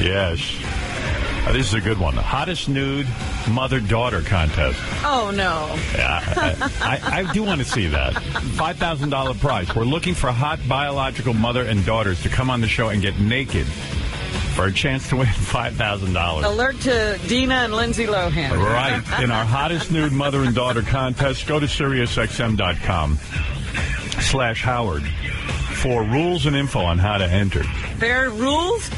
Yes. This is a good one. The hottest nude mother-daughter contest. Oh, no. Yeah, I do want to see that. $5,000 prize. We're looking for hot biological mother and daughters to come on the show and get naked for a chance to win $5,000. Alert to Dina and Lindsay Lohan. Right. In our hottest nude mother and daughter contest, go to SiriusXM.com/Howard for rules and info on how to enter. There are rules?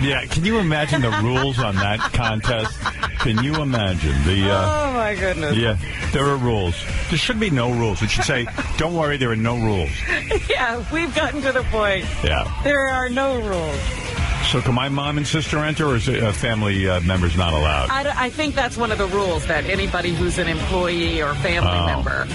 Yeah, can you imagine the rules on that contest? Can you imagine? Oh, my goodness. Yeah, there are rules. There should be no rules. It should say, don't worry, there are no rules. Yeah, we've gotten to the point. Yeah. There are no rules. So can my mom and sister enter, or is family members not allowed? I think that's one of the rules, that anybody who's an employee or family member.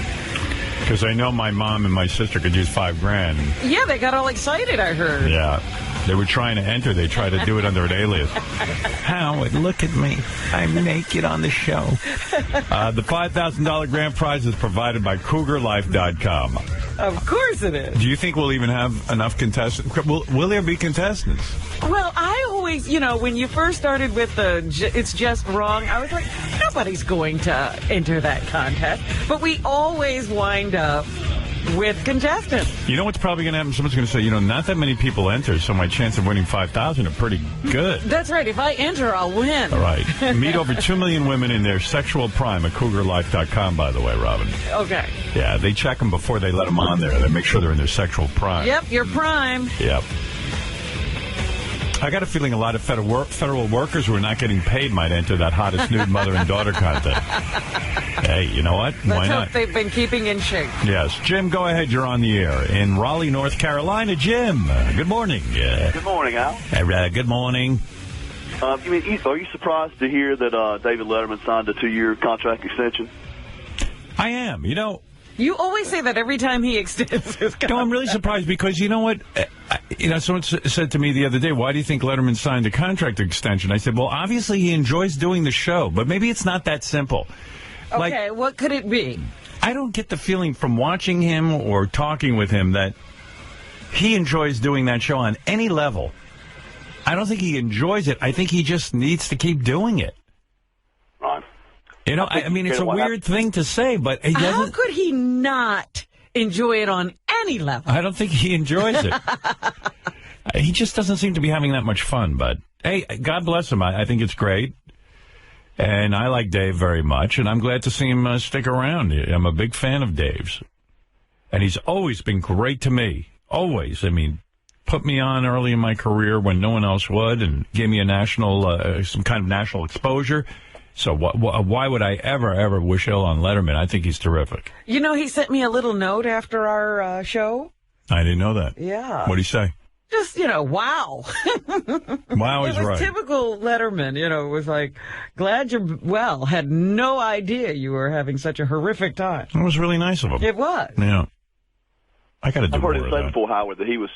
Because I know my mom and my sister could use $5,000. Yeah, they got all excited, I heard. Yeah. They were trying to enter. They tried to do it under an alias. Howard, look at me. I'm naked on the show. The $5,000 grand prize is provided by CougarLife.com. Of course it is. Do you think we'll even have enough contestants? Will there be contestants? Well, I always, when you first started with the It's Just Wrong, I was like, nobody's going to enter that contest. But we always wind up with contestants. You know what's probably going to happen? Someone's going to say, not that many people enter, so my chance of winning $5,000 are pretty good. That's right. If I enter, I'll win. All right. Meet over 2 million women in their sexual prime at CougarLife.com, by the way, Robin. Okay. Yeah, they check them before they let them on there. They make sure they're in their sexual prime. Yep, your prime. Yep. I got a feeling a lot of federal workers who are not getting paid might enter that hottest nude mother and daughter contest. Hey, you know what? Why Let's not? hope they've been keeping in shape. Yes. Jim, go ahead. You're on the air. In Raleigh, North Carolina, Jim. Good morning. Good morning, Al. Good morning. Are you surprised to hear that David Letterman signed a 2-year contract extension? I am. You always say that every time he extends his contract. No, I'm really surprised because you know what? Someone said to me the other day, why do you think Letterman signed a contract extension? I said, well, obviously he enjoys doing the show, but maybe it's not that simple. Okay, what could it be? I don't get the feeling from watching him or talking with him that he enjoys doing that show on any level. I don't think he enjoys it. I think he just needs to keep doing it. Right. I mean, it's a weird thing to say, but he doesn't. How could he not enjoy it on any level? I don't think he enjoys it. He just doesn't seem to be having that much fun, but hey, God bless him. I think it's great. And I like Dave very much, and I'm glad to see him stick around. I'm a big fan of Dave's. And he's always been great to me. Always. I mean, put me on early in my career when no one else would and gave me a some kind of national exposure. So why would I ever wish ill on Letterman? I think he's terrific. He sent me a little note after our show. I didn't know that. Yeah. What'd he say? Just, wow. Wow is right. It was typical Letterman. It was like, glad you're well. Had no idea you were having such a horrific time. It was really nice of him. It was. Yeah. I got to do more of that. I've heard it said before, Howard, that he was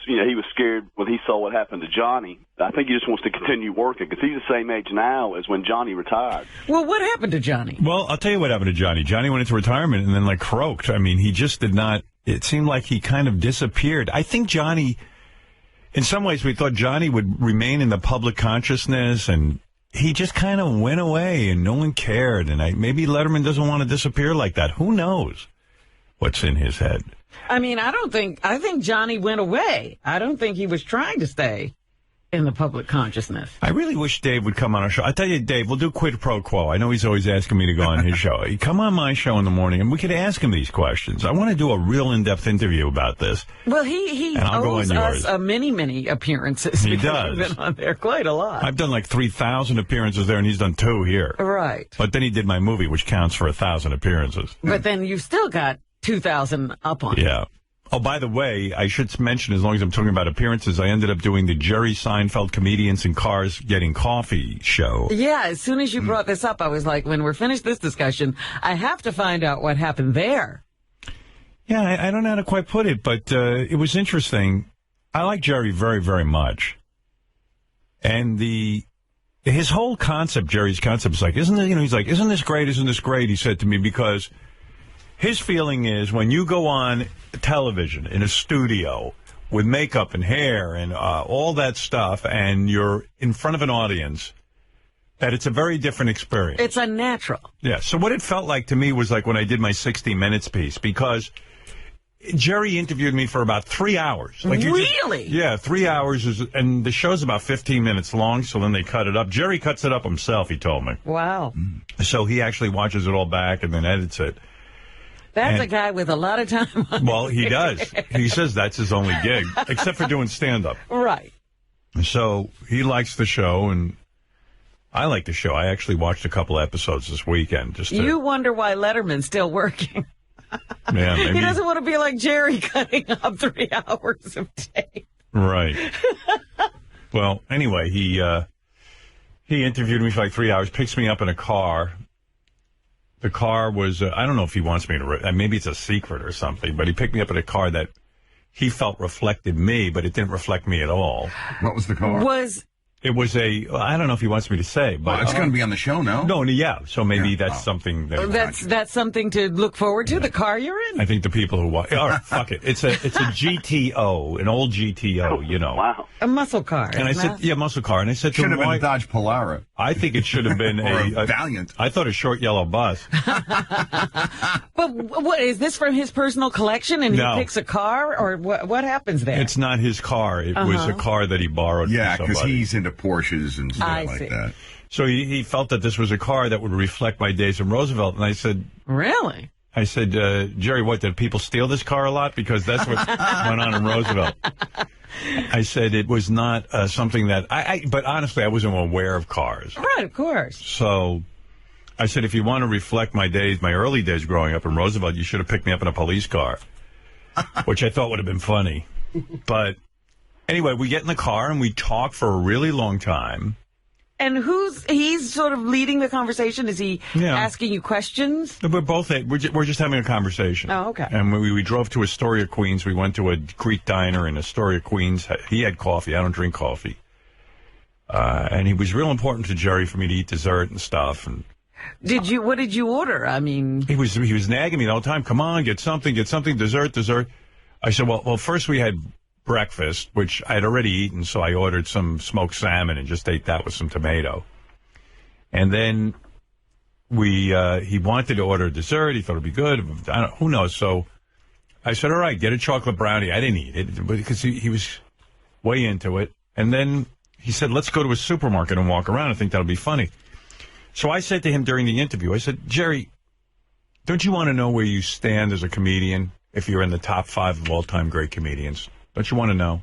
scared when he saw what happened to Johnny. I think he just wants to continue working because he's the same age now as when Johnny retired. Well, what happened to Johnny? Well, I'll tell you what happened to Johnny. Johnny went into retirement and then croaked. I mean, he just did not. It seemed like he kind of disappeared. I think Johnny, in some ways, we thought Johnny would remain in the public consciousness, and he just kind of went away and no one cared. And maybe Letterman doesn't want to disappear like that. Who knows what's in his head? I mean, I think Johnny went away. I don't think he was trying to stay in the public consciousness. I really wish Dave would come on our show. I tell you, Dave, we'll do quid pro quo. I know he's always asking me to go on his show. He'd come on my show in the morning, and we could ask him these questions. I want to do a real in-depth interview about this. Well, he owes us many appearances. He does. He's been on there quite a lot. I've done 3,000 appearances there, and he's done 2 here. Right. But then he did my movie, which counts for 1,000 appearances. But then you still got 2,000 up on it. Yeah. Oh, by the way, I should mention, as long as I'm talking about appearances, I ended up doing the Jerry Seinfeld Comedians in Cars Getting Coffee show. Yeah, as soon as you brought this up, I was like, when we're finished this discussion, I have to find out what happened there. Yeah, I don't know how to quite put it, but it was interesting. I like Jerry very, very much. And his whole concept, Jerry's concept, is like, he's like, isn't this great? Isn't this great? He said to me, because his feeling is when you go on television in a studio with makeup and hair and all that stuff, and you're in front of an audience, that it's a very different experience. It's unnatural. Yeah. So what it felt like to me was like when I did my 60 Minutes piece, because Jerry interviewed me for about 3 hours. Like really? Yeah, 3 hours. And the show's about 15 minutes long, so then they cut it up. Jerry cuts it up himself, he told me. Wow. So he actually watches it all back and then edits it. That's a guy with a lot of time on Well, he does. He says that's his only gig, except for doing stand-up. Right. So he likes the show, and I like the show. I actually watched a couple episodes this weekend. You wonder why Letterman's still working. Yeah, maybe. He doesn't want to be like Jerry cutting up 3 hours of tape. Right. Well, anyway, he interviewed me for like 3 hours, picks me up in a car. The car was, I don't know if he wants me to, maybe it's a secret or something, but he picked me up in a car that he felt reflected me, but it didn't reflect me at all. What was the car? It was I don't know if he wants me to say, but it's going to be on the show, no? No, yeah. So maybe that's something that's something to look forward to. The car you're in. I think the people who watch. All right, fuck it. It's a GTO, an old GTO. You know. Wow. A muscle car. And I said, muscle car. And I said, should have been a Dodge Polara. I think it should have been a Valiant. I thought a short yellow bus. But what is this from his personal collection? And he picks a car, or what happens there? It's not his car. It was a car that he borrowed. Yeah, because he's into Porsches and stuff like that. So he felt that this was a car that would reflect my days in Roosevelt. And I said, really? I said, Jerry, what, did people steal this car a lot? Because that's what went on in Roosevelt. I said it was not something that but honestly, I wasn't aware of cars. Right, of course. So I said, if you want to reflect my early days growing up in Roosevelt, you should have picked me up in a police car, which I thought would have been funny. But anyway, we get in the car and we talk for a really long time. And he's sort of leading the conversation? Is he asking you questions? We're just having a conversation. Oh, okay. And we drove to Astoria, Queens. We went to a Greek diner in Astoria, Queens. He had coffee. I don't drink coffee. And he was real important to Jerry for me to eat dessert and stuff. And what did you order? I mean, he was nagging me the whole time. Come on, get something, dessert. I said, well, first we had breakfast, which I had already eaten, so I ordered some smoked salmon and just ate that with some tomato. And then he wanted to order dessert. He thought it'd be good. Who knows? So I said, all right, get a chocolate brownie. I didn't eat it because he was way into it. And then he said, let's go to a supermarket and walk around. I think that'll be funny. So I said to him during the interview, I said, Jerry, don't you want to know where you stand as a comedian if you're in the top 5 of all-time great comedians? Don't you want to know?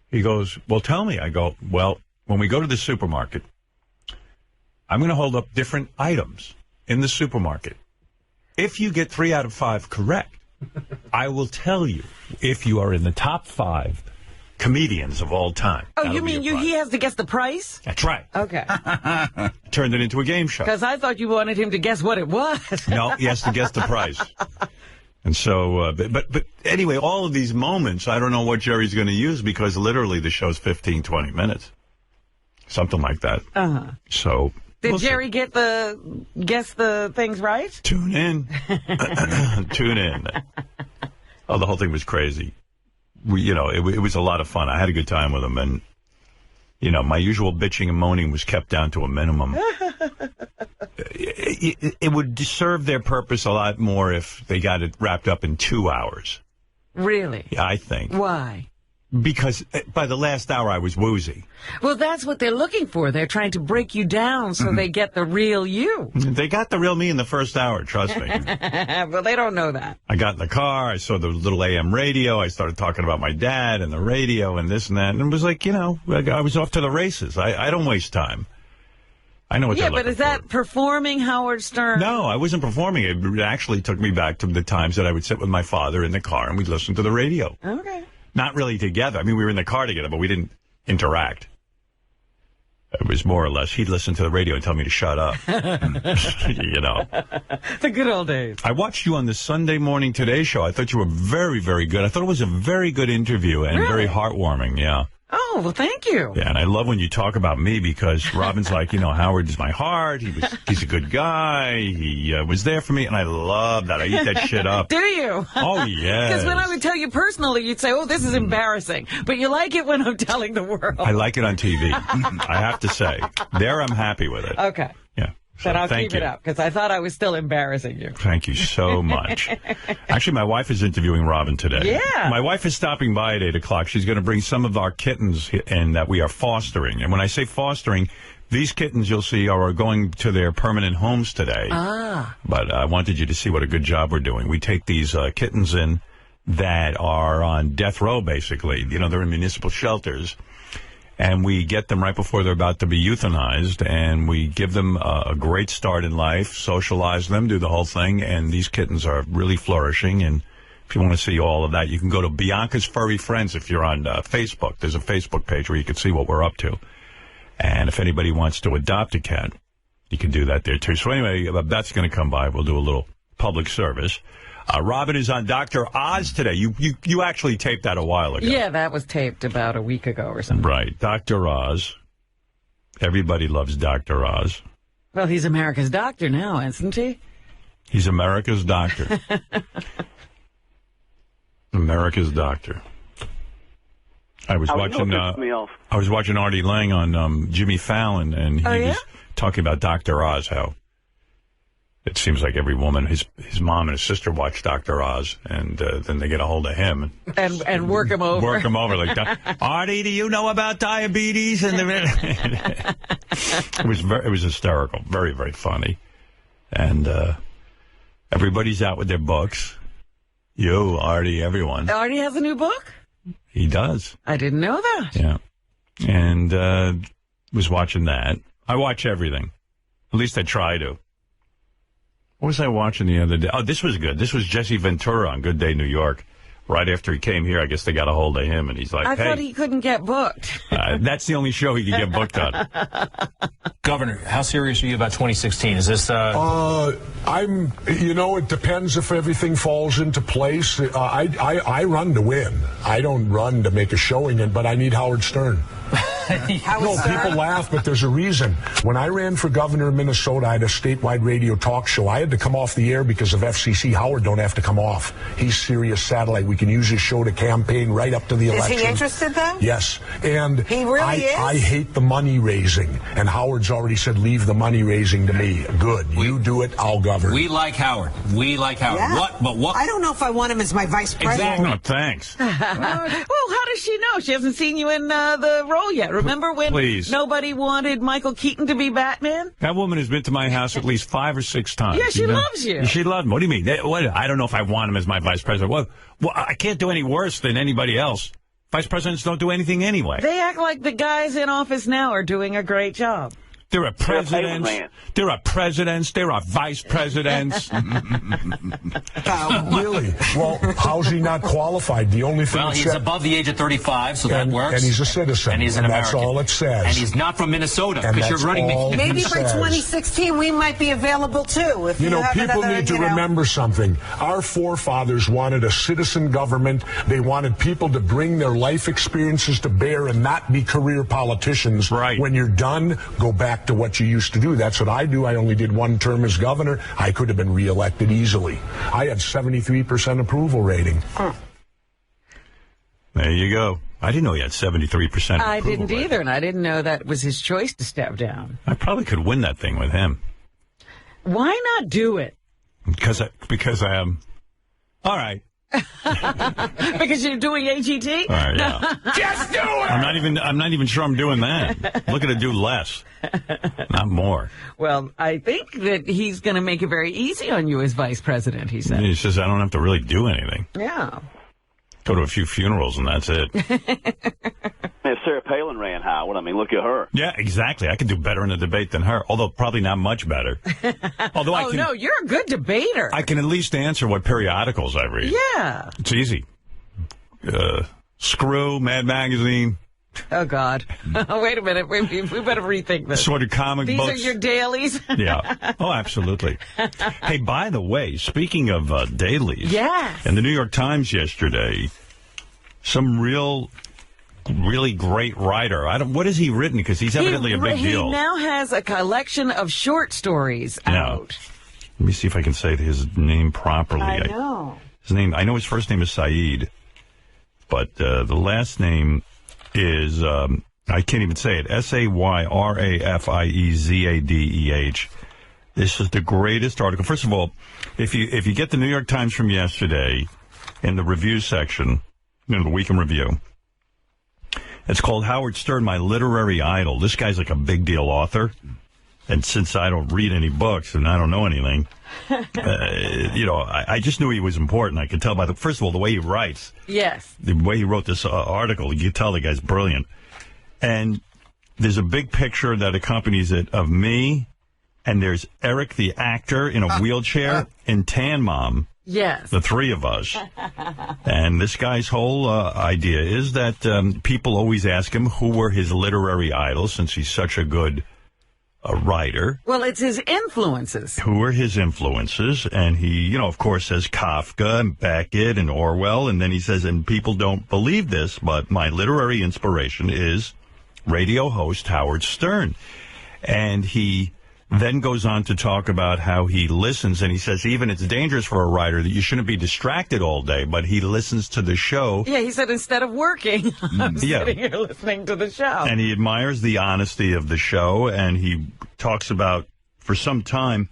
He goes, well, tell me. I go, well, when we go to the supermarket, I'm going to hold up different items in the supermarket. If you get 3 out of 5 correct, I will tell you if you are in the top 5 comedians of all time. Oh, you mean he has to guess the price? That's right. Okay. Turned it into a game show. Because I thought you wanted him to guess what it was. No, he has to guess the price. And so, but anyway, all of these moments, I don't know what Jerry's going to use because literally the show's 15, 20 minutes. Something like that. Uh-huh. So. Did Jerry guess the things right? Tune in. Tune in. Oh, the whole thing was crazy. It was a lot of fun. I had a good time with him. And, my usual bitching and moaning was kept down to a minimum. It would serve their purpose a lot more if they got it wrapped up in 2 hours. Really? Yeah, I think. Why? Because by the last hour, I was woozy. Well, that's what they're looking for. They're trying to break you down so they get the real you. They got the real me in the first hour, trust me. Well, they don't know that. I got in the car. I saw the little AM radio. I started talking about my dad and the radio and this and that. And it was like, I was off to the races. I don't waste time. I know what they're looking for. Yeah, but is that performing Howard Stern? No, I wasn't performing. It actually took me back to the times that I would sit with my father in the car and we'd listen to the radio. Okay. Not really together. I mean, we were in the car together, but we didn't interact. It was more or less, he'd listen to the radio and tell me to shut up. The good old days. I watched you on the Sunday Morning Today Show. I thought you were very, very good. I thought it was a very good interview and very heartwarming, yeah. Oh, Oh, well, thank you. Yeah, and I love when you talk about me because Robin's like, Howard is my heart. He's a good guy. He was there for me, and I love that. I eat that shit up. Do you? Oh, yeah. Because when I would tell you personally, you'd say, oh, this is embarrassing. But you like it when I'm telling the world. I like it on TV. I have to say. There, I'm happy with it. Okay. Yeah. So then I'll keep it up, because I thought I was still embarrassing you. Thank you so much. Actually, my wife is interviewing Robin today. Yeah. My wife is stopping by at 8 o'clock. She's going to bring some of our kittens in that we are fostering. And when I say fostering, these kittens you'll see are going to their permanent homes today. Ah. But I wanted you to see what a good job we're doing. We take these kittens in that are on death row, basically. They're in municipal shelters. And we get them right before they're about to be euthanized, and we give them a great start in life, socialize them, do the whole thing, and these kittens are really flourishing. And if you want to see all of that, you can go to Bianca's Furry Friends if you're on Facebook. There's a Facebook page where you can see what we're up to. And if anybody wants to adopt a cat, you can do that there, too. So anyway, that's going to come by. We'll do a little public service. Robin is on Dr. Oz today. You actually taped that a while ago. Yeah, that was taped about a week ago or something. Right. Dr. Oz. Everybody loves Dr. Oz. Well, he's America's doctor now, isn't he? He's America's doctor. America's doctor. I was watching Artie Lang on Jimmy Fallon, and he was talking about Dr. Oz, how it seems like every woman, his mom and his sister watch Dr. Oz, and then they get a hold of him. And work him over. Work him over. Like, Artie, do you know about diabetes? And it was hysterical. Very, very funny. And everybody's out with their books. You, Artie, everyone. Artie has a new book? He does. I didn't know that. Yeah. And was watching that. I watch everything. At least I try to. What was I watching the other day? Oh, this was good. This was Jesse Ventura on Good Day New York. Right after he came here, I guess they got a hold of him, and he's like, I thought he couldn't get booked. That's the only show he could get booked on. Governor, how serious are you about 2016? Is this... it depends if everything falls into place. I run to win. I don't run to make a showing, but I need Howard Stern. No, people laugh, but there's a reason. When I ran for governor of Minnesota, I had a statewide radio talk show. I had to come off the air because of FCC. Howard don't have to come off. He's Sirius Satellite. We can use his show to campaign right up to the election. Is he interested, though? Yes. And he really is? I hate the money raising. And Howard's already said, leave the money raising to me. Good. You do it, I'll govern. We like Howard. We like Howard. Yeah. What? I don't know if I want him as my vice president. Exactly. No, thanks. Well, how does she know? She hasn't seen you in the role yet. Remember when nobody wanted Michael Keaton to be Batman? That woman has been to my house at least 5 or 6 times. Yeah, she loves you. She loves me. What do you mean? I don't know if I want him as my vice president. Well, I can't do any worse than anybody else. Vice presidents don't do anything anyway. They act like the guys in office now are doing a great job. There are presidents. There are presidents. There are vice presidents. Really? Well, how's he not qualified? The only thing. Well, he's above the age of 35, so that works. And he's a citizen. And he's an American. That's all it says. And he's not from Minnesota because you're running. Maybe for 2016 we might be available too. If people need to remember something. Our forefathers wanted a citizen government. They wanted people to bring their life experiences to bear and not be career politicians. Right. When you're done, go back to what you used to do. That's what I do. I only did 1 term as governor. I could have been reelected easily. I had 73% approval rating. There you go. I didn't know he had 73%. I didn't either, and I didn't know that was his choice to step down. I probably could win that thing with him. Why not do it? Because I am. All right. Because you're doing AGT? All right, yeah. Just do it! I'm not even sure I'm doing that. Looking to do less, not more. Well, I think that he's going to make it very easy on you as vice president, he said. He says I don't have to really do anything. Yeah. Go to a few funerals and that's it. If Sarah Palin ran, Howard, I mean, look at her. Yeah, exactly. I can do better in a debate than her, although probably not much better. Although no, you're a good debater. I can at least answer what periodicals I read. Yeah. It's easy. Screw, Mad Magazine. Oh, God. Wait a minute. We better rethink this. Sort of comic books. These are your dailies? Yeah. Oh, absolutely. Hey, by the way, speaking of dailies. Yes. In the New York Times yesterday, some real really great writer. What has he written? Because he's evidently a big deal. He now has a collection of short stories out. Let me see if I can say his name properly. I know. I know his first name is Saeed, but the last name is, I can't even say it, Sayrafiezadeh. This is the greatest article. First of all, if you get the New York Times from yesterday in the review section, the Week in Review, it's called Howard Stern, My Literary Idol. This guy's like a big deal author. And since I don't read any books and I don't know anything, I just knew he was important. I could tell by first of all, the way he writes. Yes. The way he wrote this article, you could tell the guy's brilliant. And there's a big picture that accompanies it of me, and there's Eric, the actor, in a wheelchair, and Tan Mom. Yes. The three of us. And this guy's whole idea is that people always ask him who were his literary idols, since he's such a good writer. Well, it's his influences. Who were his influences? And he, of course, says Kafka and Beckett and Orwell. And then he says, and people don't believe this, but my literary inspiration is radio host Howard Stern. And he then goes on to talk about how he listens, and he says even it's dangerous for a writer that you shouldn't be distracted all day, but he listens to the show. Yeah, he said instead of working, I'm sitting here listening to the show. And he admires the honesty of the show, and he talks about, for some time,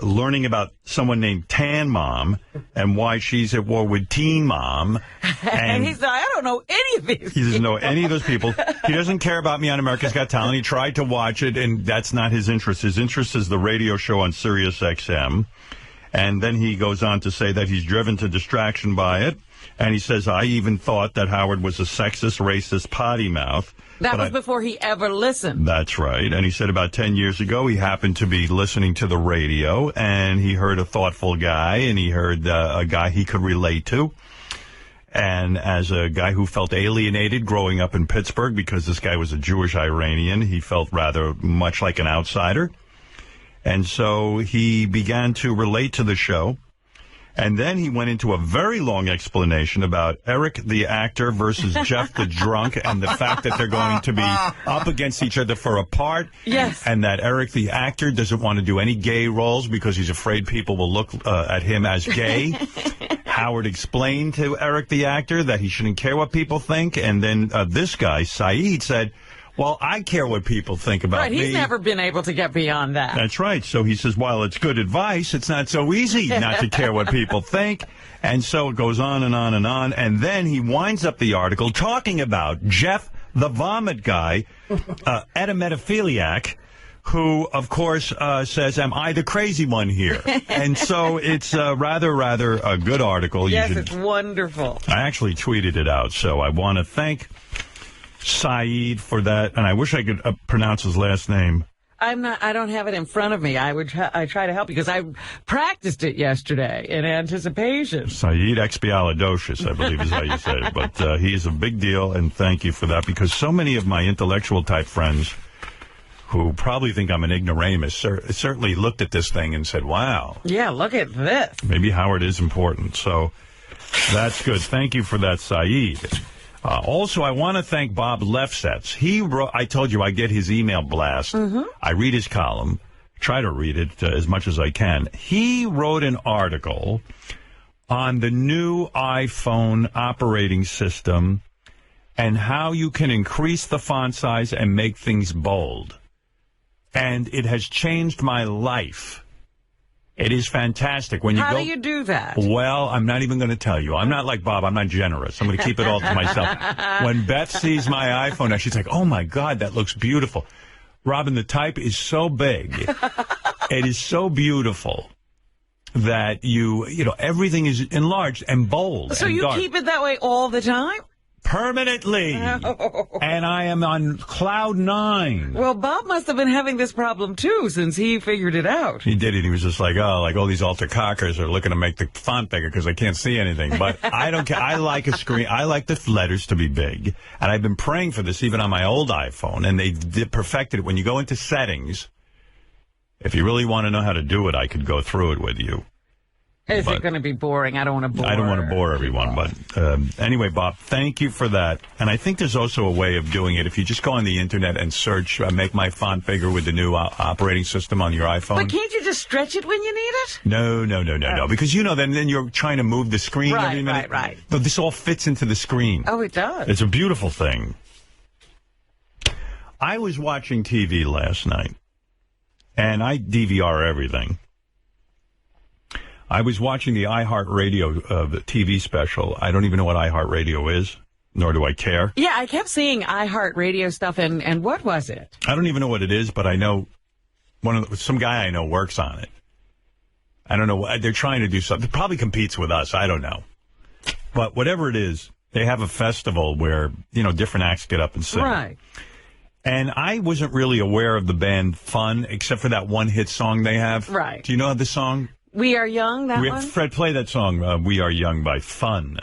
learning about someone named Tan Mom and why she's at war with Teen Mom. And he said, I don't know any of these He doesn't know any of those people. He doesn't care about me on America's Got Talent. He tried to watch it, and that's not his interest. His interest is the radio show on Sirius XM. And then he goes on to say that he's driven to distraction by it. And he says, I even thought that Howard was a sexist, racist potty mouth. That was before he ever listened. That's right. And he said about 10 years ago, he happened to be listening to the radio, and he heard a thoughtful guy, and he heard a guy he could relate to. And as a guy who felt alienated growing up in Pittsburgh because this guy was a Jewish Iranian, he felt rather much like an outsider. And so he began to relate to the show. And then he went into a very long explanation about Eric, the actor, versus Jeff, the drunk, and the fact that they're going to be up against each other for a part. Yes. And that Eric, the actor, doesn't want to do any gay roles because he's afraid people will look at him as gay. Howard explained to Eric, the actor, that he shouldn't care what people think. And then this guy, Saeed, said, well, I care what people think about me. Right, he's never been able to get beyond that. That's right. So he says, while it's good advice, it's not so easy not to care what people think. And so it goes on and on and on. And then he winds up the article talking about Jeff, the vomit guy, etymetaphiliac, who, of course, says, am I the crazy one here? And so it's rather a good article. Yes, it's wonderful. I actually tweeted it out, so I want to thank Saeed for that, and I wish I could pronounce his last name. I don't have it in front of me. I try to help because I practiced it yesterday in anticipation. Saeed Expialidocious, I believe is how you say it. But he's a big deal, and thank you for that, because so many of my intellectual type friends who probably think I'm an ignoramus certainly looked at this thing and said, wow. Yeah, look at this. Maybe Howard is important. So that's good. Thank you for that, Saeed. Also, I want to thank Bob Lefsetz. He wrote, I told you I get his email blast. Mm-hmm. I read his column, try to read it as much as I can. He wrote an article on the new iPhone operating system and how you can increase the font size and make things bold. And it has changed my life. It is fantastic. When you How do you do that? Well, I'm not even going to tell you. I'm not like Bob. I'm not generous. I'm going to keep it all to myself. When Beth sees my iPhone, she's like, oh, my God, that looks beautiful. Robin, the type is so big. It is so beautiful that everything is enlarged and bold. So and you dark. keep it that way all the time? Permanently. Oh. And I am on cloud 9. Well, Bob must have been having this problem, too, since he figured it out. He did it. He was just like, like all these alter cockers are looking to make the font bigger because I can't see anything. But I don't care. I like a screen. I like the letters to be big. And I've been praying for this even on my old iPhone. And they perfected it. When you go into settings, if you really want to know how to do it, I could go through it with you. Is it going to be boring? I don't want to bore. I don't want to bore everyone. But anyway, Bob, thank you for that. And I think there's also a way of doing it. If you just go on the Internet and search Make My Font Bigger with the new operating system on your iPhone. But can't you just stretch it when you need it? No. Because, then you're trying to move the screen every minute. Right. But this all fits into the screen. Oh, it does. It's a beautiful thing. I was watching TV last night, and I DVR everything. I was watching the iHeartRadio TV special. I don't even know what iHeartRadio is, nor do I care. Yeah, I kept seeing iHeartRadio stuff, and what was it? I don't even know what it is, but I know some guy I know works on it. I don't know. They're trying to do something. It probably competes with us. I don't know. But whatever it is, they have a festival where, different acts get up and sing. Right. And I wasn't really aware of the band Fun, except for that one hit song they have. Right. Do you know the song? We Are Young, that one? Fred, play that song, We Are Young by Fun.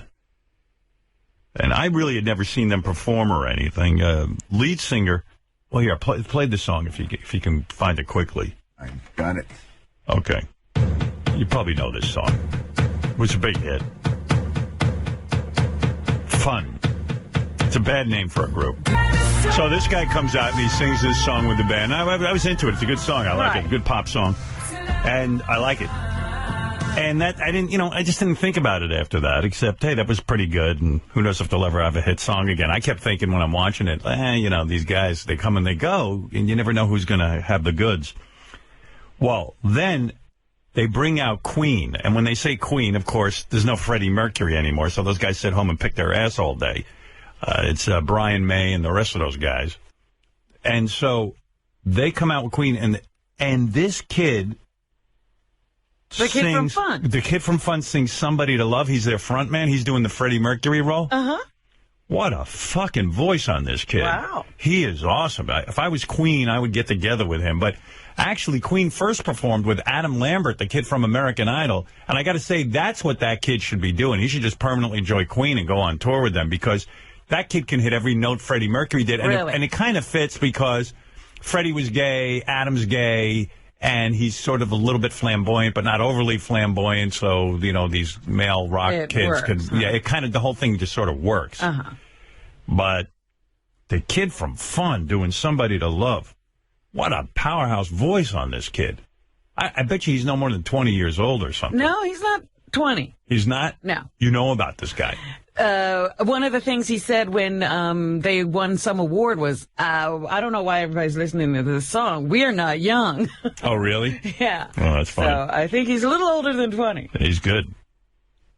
And I really had never seen them perform or anything. Lead singer, well, here, play the song if you can find it quickly. I got it. Okay. You probably know this song. It was a big hit. Fun. It's a bad name for a group. So this guy comes out and he sings this song with the band. I was into it. It's a good song. I like it. A good pop song. And I like it. And that, I just didn't think about it after that, except, hey, that was pretty good, and who knows if they'll ever have a hit song again. I kept thinking when I'm watching it, these guys, they come and they go, and you never know who's going to have the goods. Well, then they bring out Queen, and when they say Queen, of course, there's no Freddie Mercury anymore, so those guys sit home and pick their ass all day. It's Brian May and the rest of those guys. And so they come out with Queen, and this kid... The kid from Fun. The kid from Fun sings Somebody to Love. He's their front man. He's doing the Freddie Mercury role. Uh-huh. What a fucking voice on this kid. Wow. He is awesome. If I was Queen, I would get together with him. But actually, Queen first performed with Adam Lambert, the kid from American Idol. And I got to say, that's what that kid should be doing. He should just permanently join Queen and go on tour with them, because that kid can hit every note Freddie Mercury did. And really? It kind of fits because Freddie was gay, Adam's gay, and he's sort of a little bit flamboyant, but not overly flamboyant. So, these male rock kids can, the whole thing just sort of works. Uh-huh. But the kid from Fun doing Somebody to Love, what a powerhouse voice on this kid. I bet you he's no more than 20 years old or something. No, he's not 20. He's not? No. You know about this guy? One of the things he said when they won some award was, I don't know why everybody's listening to this song. We're not young. Oh, really? Yeah. Oh, that's funny. So I think he's a little older than 20. He's good.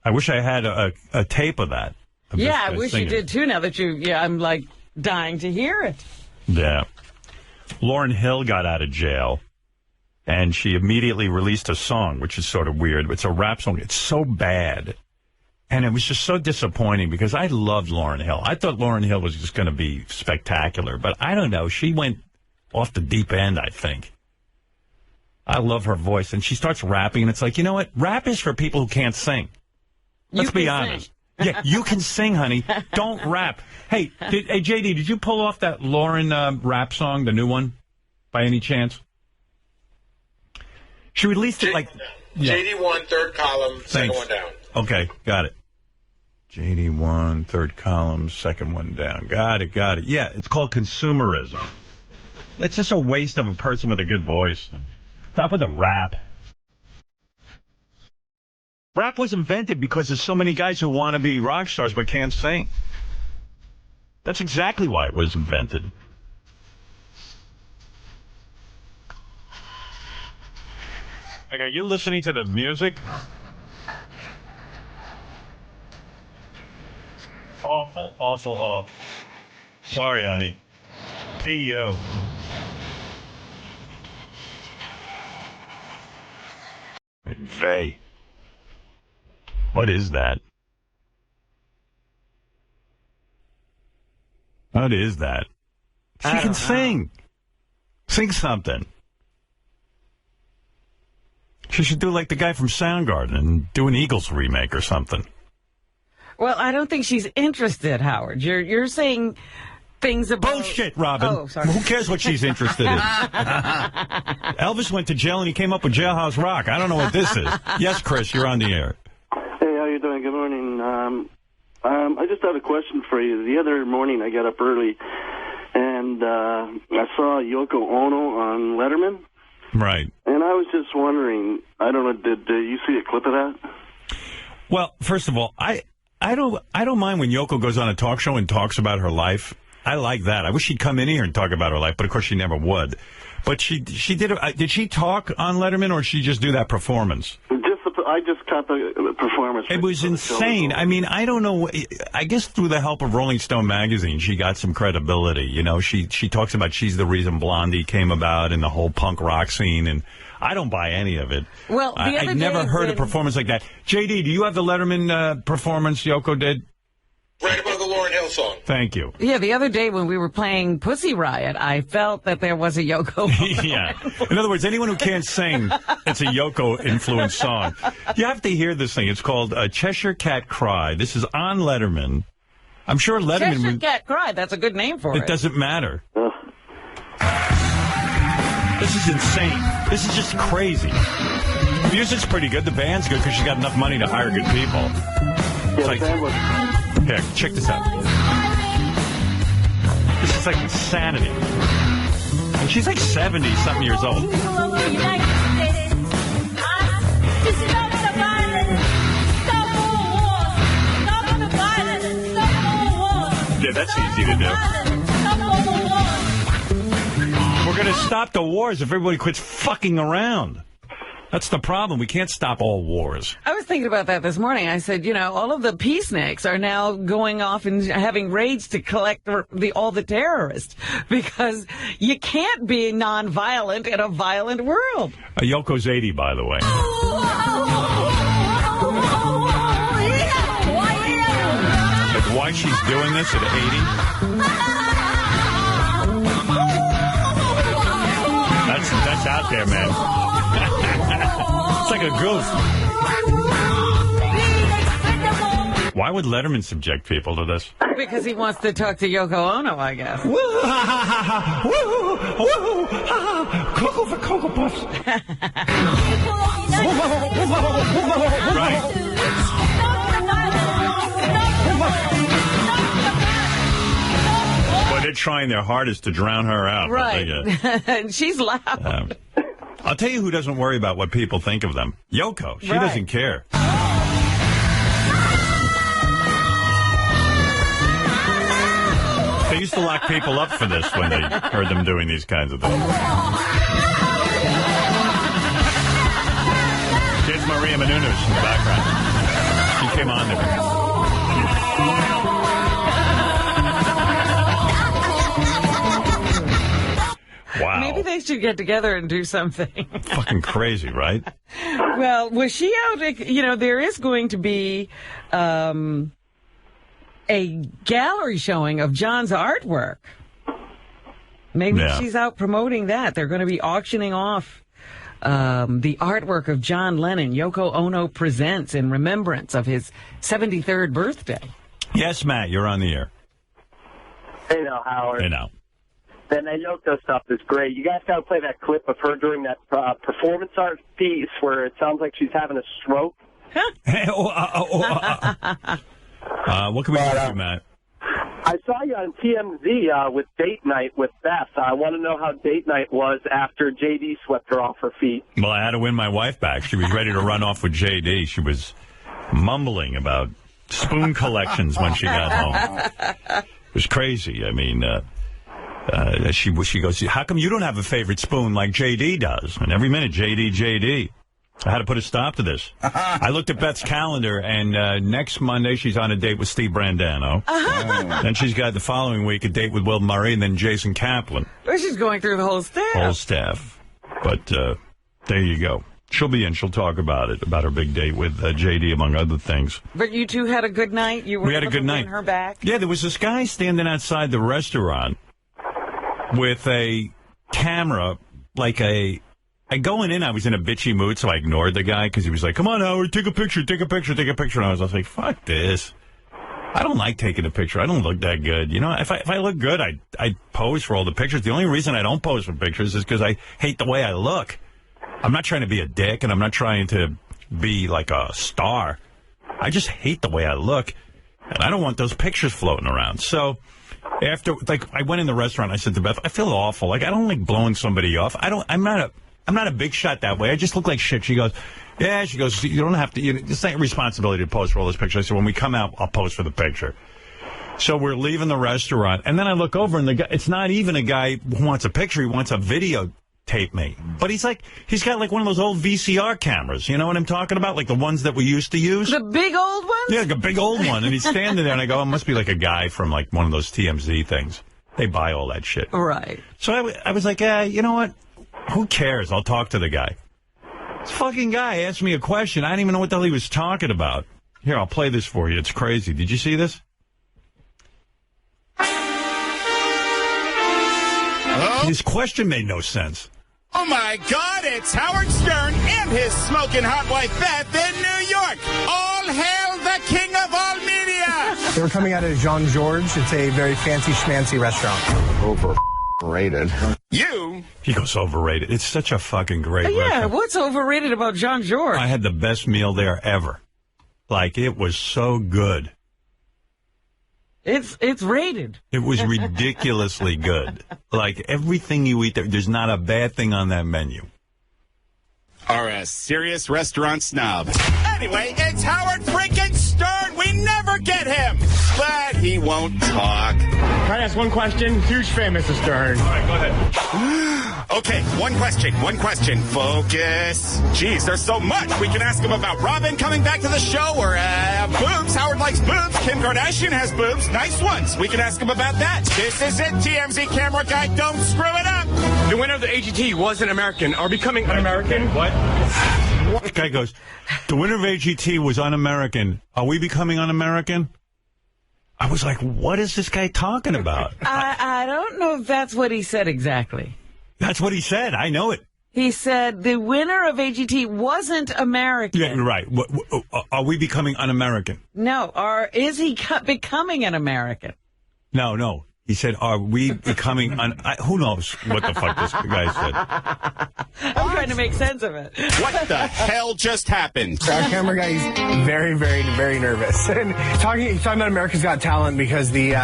I wish I had a tape of that. Yeah, I wish you did, too, now that I'm, dying to hear it. Yeah. Lauryn Hill got out of jail, and she immediately released a song, which is sort of weird. It's a rap song. It's so bad. And it was just so disappointing because I loved Lauryn Hill. I thought Lauryn Hill was just going to be spectacular, but I don't know. She went off the deep end, I think. I love her voice. And she starts rapping, and it's like, you know what? Rap is for people who can't sing. Let's be honest. Yeah, you can sing, honey. Don't rap. Hey, JD, did you pull off that Lauryn rap song, the new one, by any chance? She released it JD1, third column, second one down. Okay, got it. JD1, third column, second one down. Got it. Yeah, it's called consumerism. It's just a waste of a person with a good voice. Stop with the rap. Rap was invented because there's so many guys who want to be rock stars but can't sing. That's exactly why it was invented. Like, are you listening to the music? Awful. Sorry, honey. P.O. Vey. What is that? What is that? She can sing. Sing something. She should do like the guy from Soundgarden and do an Eagles remake or something. Well, I don't think she's interested, Howard. You're saying things about... Bullshit, Robin. Oh, sorry. Who cares what she's interested in? Elvis went to jail and he came up with Jailhouse Rock. I don't know what this is. Yes, Chris, you're on the air. Hey, how you doing? Good morning. I just had a question for you. The other morning I got up early and I saw Yoko Ono on Letterman. Right. And I was just wondering, I don't know, did you see a clip of that? Well, first of all, I don't mind when Yoko goes on a talk show and talks about her life. I like that. I wish she'd come in here and talk about her life, but of course she never would. But she did. Did she talk on Letterman, or did she just do that performance? I just caught the performance. It was insane. I mean, I don't know. I guess through the help of Rolling Stone magazine, she got some credibility. You know, she talks about she's the reason Blondie came about and the whole punk rock scene, and I don't buy any of it. Well, I never heard a performance like that. JD, do you have the Letterman performance Yoko did? Right above the Lauryn Hill song. Thank you. Yeah, the other day when we were playing Pussy Riot, I felt that there was a Yoko. Yeah. In other words, anyone who can't sing, it's a Yoko-influenced song. You have to hear this thing. It's called Cheshire Cat Cry. This is on Letterman. I'm sure Letterman... Cheshire Cat Cry, that's a good name for it. It doesn't matter. This is insane. This is just crazy. The music's pretty good. The band's good because she's got enough money to hire good people. It's like... Here, check this out. This is like insanity. And she's like 70-something years old. Yeah, that's easy to do. We're going to stop the wars if everybody quits fucking around. That's the problem. We can't stop all wars. I was thinking about that this morning. I said, you know, all of the peaceniks are now going off and having raids to collect all the terrorists because you can't be nonviolent in a violent world. Yoko's 80, by the way. That's why she's doing this at 80? That's out there, man. It's like a goof. Why would Letterman subject people to this? Because he wants to talk to Yoko Ono, I guess. Cocoa for Cocoa Puffs. Right. Well, they're trying their hardest to drown her out. Right. And she's loud. I'll tell you who doesn't worry about what people think of them. Yoko. She doesn't care. They used to lock people up for this when they heard them doing these kinds of things. Here's Maria Menounos in the background. She came on there. Wow. Maybe they should get together and do something. Fucking crazy, right? Well, was she out? You know, there is going to be a gallery showing of John's artwork. Maybe she's out promoting that. They're going to be auctioning off the artwork of John Lennon. Yoko Ono presents in remembrance of his 73rd birthday. Yes, Matt, you're on the air. Hey now, Howard. Hey now. That Yoko stuff is great. You guys got to play that clip of her during that performance art piece where it sounds like she's having a stroke. What can we do for you, Matt? I saw you on TMZ with Date Night with Beth. I want to know how Date Night was after JD swept her off her feet. Well, I had to win my wife back. She was ready to run off with JD. She was mumbling about spoon collections when she got home. It was crazy. I mean... she goes, how come you don't have a favorite spoon like JD does? And every minute, JD. I had to put a stop to this. I looked at Beth's calendar, and next Monday she's on a date with Steve Brandano. Then she's got the following week a date with Will Murray, and then Jason Kaplan. Well, she's going through the whole staff. But there you go. She'll be in. She'll talk about it, about her big date with JD, among other things. But you two had a good night? We had a good night. Her back? Yeah, there was this guy standing outside the restaurant with a camera, going in, I was in a bitchy mood, so I ignored the guy because he was like, come on, Howard, take a picture. And I was like, fuck this. I don't like taking a picture. I don't look that good. You know, if I look good, I pose for all the pictures. The only reason I don't pose for pictures is because I hate the way I look. I'm not trying to be a dick, and I'm not trying to be like a star. I just hate the way I look, and I don't want those pictures floating around. So after, like, I went in the restaurant. I said to Beth, I feel awful. Like, I don't like blowing somebody off. I'm not a big shot that way. I just look like shit. She goes, yeah. She goes, you don't have to. It's not your responsibility to pose for all those pictures. I said, when we come out, I'll pose for the picture. So we're leaving the restaurant, and then I look over, and the guy, it's not even a guy who wants a picture. He wants a videotape me. But he's got like one of those old VCR cameras. You know what I'm talking about? Like the ones that we used to use. The big old ones? Yeah, like a big old one. And he's standing there, and I go, it must be like a guy from like one of those TMZ things. They buy all that shit. Right. So I was like, you know what? Who cares? I'll talk to the guy. This fucking guy asked me a question. I didn't even know what the hell he was talking about. Here, I'll play this for you. It's crazy. Did you see this? Hello? His question made no sense. Oh, my God, it's Howard Stern and his smoking hot wife, Beth, in New York. All hail the king of all media. They were coming out of Jean Georges. It's a very fancy schmancy restaurant. Overrated. He goes, overrated. It's such a fucking great restaurant. What's overrated about Jean Georges? I had the best meal there ever. Like, it was so good. It's rated. It was ridiculously good. Like, everything you eat there, there's not a bad thing on that menu. Are a serious restaurant snob. Anyway, it's Howard freaking Stern. We never get him. But he won't talk. Can I ask one question? Huge fan, Mr. Stern. All right, go ahead. Okay, one question. Focus. Jeez, there's so much. We can ask him about Robin coming back to the show or boobs. Howard likes boobs. Kim Kardashian has boobs. Nice ones. We can ask him about that. This is it, TMZ camera guy. Don't screw it up. The winner of the AGT was an American. Are becoming un-American? What? This guy goes, the winner of AGT was un-American. Are we becoming un-American? I was like, what is this guy talking about? I don't know if that's what he said exactly. That's what he said. I know it. He said the winner of AGT wasn't American. Yeah, right. Are we becoming un-American? No. Is he becoming an American? No. He said, are we becoming who knows what the fuck this guy said. I'm trying to make sense of it. What the hell just happened? Our camera guy is very, very, very nervous. And he's talking about America's Got Talent because the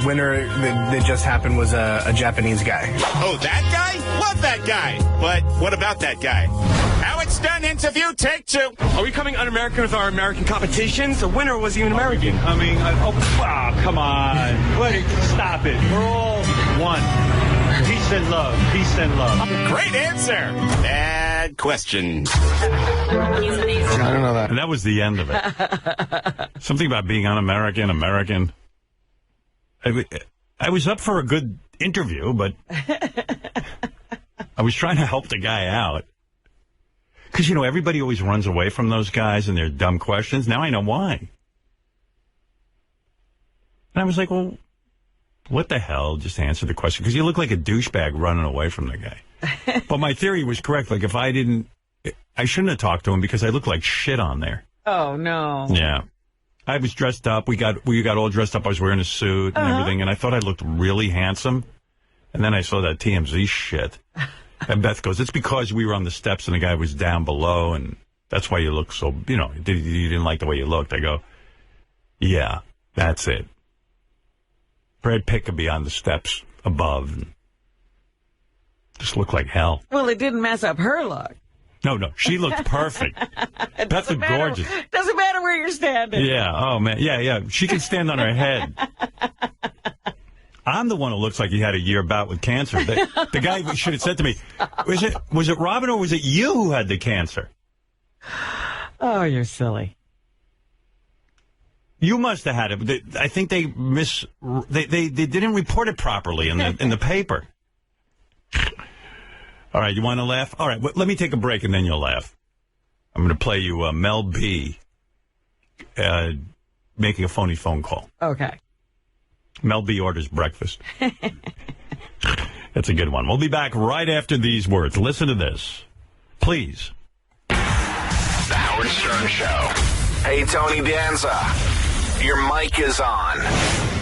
winner that just happened was a Japanese guy. Oh, that guy? Love that guy. But what about that guy? Howard Stern interview, take 2. Are we coming un-American with our American competitions? The winner was even American. Come on. Stop it. We're all one. Peace and love. Peace and love. Great answer. Bad question. I don't know that. And that was the end of it. Something about being un-American, American. I was up for a good interview, but I was trying to help the guy out. Because, everybody always runs away from those guys and their dumb questions. Now I know why. And I was like, well, what the hell? Just answer the question. Because you look like a douchebag running away from the guy. But my theory was correct. Like, if I shouldn't have talked to him because I look like shit on there. Oh, no. Yeah. I was dressed up. We got all dressed up. I was wearing a suit and everything. And I thought I looked really handsome. And then I saw that TMZ shit. And Beth goes, it's because we were on the steps and the guy was down below, and that's why you look so, you didn't like the way you looked. I go, yeah, that's it. Brad Pitt could be on the steps above and just look like hell. Well, it didn't mess up her look. No, she looked perfect. Beth looked gorgeous. Doesn't matter where you're standing. Yeah, oh, man. Yeah. She can stand on her head. I'm the one who looks like he had a year bout with cancer. The guy should have said to me, was it Robin or was it you who had the cancer? Oh, you're silly. You must have had it. I think they didn't report it properly in the paper. All right, you want to laugh? All right, let me take a break and then you'll laugh. I'm going to play you Mel B making a phony phone call. Okay. Mel B orders breakfast. That's a good one. We'll be back right after these words. Listen to this. Please. The Howard Stern Show. Hey, Tony Danza. Your mic is on.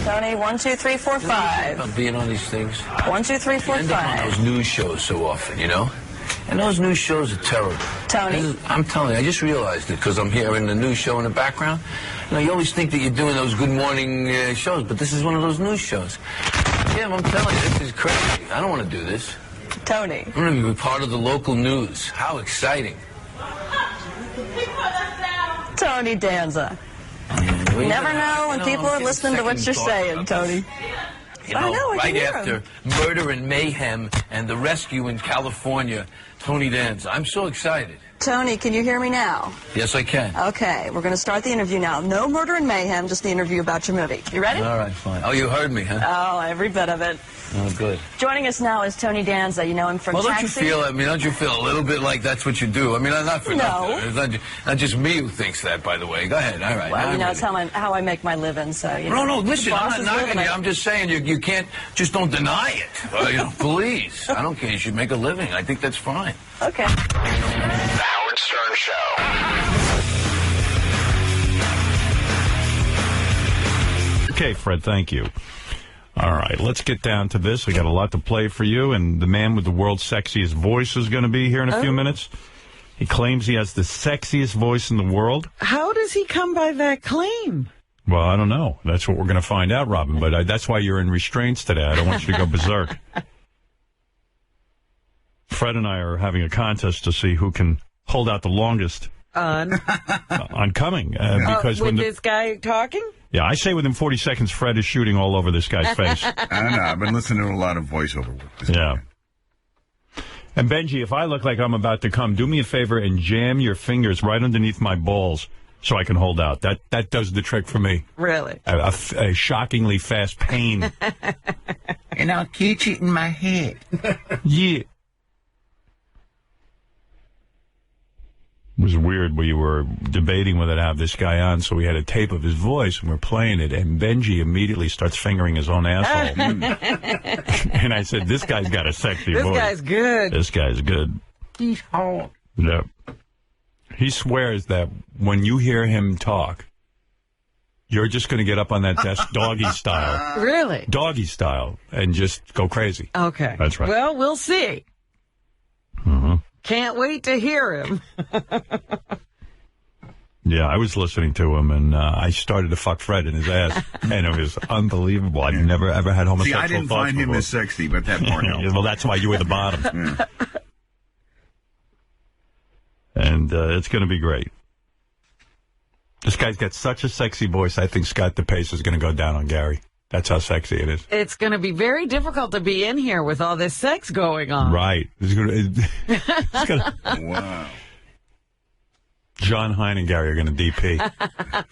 Tony, 1, 2, 3, 4, 5. I'm being on these things. 1, 2, 3, 4, 5. I end up on those news shows so often, you know? And those news shows are terrible. Tony. I'm telling you, I just realized it because I'm hearing the news show in the background. You know, you always think that you're doing those good morning shows, but this is one of those news shows. Yeah, I'm telling you, this is crazy. I don't want to do this. Tony. I'm going to be part of the local news. How exciting. Tony Danza. You never know when people are listening to what you're saying, Tony. You know, right after Murder and Mayhem and the rescue in California, Tony Danza. I'm so excited. Tony, can you hear me now? Yes, I can. Okay, we're going to start the interview now. No murder and mayhem, just the interview about your movie. You ready? All right, fine. Oh, you heard me, huh? Oh, every bit of it. Oh, good. Joining us now is Tony Danza. You know him from Taxi. Taxi. Don't you feel a little bit like that's what you do? I mean, not for nothing. It's not just me who thinks that, by the way. Go ahead. All right. Well, you know, it's how I make my living, so, you know. No, listen, I'm not knocking you. I'm just saying you can't, just don't deny it. You know, please. I don't care. You should make a living. I think that's fine. Okay. The Howard Stern Show. Okay, Fred, thank you. All right, let's get down to this. We got a lot to play for you, and the man with the world's sexiest voice is going to be here in a few minutes. He claims he has the sexiest voice in the world. How does he come by that claim? Well, I don't know. That's what we're going to find out, Robin, but that's why you're in restraints today. I don't want you to go berserk. Fred and I are having a contest to see who can hold out the longest on coming. Because with this guy talking? Yeah, I say within 40 seconds, Fred is shooting all over this guy's face. I don't know. I've been listening to a lot of voiceover work. Yeah. And Benji, if I look like I'm about to come, do me a favor and jam your fingers right underneath my balls so I can hold out. That does the trick for me. Really? A shockingly fast pain. And I'll catch it in my head. Yeah. It was weird. We were debating whether to have this guy on, so we had a tape of his voice, and we're playing it, and Benji immediately starts fingering his own asshole. And I said, this guy's got a sexy voice. This guy's good. This guy's good. He's hard. Yep. He swears that when you hear him talk, you're just going to get up on that desk doggy style. Really? Doggy style, and just go crazy. Okay. That's right. Well, we'll see. Mm-hmm. Can't wait to hear him. Yeah, I was listening to him, and I started to fuck Fred in his ass, and it was unbelievable. I've never, ever had homosexual thoughts. See, I didn't find him as sexy, but that part helped. Well, that's why you were the bottom. Yeah. And it's going to be great. This guy's got such a sexy voice, I think Scott DePace is going to go down on Gary. That's how sexy it is. It's going to be very difficult to be in here with all this sex going on. Right. Wow. John Hine and Gary are going to DP.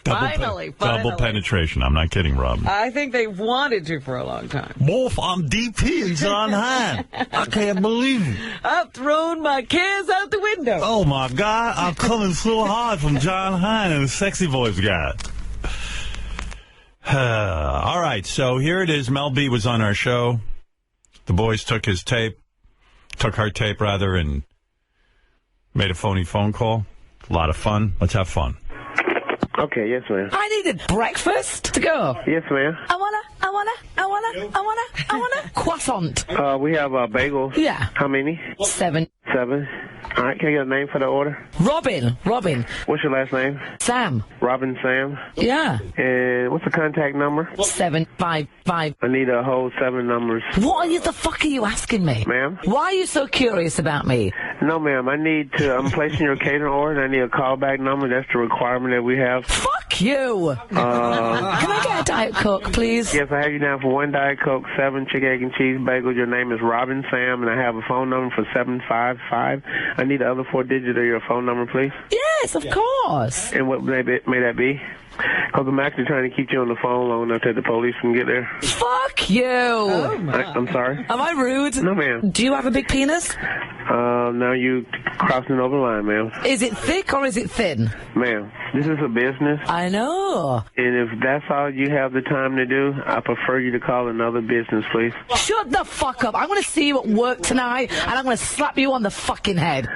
Finally. Double penetration. I'm not kidding, Rob. I think they've wanted to for a long time. Wolf, I'm DP and John Hine. I can't believe it. I've thrown my cares out the window. Oh, my God. I'm coming so hard from John Hine and the sexy voice guy. All right, so here it is. Mel B was on our show. The boys took her tape, and made a phony phone call. A lot of fun. Let's have fun. Okay, yes, ma'am. I needed breakfast to go. Yes, ma'am. I wanna croissant. We have bagels. Yeah. How many? 7. 7. All right, can I get a name for the order? Robin. What's your last name? Sam. Robin Sam? Yeah. And what's the contact number? 755. I need a whole 7 numbers. The fuck are you asking me? Ma'am? Why are you so curious about me? No, ma'am. I'm placing your catering order, and I need a callback number. That's the requirement that we have. Fuck you! Can I get a Diet Coke, please? Yes, I have you down for 1 Diet Coke, 7 chicken, egg, and cheese bagels. Your name is Robin Sam, and I have a phone number for 755. I need the other 4 digits of your phone number, please. Yes, of course. And what may that be? Because I'm actually trying to keep you on the phone long enough that the police can get there. Fuck you! Oh, my. I'm sorry? Am I rude? No, ma'am. Do you have a big penis? Now you crossing over the line, ma'am. Is it thick or is it thin? Ma'am, this is a business. I know. And if that's all you have the time to do, I prefer you to call another business, please. Shut the fuck up. I'm going to see you at work tonight, and I'm going to slap you on the fucking head.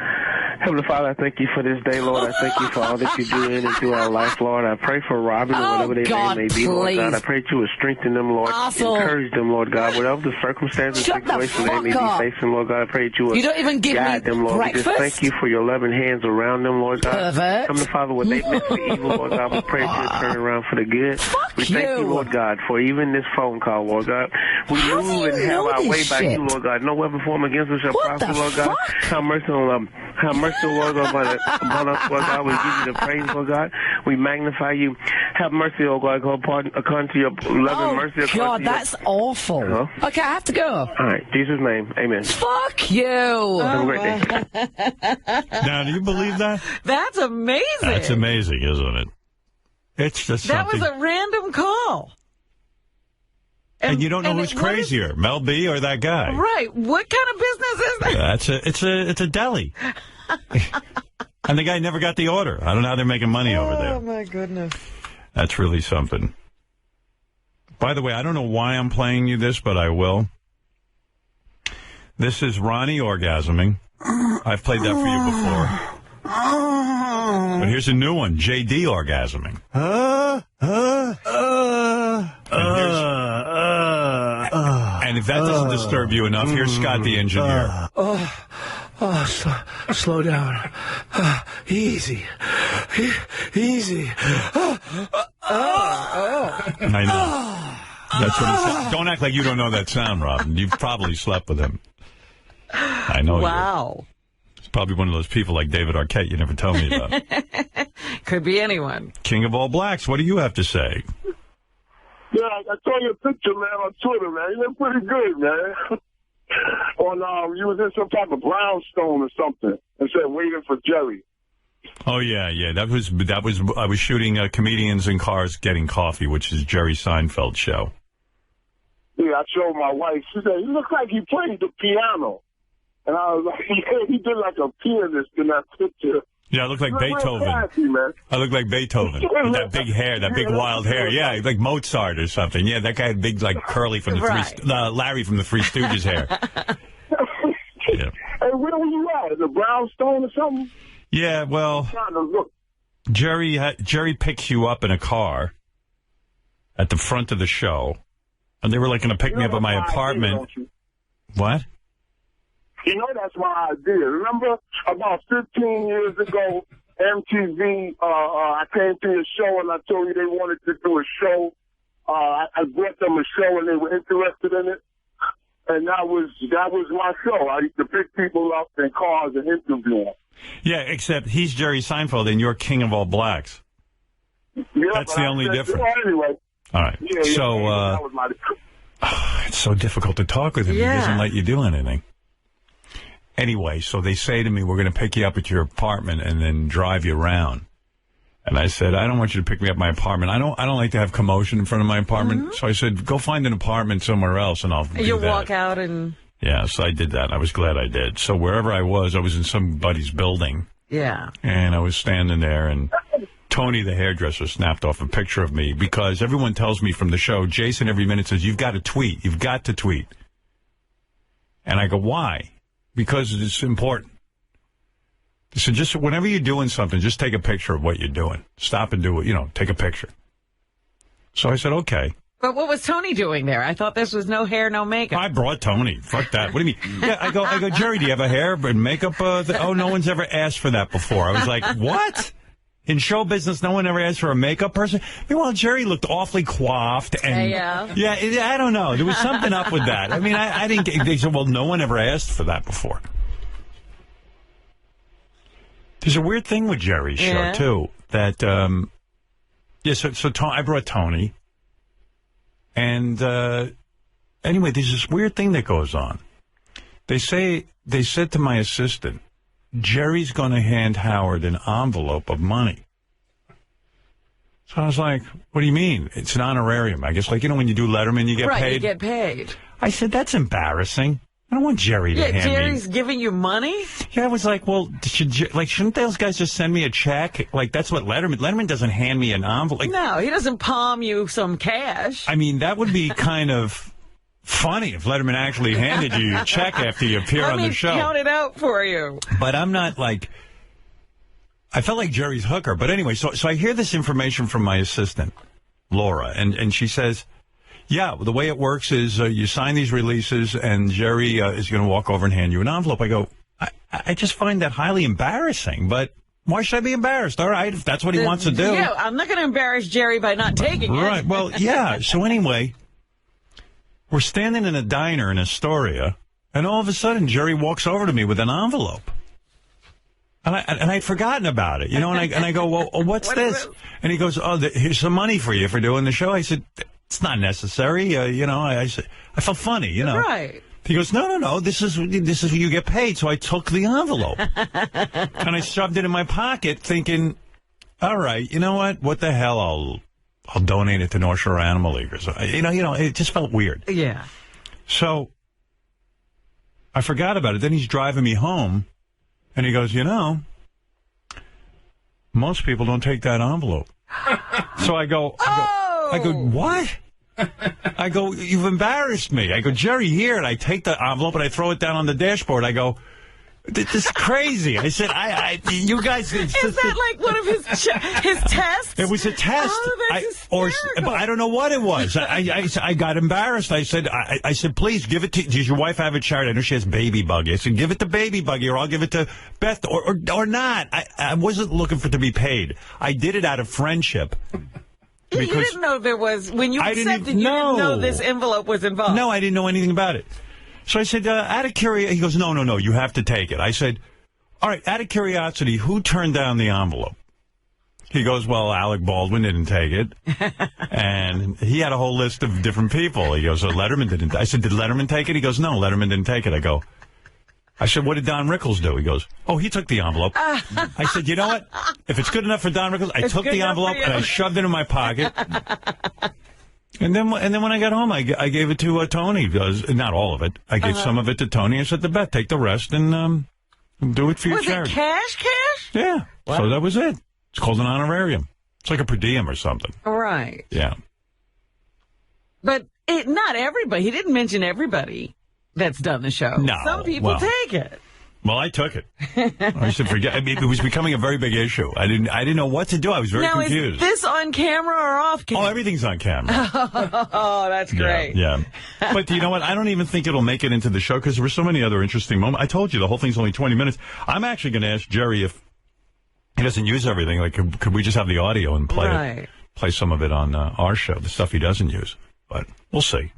Heavenly Father, I thank you for this day, Lord. I thank you for all that you do in and through our life, Lord. I pray for Robin or whatever their name may be, Lord God. I pray that you would strengthen them, Lord. Encourage them, Lord God. Whatever the circumstances and situations they may be facing, Lord God, I pray that you would guide them, Lord. We just thank you for your loving hands around them, Lord God. Heavenly Father, what they meant for evil, Lord God, we pray that you would turn around for the good. We thank you, Lord God, for even this phone call, Lord God. We move and have our way by you, Lord God. No weapon formed against us shall prosper, Lord God. Have mercy on them. Have mercy, Lord God, upon us, Lord God. We give you the praise, Lord God. We magnify you. Have mercy, oh God, according to your loving mercy. Oh, God, that's awful. Hello? Okay, I have to go. All right, in Jesus' name, amen. Fuck you. Have a great day. Now, do you believe that? That's amazing. That's amazing, isn't it? It's just something. That was a random call. And you don't know who's crazier, Mel B or that guy. Right. What kind of business is that? It's a deli. And the guy never got the order. I don't know how they're making money over there. Oh, my goodness. That's really something. By the way, I don't know why I'm playing you this, but I will. This is Ronnie orgasming. I've played that for you before. But here's a new one, JD orgasming. And if that doesn't disturb you enough, here's Scott the engineer. Slow down. Easy. Easy. I know. That's what he said. Don't act like you don't know that sound, Robin. You've probably slept with him. I know. Wow. It's probably one of those people like David Arquette you never tell me about. Could be anyone. King of all blacks, what do you have to say? Yeah, I saw your picture, man, on Twitter, man. You look pretty good, man. You was in some type of brownstone or something and said waiting for Jerry. Oh yeah. That was I was shooting Comedians in Cars Getting Coffee, which is Jerry Seinfeld's show. Yeah, I showed my wife. She said, "He looks like he played the piano." And I was like, he did like a pianist in that picture. Yeah, I look like Beethoven. Classy, man. I look like Beethoven. With that big hair, that big wild hair. Yeah, like Mozart or something. Yeah, that guy had big, like, curly from the Larry from the Three Stooges hair. Yeah. Hey, where were you at? The brownstone or something? Yeah, well, Jerry picks you up in a car at the front of the show, and they were like going to pick me up at my apartment. What? You know that's my idea. Remember about 15 years ago, MTV, I came to your show and I told you they wanted to do a show. I brought them a show and they were interested in it. And that was my show. I used to pick people up in cars and interview them. Yeah, except he's Jerry Seinfeld and you're King of all blacks. Yeah, that's the only difference. Anyway. All right. That was my... It's so difficult to talk with him. Yeah. He doesn't let you do anything. Anyway, so they say to me, we're going to pick you up at your apartment and then drive you around. And I said, I don't want you to pick me up at my apartment. I don't like to have commotion in front of my apartment. Mm-hmm. So I said, go find an apartment somewhere else and I'll do You'll that. walk out and... Yeah, so I did that. I was glad I did. So wherever I was in somebody's building. Yeah. And I was standing there and Tony, the hairdresser, snapped off a picture of me because everyone tells me from the show, Jason every minute says, you've got to tweet. You've got to tweet. And I go, why? Because it's important. So just whenever you're doing something, just take a picture of what you're doing. Stop and do it, take a picture. So I said, okay. But what was Tony doing there? I thought this was no hair, no makeup. I brought Tony. Fuck that. What do you mean? Yeah, I go, Jerry, do you have a hair and makeup? Oh, no one's ever asked for that before. I was like, what? In show business, no one ever asked for a makeup person? Meanwhile, Jerry looked awfully coiffed. And yeah, I don't know. There was something up with that. I mean, I didn't get... They said, well, no one ever asked for that before. There's a weird thing with Jerry's show, too. That, so I brought Tony. And, anyway, there's this weird thing that goes on. They said to my assistant, Jerry's going to hand Howard an envelope of money. So I was like, what do you mean? It's an honorarium. I guess, when you do Letterman, you get paid. Right, you get paid. I said, that's embarrassing. I don't want Jerry to hand me. Jerry's giving you money? Yeah, I was like, well, shouldn't those guys just send me a check? That's what Letterman doesn't hand me an envelope. No, he doesn't palm you some cash. I mean, that would be kind of funny if Letterman actually handed you your check after you appear on the show. Count it out for you. But I'm not I felt like Jerry's hooker. But anyway, so I hear this information from my assistant, Laura, and she says, yeah, the way it works is you sign these releases, and Jerry is going to walk over and hand you an envelope. I go, I just find that highly embarrassing, but why should I be embarrassed? All right, if that's what he wants to do. Yeah, I'm not going to embarrass Jerry by not taking it. Right, well, yeah. So anyway, we're standing in a diner in Astoria, and all of a sudden, Jerry walks over to me with an envelope. And I'd forgotten about it, you know, and I go, well, what's this? And he goes, oh, here's some money for you for doing the show. I said, it's not necessary. You know, I felt funny, you know. Right. He goes, no, this is you get paid. So I took the envelope and I shoved it in my pocket thinking, all right, you know what the hell, I'll donate it to North Shore Animal League or something. You know, it just felt weird. Yeah. So I forgot about it. Then he's driving me home and he goes, you know, most people don't take that envelope. So I go, what? I go, you've embarrassed me. I go, Jerry, here. And I take the envelope and I throw it down on the dashboard. I go, this is crazy. I said, you guys. Is that like one of his tests? It was a test. Oh, that's hysterical. I don't know what it was. I got embarrassed. I said, please give it to. Does your wife have a charity? I know she has Baby Buggy. I said, give it to Baby Buggy, or I'll give it to Beth, or not. I wasn't looking for it to be paid. I did it out of friendship. You didn't know there was, when you accepted, you didn't know this envelope was involved. No, I didn't know anything about it. So I said, out of curiosity, he goes, no, you have to take it. I said, all right, out of curiosity, who turned down the envelope? He goes, well, Alec Baldwin didn't take it. And he had a whole list of different people. He goes, Letterman didn't. I said, did Letterman take it? He goes, no, Letterman didn't take it. I said, what did Don Rickles do? He goes, oh, he took the envelope. I said, you know what? If it's good enough for Don Rickles, I took the envelope and I shoved it in my pocket. And then when I got home, I gave it to Tony. Not all of it. I gave some of it to Tony. I said to Beth, take the rest and do it for your charity. Was it cash? Yeah. Wow. So that was it. It's called an honorarium. It's like a per diem or something. Right. Yeah. But not everybody. He didn't mention everybody that's done the show. No. Some people take it. Well, I took it. I should forget. I mean, it was becoming a very big issue. I didn't know what to do. I was very confused. Is this on camera or off camera? Oh, everything's on camera. Oh, that's great. Yeah. But you know what? I don't even think it'll make it into the show because there were so many other interesting moments. I told you the whole thing's only 20 minutes. I'm actually going to ask Jerry if he doesn't use everything. Like, could we just have the audio and play some of it on our show, the stuff he doesn't use? But we'll see.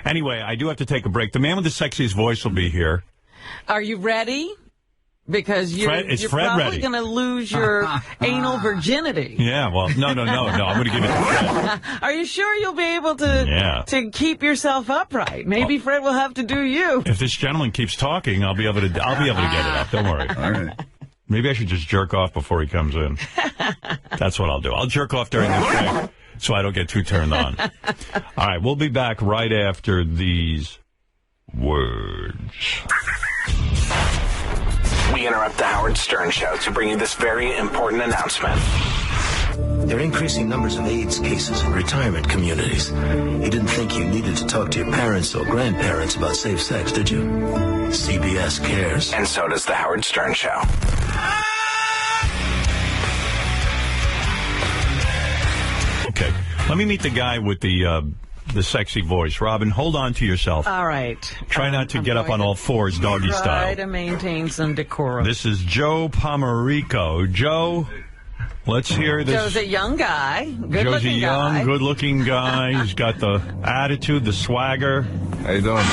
Anyway, I do have to take a break. The man with the sexiest voice will be here. Are you ready? Because you're probably going to lose your anal virginity. Yeah, well, no. I'm going to give it to Fred. Are you sure you'll be able to keep yourself upright? Maybe Fred will have to do you. If this gentleman keeps talking, I'll be able to get it up. Don't worry. All right. Maybe I should just jerk off before he comes in. That's what I'll do. I'll jerk off during this break so I don't get too turned on. All right, we'll be back right after these words. We interrupt the Howard Stern Show to bring you this very important announcement. There are increasing numbers of AIDS cases in retirement communities. You didn't think you needed to talk to your parents or grandparents about safe sex, did you? CBS cares. And so does the Howard Stern Show. Okay, let me meet the guy with the sexy voice. Robin, hold on to yourself. All right. Try not to get up on all fours, doggy style. Try to maintain some decorum. This is Joe Pomerico. Joe, let's hear this. Joe's a young guy. Joe's a young, good-looking guy. He's got the attitude, the swagger. How you doing?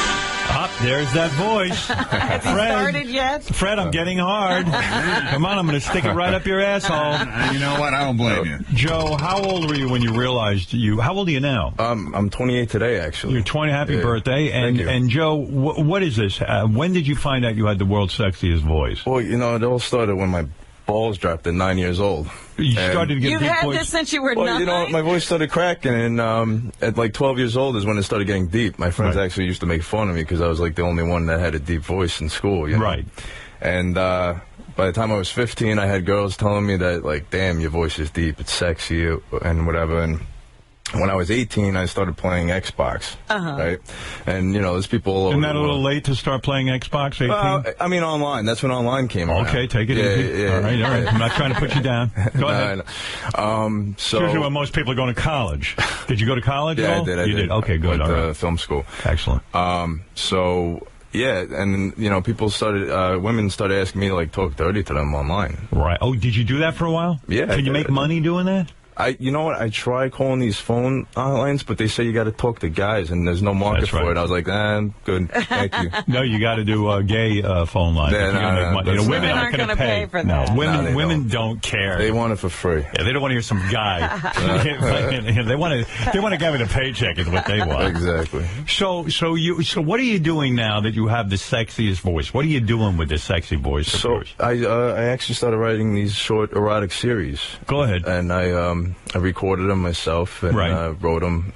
There's that voice. Has he started yet? Fred, I'm getting hard. Come on, I'm going to stick it right up your asshole. You know what? I don't blame you. Joe, how old were you when you realized how old are you now? I'm 28 today, actually. You're 20. Happy birthday. And Joe, what is this? When did you find out you had the world's sexiest voice? Well, it all started when my balls dropped at 9 years old. You started to get You've deep had voice? this since you were 9? My voice started cracking, and at like 12 years old is when it started getting deep. My friends actually used to make fun of me because I was like the only one that had a deep voice in school. Right. And by the time I was 15, I had girls telling me that, like, damn, your voice is deep, it's sexy, and whatever. And when I was 18, I started playing Xbox, right? And, you know, there's people all over. Isn't that a little late to start playing Xbox, 18? I mean, online. That's when online came around. Okay, take it easy. Yeah. All right. I'm not trying to put you down. Go ahead. No. So usually when most people are going to college. Did you go to college at all? I did. You did? Okay, good. Went all to right. film school. Excellent. So... yeah, and, you know, people started, women started asking me to, like, talk dirty to them online. Right. Oh, did you do that for a while? Yeah. Can you make money doing that? You know what? I try calling these phone lines, but they say you got to talk to guys, and there's no market for it. I was like, I'm good. Thank you. No, you got to do gay phone lines. Yeah, women aren't going to pay for that. No, women don't care. They want it for free. Yeah, they don't want to hear some guy. They want to give it a paycheck is what they want. Exactly. So what are you doing now that you have the sexiest voice? What are you doing with this sexy voice? So I actually started writing these short erotic series. Go ahead. And I recorded them myself and wrote them.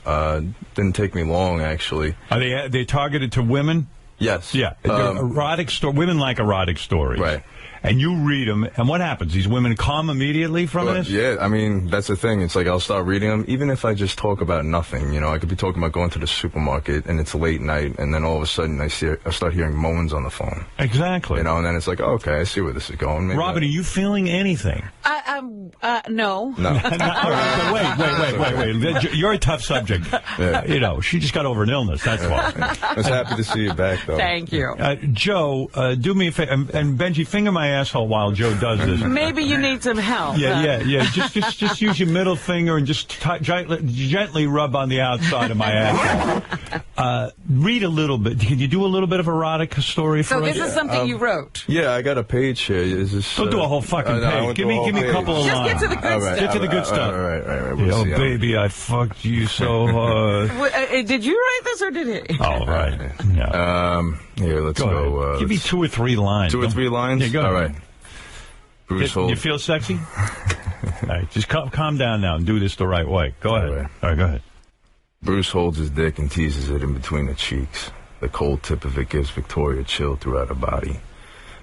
Didn't take me long, actually. Are they targeted to women? Yes. Yeah. Erotic women like erotic stories. Right. And you read them, and what happens? These women come immediately from this? Yeah, I mean, that's the thing. It's like I'll start reading them, even if I just talk about nothing. You know, I could be talking about going to the supermarket, and it's late night, and then all of a sudden I start hearing moans on the phone. Exactly. You know, and then it's like, okay, I see where this is going. Maybe Robin, are you feeling anything? No. No. Wait. You're a tough subject. Yeah. You know, she just got over an illness, that's why. I was happy to see you back, though. Thank you. Joe, do me a favor, and Benji, finger my asshole while Joe does this. Maybe you need some help. Yeah. Just use your middle finger and just gently rub on the outside of my asshole. Read a little bit. Can you do a little bit of erotic story for us? So this is something you wrote. Yeah, I got a page here. Don't do a whole fucking page. Give me a couple of lines. Just get to the good stuff. Get to the good stuff. All right. We'll baby, I fucked you so hard. Did you write this or did he? Oh, right. Yeah. Here, let's go. Give me 2 or 3 lines. 2 or 3 lines? Yeah, go all ahead. right. Bruce Holt. You feel sexy? All right, just calm down now and do this the right way. Go ahead. All right, go ahead. Bruce holds his dick and teases it in between the cheeks. The cold tip of it gives Victoria a chill throughout her body.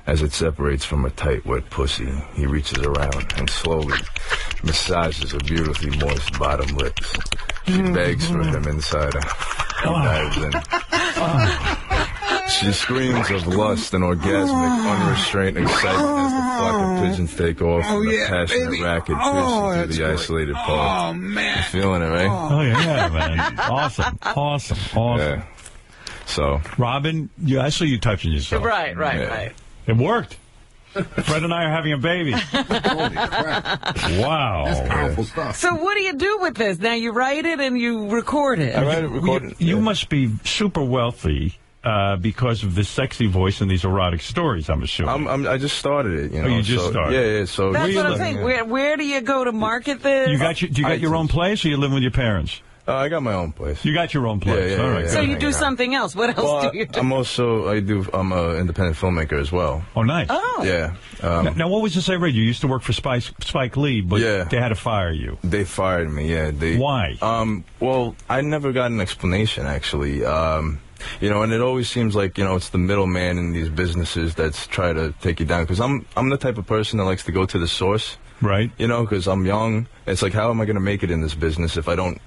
As it separates from her tight, wet pussy, he reaches around and slowly massages her beautifully moist bottom lips. She begs for him inside her. He dives in. She screams of lust and orgasmic, unrestrained excitement as the flock of pigeons take off from the passionate racket piercing through the isolated paw. Oh, man. You're feeling it, right? Oh, yeah, man. Awesome. Yeah. So, Robin, I saw you touching yourself. Right. It worked. Fred and I are having a baby. Holy crap. Wow. That's powerful stuff. So what do you do with this? Now you write it and you record it. I write it, record it. You must be super wealthy because of this sexy voice and these erotic stories, I'm assuming. I just started it, you know. Oh, you just started? Yeah. So that's what I'm saying. Where do you go to market this? Do you got your own place, or you live with your parents? I got my own place. You got your own place. Yeah, all right. So you do something else. What else do you do? I'm an independent filmmaker as well. Oh, nice. Oh. Yeah. Now, what was this I read? You used to work for Spike Lee, but they had to fire you. They fired me, yeah. Why? Well, I never got an explanation, actually. You know, and it always seems like, you know, it's the middleman in these businesses that's try to take you down. Because I'm the type of person that likes to go to the source. Right. You know, because I'm young. It's like, how am I going to make it in this business if I don't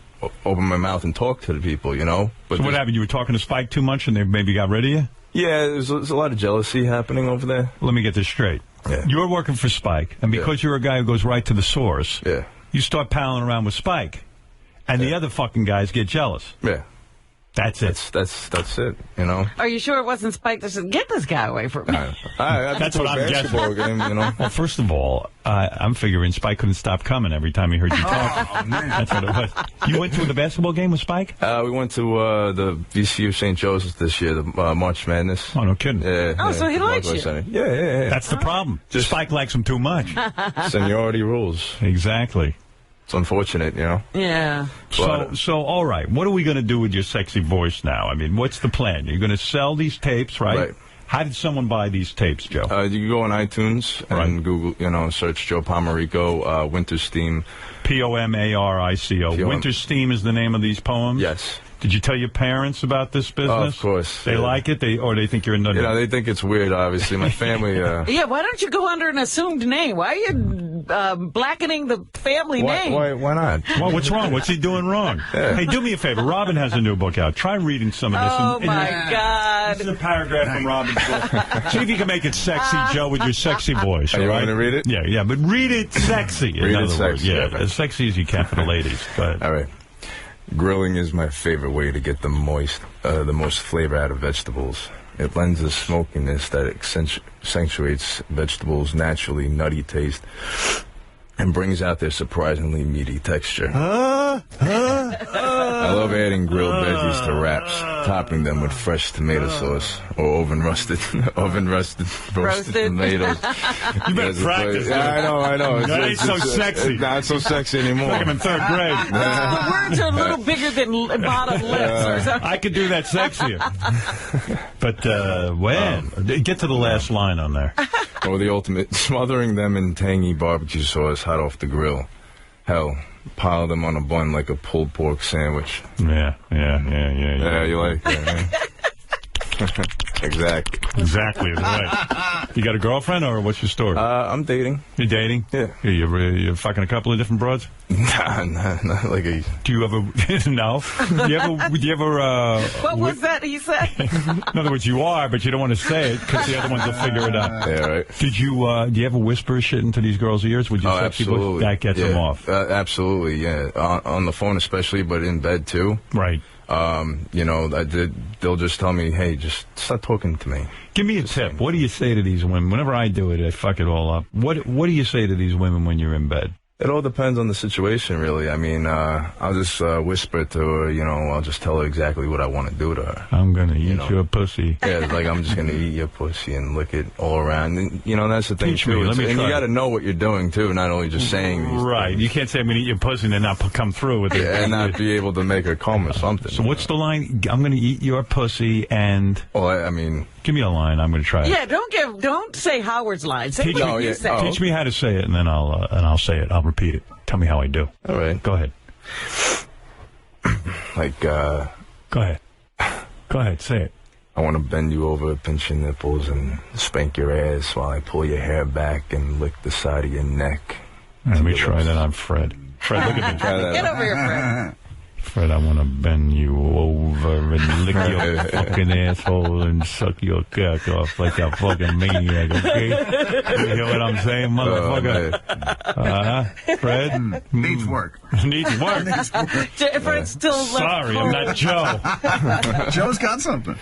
open my mouth and talk to the people, you know? But so what happened? You were talking to Spike too much and they maybe got rid of you? Yeah, there's a lot of jealousy happening over there. Let me get this straight. Yeah. You're working for Spike, and because you're a guy who goes right to the source, you start palling around with Spike, and the other fucking guys get jealous. Yeah. That's it. That's it, you know? Are you sure it wasn't Spike that said, get this guy away from me? That's what I'm guessing. Game, you know? Well, first of all, I'm figuring Spike couldn't stop coming every time he heard you talk. Oh, man. That's what it was. You went to the basketball game with Spike? We went to the VCU St. Joseph's this year, the March Madness. Oh, no kidding. Yeah. So he likes you. Yeah. That's the problem. Spike likes him too much. Seniority rules. Exactly. It's unfortunate, you know? Yeah. So all right, what are we going to do with your sexy voice now? I mean, what's the plan? You're going to sell these tapes, right? How did someone buy these tapes, Joe? You can go on iTunes and Google, you know, search Joe Pomarico, Winter Steam. Pomarico. Winter Steam is the name of these poems? Yes. Did you tell your parents about this business? Of course. They like it, or they think you're a nut? You know, they think it's weird, obviously. My family... Yeah, why don't you go under an assumed name? Why are you blackening the family name. Why not? Well, what's wrong? What's he doing wrong? Yeah. Hey, do me a favor. Robin has a new book out. Try reading some of this. Oh, my God. This is a paragraph from Robin's book. See if you can make it sexy, Joe, with your sexy voice. You right? want me to read it? Yeah, but read it sexy. Read it sexy. Yeah, as sexy as you can for the ladies. Go ahead. All right. Grilling is my favorite way to get the most flavor out of vegetables. It lends a smokiness that accentuates vegetables' naturally nutty taste and brings out their surprisingly meaty texture. I love adding grilled veggies to wraps, topping them with fresh tomato sauce or oven roasted tomatoes. You better practice. Yeah, I know. That ain't so sexy. It's not so sexy anymore. Like I'm in third grade. The words are a little bigger than bottom lips or something. I could do that sexier. But, get to the last line on there. Or the ultimate, smothering them in tangy barbecue sauce hot off the grill. Hell, pile them on a bun like a pulled pork sandwich. Yeah, you like that, Exactly. Right. You got a girlfriend, or what's your story? I'm dating. You're dating? Yeah. You're fucking a couple of different broads? Nah, not like a... Do you ever... No? Do you ever what was that he said? In other words, you are, but you don't want to say it, because the other ones will figure it out. Yeah, right. Do you ever whisper shit into these girls' ears? Would you sexy voice? That gets them off. Absolutely, yeah. On the phone especially, but in bed too. Right. They'll just tell me, hey, just stop talking to me. Give me a tip. What do you say to these women? Whenever I do it, I fuck it all up. What do you say to these women when you're in bed? It all depends on the situation, really. I mean, I'll just whisper to her, I'll just tell her exactly what I want to do to her. I'm going to eat your pussy. Yeah, it's like I'm just going to eat your pussy and lick it all around. And, that's the thing, Teach too. me. Let me and try you got to know what you're doing, too, not only just saying these Right. things. You can't say I'm going to eat your pussy and then not come through with it. Yeah, and not be able to make her come or something. So what's the line? I'm going to eat your pussy and... Well, I mean... Give me a line. I'm going to try it. Yeah, don't say Howard's line. Say what you say. Teach me how to say it, and then I'll say it. I'll repeat it. Tell me how I do. All right. Go ahead. Go ahead. Go ahead. Say it. I want to bend you over, pinch your nipples, and spank your ass while I pull your hair back and lick the side of your neck. Let me try that on Fred. Fred, look at me. Try that. Get over here, Fred. Fred, I want to bend you over and lick your fucking asshole and suck your cock off like a fucking maniac, okay? You hear what I'm saying, motherfucker? Fred? Needs work. Needs work. Fred's still left. Sorry, I'm not Joe. Joe's got something.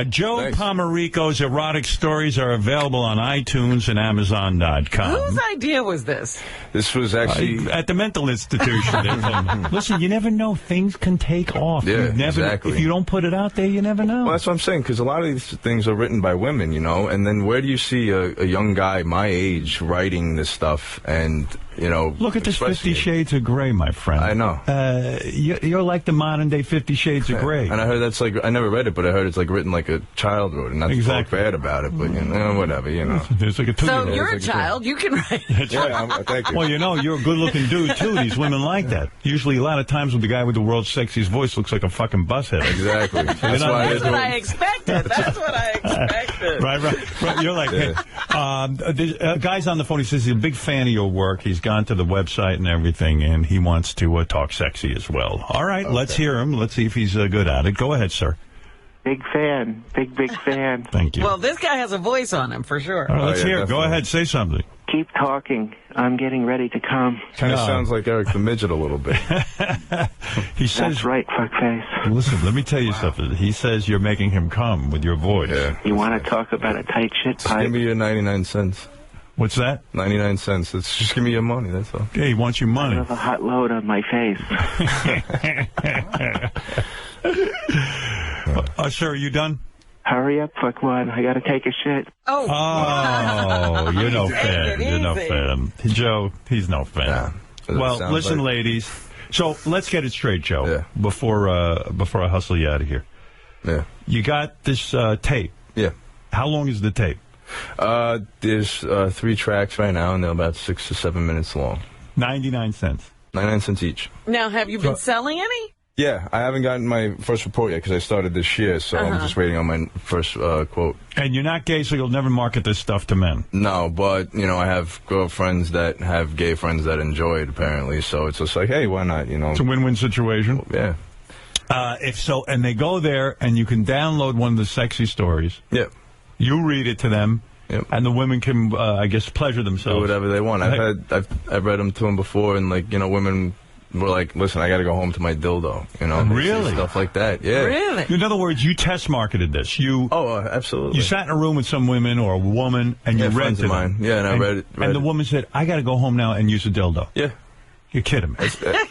Joe Pomerico's erotic stories are available on iTunes and Amazon.com. Whose idea was this? This was actually... at the mental institution. Listen, you never know. Things can take off. Yeah, exactly. If you don't put it out there, you never know. Well, that's what I'm saying, because a lot of these things are written by women, and then where do you see a young guy my age writing this stuff and, Look at this 50 Shades of Grey, my friend. I know. You're like the modern-day 50 Shades of Grey. And I heard that's like, I never read it, but I heard it's like written like a child wrote it. Not to talk bad about it, but, whatever, There's like a so you're a child. You can write. Thank you. Well, you're a good-looking dude, too. These women like that. Usually, a lot of times, with the guy with the world's sexiest voice looks like a fucking bushead. Exactly. That's what I expected. Right. You're like, hey, guy's on the phone. He says he's a big fan of your work. He's gone to the website and everything, and he wants to talk sexy as well. All right, let's hear him. Let's see if he's good at it. Go ahead, sir. Big fan. Big fan. Thank you. Well, this guy has a voice on him, for sure. All right, let's hear it. Go ahead, say something. Keep talking. I'm getting ready to come. Kind of sounds like Eric the Midget a little bit. He says, that's right, fuckface. Listen, let me tell you something. He says you're making him come with your voice. Yeah. You want to talk about a tight shit pipe? Give me your 99 cents. What's that? 99 cents. Just give me your money, that's all. Okay, he wants your money. I have a hot load on my face. Sir, are you done? Hurry up, fuckwad. I gotta take a shit. Oh, you're no fan. You're no fan. Joe, he's no fan. Well, listen, ladies. So let's get it straight, Joe. Yeah. Before I hustle you out of here. Yeah. You got this tape. Yeah. How long is the tape? There's 3 tracks right now, and they're about 6 to 7 minutes long. 99 cents. 99 cents each. Now, have you been selling any? Yeah, I haven't gotten my first report yet because I started this year, so I'm just waiting on my first quote. And you're not gay, so you'll never market this stuff to men? No, but, you know, I have girlfriends that have gay friends that enjoy it, apparently, so it's just like, hey, why not, you know? It's a win-win situation. Yeah. If so, and they go there, and you can download one of the sexy stories. Yep. You read it to them. Yep. And the women can, I guess, pleasure themselves. Do whatever they want. I've read them to them before, and, like, you know, women were like, listen, I got to go home to my dildo, you know? Really? Stuff like that, yeah. Really? In other words, you test marketed this. Absolutely. You sat in a room with some women or a woman, and you read to them. Yeah, and I read it. And the woman said, I got to go home now and use a dildo. Yeah. You're kidding me.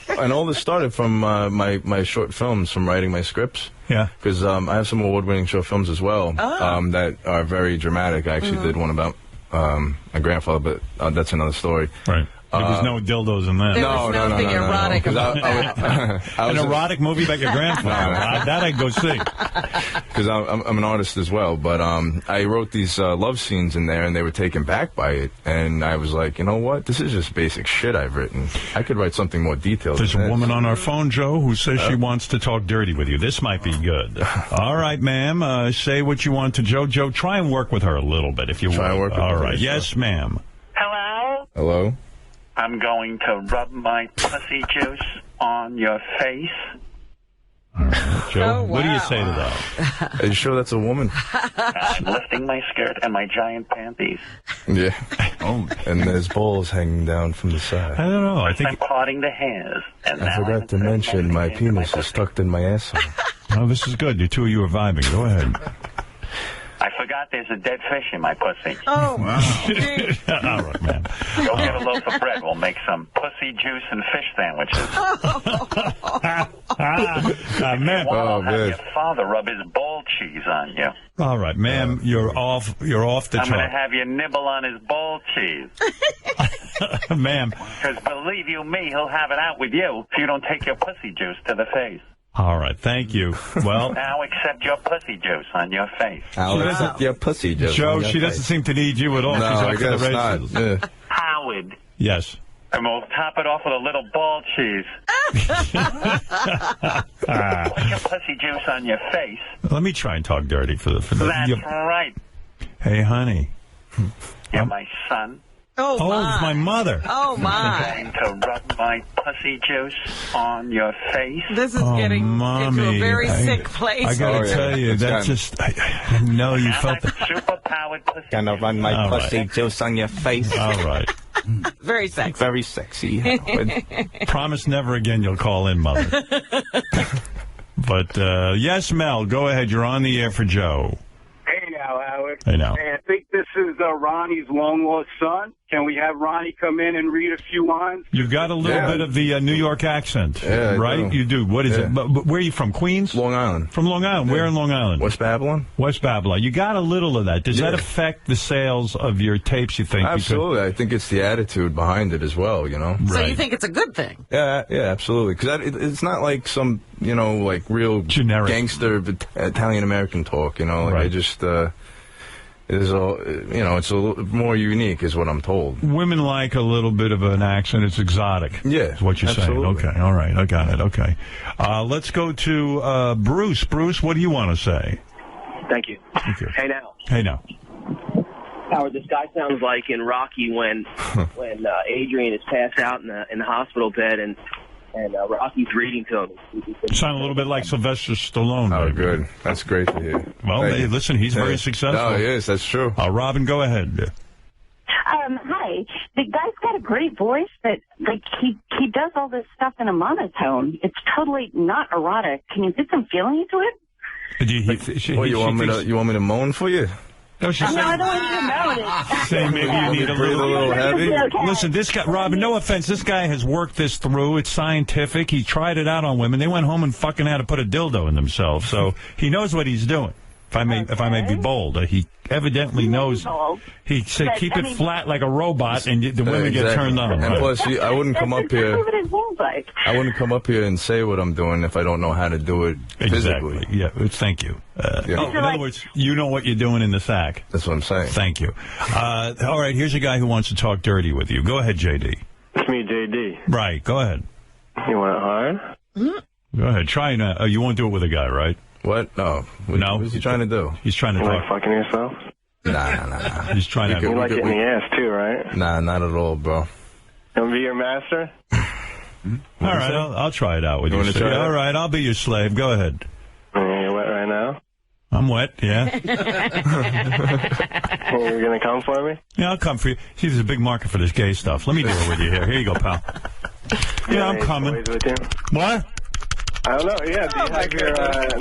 And all this started from my short films, from writing my scripts. Yeah. Because I have some award-winning short films as well that are very dramatic. I actually did one about my grandfather, but that's another story. Right. There was no dildos in that. There was nothing erotic about that. An erotic movie about your grandfather. That I'd go see. Because I'm an artist as well, but I wrote these love scenes in there, and they were taken back by it. And I was like, you know what? This is just basic shit I've written. I could write something more detailed. There's than a this. woman on our phone, Joe, who says she wants to talk dirty with you. This might be good. All right, ma'am. Say what you want to Joe. Joe, try and work with her a little bit, if you Try and work with her. All right. Yes, ma'am. Hello? Hello? I'm going to rub my pussy juice on your face. Joe, what do you say to that? Are you sure that's a woman? I'm lifting my skirt and my giant panties. Yeah. And there's balls hanging down from the side. I don't know. I I'm think parting the hairs. And I forgot to mention my penis is tucked in my asshole. Oh, this is good. The two of you are vibing. Go ahead. I forgot there's a dead fish in my pussy. Oh, wow. All right, man. Go get a loaf of bread. We'll make some pussy juice and fish sandwiches. Man. I'll have your father rub his ball cheese on you. All right, ma'am. You're off the I'm going to chart. have you nibble on his ball cheese. Ma'am. Because believe you me, he'll have it out with you if you don't take your pussy juice to the face. All right, thank you. Well, now accept your pussy juice on your face. I'll accept your pussy juice. Joe, she doesn't seem to need you at all. No, She's I out for the guess races. not. Yeah. Howard. Yes. And we'll top it off with a little ball cheese. Put your pussy juice on your face. Let me try and talk dirty for the. That's right. Hey, honey. You're my son. Oh, it's my mother. Oh, my. I'm going to rub my pussy juice on your face. This is getting into a very sick place. I got to tell you, that's just, I know you felt that. Superpowered pussy. Gonna run my pussy juice on your face. All right. Very sexy. Very sexy. Promise never again you'll call in, mother. But, yes, Mel, go ahead. You're on the air for Joe. Hey now, Howard. Hey now. Hey, I think this is Ronnie's long-lost son. Can we have Ronnie come in and read a few lines? You've got a little bit of the New York accent, right? I do. You do. What is it? But where are you from? Queens? Long Island. From Long Island. Where in Long Island? West Babylon. West Babylon. You got a little of that. Does that affect the sales of your tapes, you think? Absolutely. I think it's the attitude behind it as well, you know? So you think it's a good thing? Yeah, absolutely. Because it's not like some, you know, like real generic gangster Italian-American talk, you know? Like I just... it's a little more unique, is what I'm told. Women like a little bit of an accent. It's exotic. Yeah, is what you're absolutely. saying. Okay, all right, I got it. Okay, let's go to Bruce. Bruce, what do you want to say? Thank you. Thank you. Hey now. Hey now. Howard, this guy sounds like in Rocky when Adrian is passed out in the hospital bed and Rocky's reading to him. You sound a little bit like Sylvester Stallone. Oh, baby. good. That's great to hear. Well, hey, listen, he's very successful. No, he is. That's true. Robin, go ahead. Hi. The guy's got a great voice, but like he does all this stuff in a monotone. It's totally not erotic. Can you get some feeling into it? You want me to moan for you? No, she's saying, I don't want you to know it. saying maybe you need a little heavy. Listen, this guy, Robin, no offense, this guy has worked this through. It's scientific. He tried it out on women. They went home and fucking had to put a dildo in themselves. So he knows what he's doing. If I may be bold, he evidently knows. He said, "Keep it flat like a robot," and the women get turned on. And right? plus, I wouldn't come up here. I wouldn't come up here and say what I'm doing if I don't know how to do it physically. Exactly. Yeah. Thank you. In other words, you know what you're doing in the sack. That's what I'm saying. Thank you. All right. Here's a guy who wants to talk dirty with you. Go ahead, JD. It's me, JD. Right. Go ahead. You want it hard? Go ahead. Try and, you won't do it with a guy, right? What? No. No? What's he trying to do? He's trying to You talk. like fucking yourself? Nah. He's trying to... You like getting the ass, too, right? Nah, not at all, bro. You want to be your master? All right, I'll try it out with you. Want to try All right, I'll be your slave. Go ahead. You're wet right now? I'm wet, yeah. You're going to come for me? Yeah, I'll come for you. See, there's a big market for this gay stuff. Let me do it with you here. Here you go, pal. Yeah, I'm coming. With you? What? I don't know. Yeah, do you have your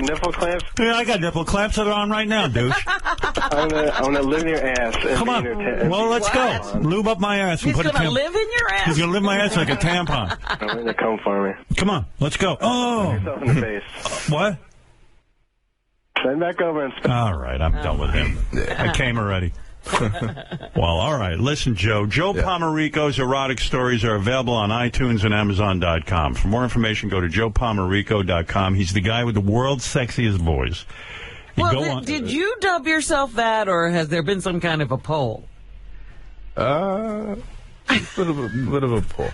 nipple clamps? Yeah, I got nipple clamps that are on right now, douche. I'm gonna live in your ass. Come on. Well, let's go. Lube up my ass and He's put a going to tampon. live in your ass? He's going to live my ass like a tampon. I'm going to come for me. Come on, let's go. Oh. Yourself in the face. What? Bend back over and... All right, I'm done with him. I came already. Well, all right. Listen, Joe. Joe Pomerico's erotic stories are available on iTunes and Amazon.com. For more information, go to joepomerico.com. He's the guy with the world's sexiest voice. Well, did you dub yourself that, or has there been some kind of a poll? Bit of a pull.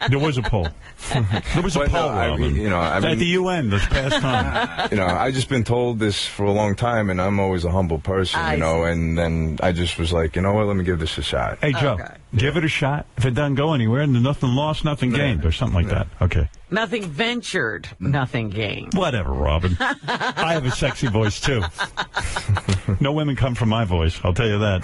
There was a poll. There was a poll, Robin. At the UN this past time. I've just been told this for a long time, and I'm always a humble person, and then I just was like, you know what, let me give this a shot. Hey, Joe, give it a shot. If it doesn't go anywhere, then nothing lost, nothing gained, or something like that. Okay. Nothing ventured, nothing gained. Whatever, Robin. I have a sexy voice, too. No women come from my voice, I'll tell you that.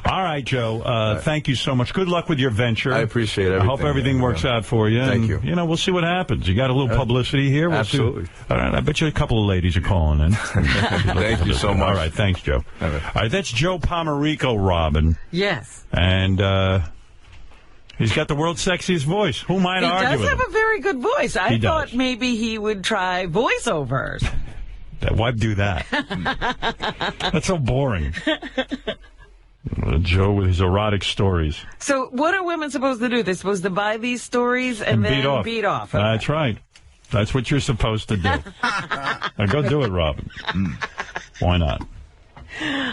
All right, Joe, thank you so much. Good luck with your venture. I appreciate everything. I hope everything works out for you. Thank you. We'll see what happens. You got a little publicity here. We'll absolutely. See. All right, I bet you a couple of ladies are calling in. Thank you so much. All right, thanks, Joe. All right, that's Joe Pomerico, Robin. Yes. And he's got the world's sexiest voice. Who might argue with him? He does have a very good voice. I thought does. maybe he would try voiceovers. Why do that? That's so boring. Joe with his erotic stories. So what are women supposed to do? They're supposed to buy these stories and then beat off. Okay. That's right. That's what you're supposed to do. Now go do it, Robin. Why not?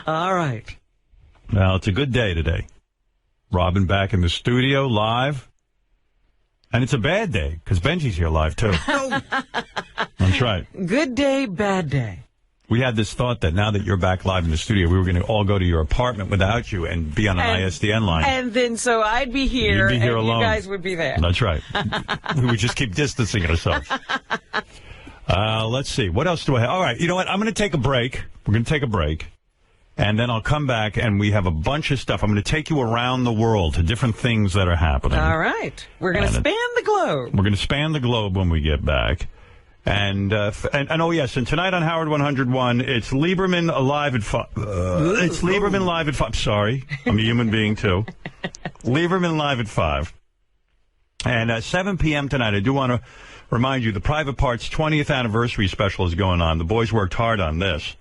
All right. Now, it's a good day today. Robin back in the studio live. And it's a bad day because Benji's here live, too. That's right. Good day, bad day. We had this thought that now that you're back live in the studio, we were going to all go to your apartment without you and be on an ISDN line. And then so I'd be here, You'd be here and alone. You guys would be there. That's right. We would just keep distancing ourselves. Let's see. What else do I have? All right. You know what? I'm going to take a break. We're going to take a break. And then I'll come back, and we have a bunch of stuff. I'm going to take you around the world to different things that are happening. All right. We're going to span the globe. We're going to span the globe when we get back. And oh, yes, and tonight on Howard 101, it's Lieberman live at 5. It's Lieberman live at 5. Sorry, I'm a human being, too. Lieberman live at 5. And at 7 p.m. tonight, I do want to remind you, the Private Parts 20th anniversary special is going on. The boys worked hard on this.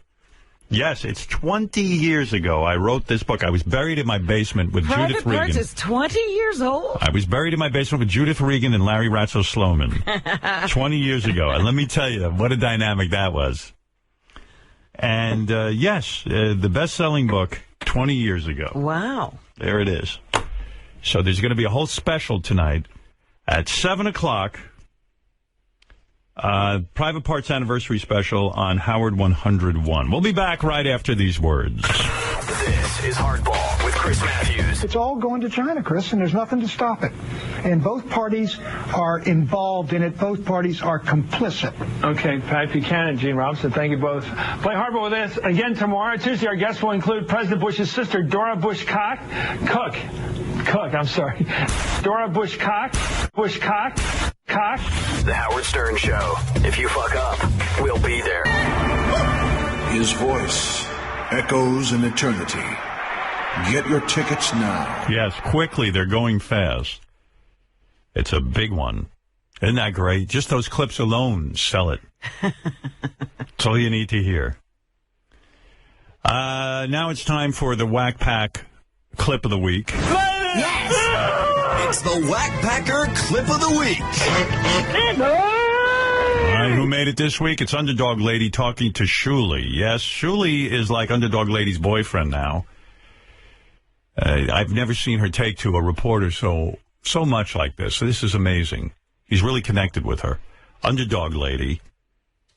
Yes, it's 20 years ago I wrote this book. I was buried in my basement with Judith Regan. Private Parts is 20 years old? I was buried in my basement with Judith Regan and Larry Ratso Sloman 20 years ago. And let me tell you, what a dynamic that was. And, yes, the best-selling book 20 years ago. Wow. There it is. So there's going to be a whole special tonight at 7 o'clock. Private Parts Anniversary Special on Howard 101. We'll be back right after these words. This is Hardball with Chris Matthews. It's all going to China, Chris, and there's nothing to stop it. And both parties are involved in it. Both parties are complicit. Okay, Pat Buchanan, Gene Robinson, thank you both. Play Hardball with us again tomorrow. Tuesday, our guests will include President Bush's sister, Dora Bush-Cook. Dora Bush-Cook. The Howard Stern Show. If you fuck up, we'll be there. His voice echoes in eternity. Get your tickets now. Yes, quickly. They're going fast. It's a big one. Isn't that great? Just those clips alone sell it. That's all you need to hear. Now it's time for the Whack Pack Clip of the Week. Yes! It's the Whack Packer Clip of the Week. All right, who made it this week? It's Underdog Lady talking to Shuli. Yes, Shuli is like Underdog Lady's boyfriend now. I've never seen her take to a reporter so much like this. So this is amazing. He's really connected with her. Underdog Lady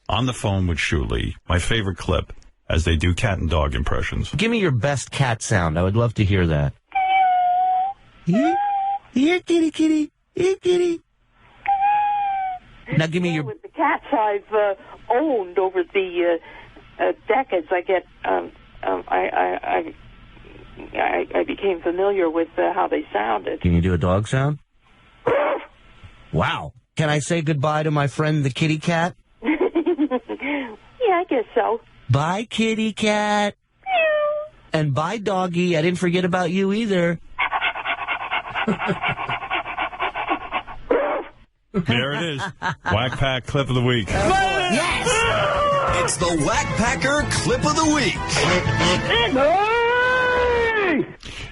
on the phone with Shuli, my favorite clip, as they do cat and dog impressions. Give me your best cat sound. I would love to hear that. Here, kitty, kitty. Here, kitty. Now give me your... With the cats I've owned over the decades, I became familiar with how they sounded. Can you do a dog sound? Wow. Can I say goodbye to my friend the kitty cat? Yeah, I guess so. Bye, kitty cat. And bye, doggy. I didn't forget about you either. There it is. Whack Pack Clip of the Week. Yes! It's the Whack Packer Clip of the Week.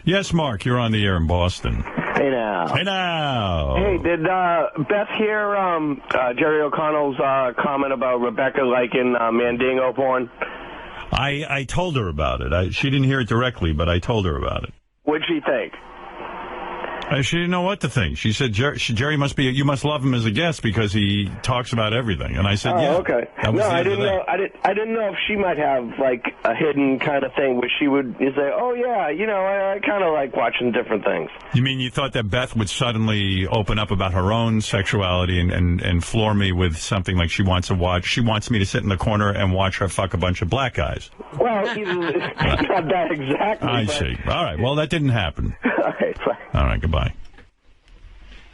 Yes, Mark, you're on the air in Boston. Hey now. Hey now. Hey, did Beth hear Jerry O'Connell's comment about Rebecca liking Mandingo porn? I told her about it. She didn't hear it directly, but I told her about it. What'd she think? She didn't know what to think. She said, Jerry must be, you must love him as a guest because he talks about everything. And I said, yeah. Okay. No, I didn't know. I didn't know if she might have like a hidden kind of thing where she would say, oh yeah, I kind of like watching different things. You mean you thought that Beth would suddenly open up about her own sexuality and floor me with something like she wants me to sit in the corner and watch her fuck a bunch of black guys? Well, not that exactly. I see. All right. Well, that didn't happen. All right, goodbye.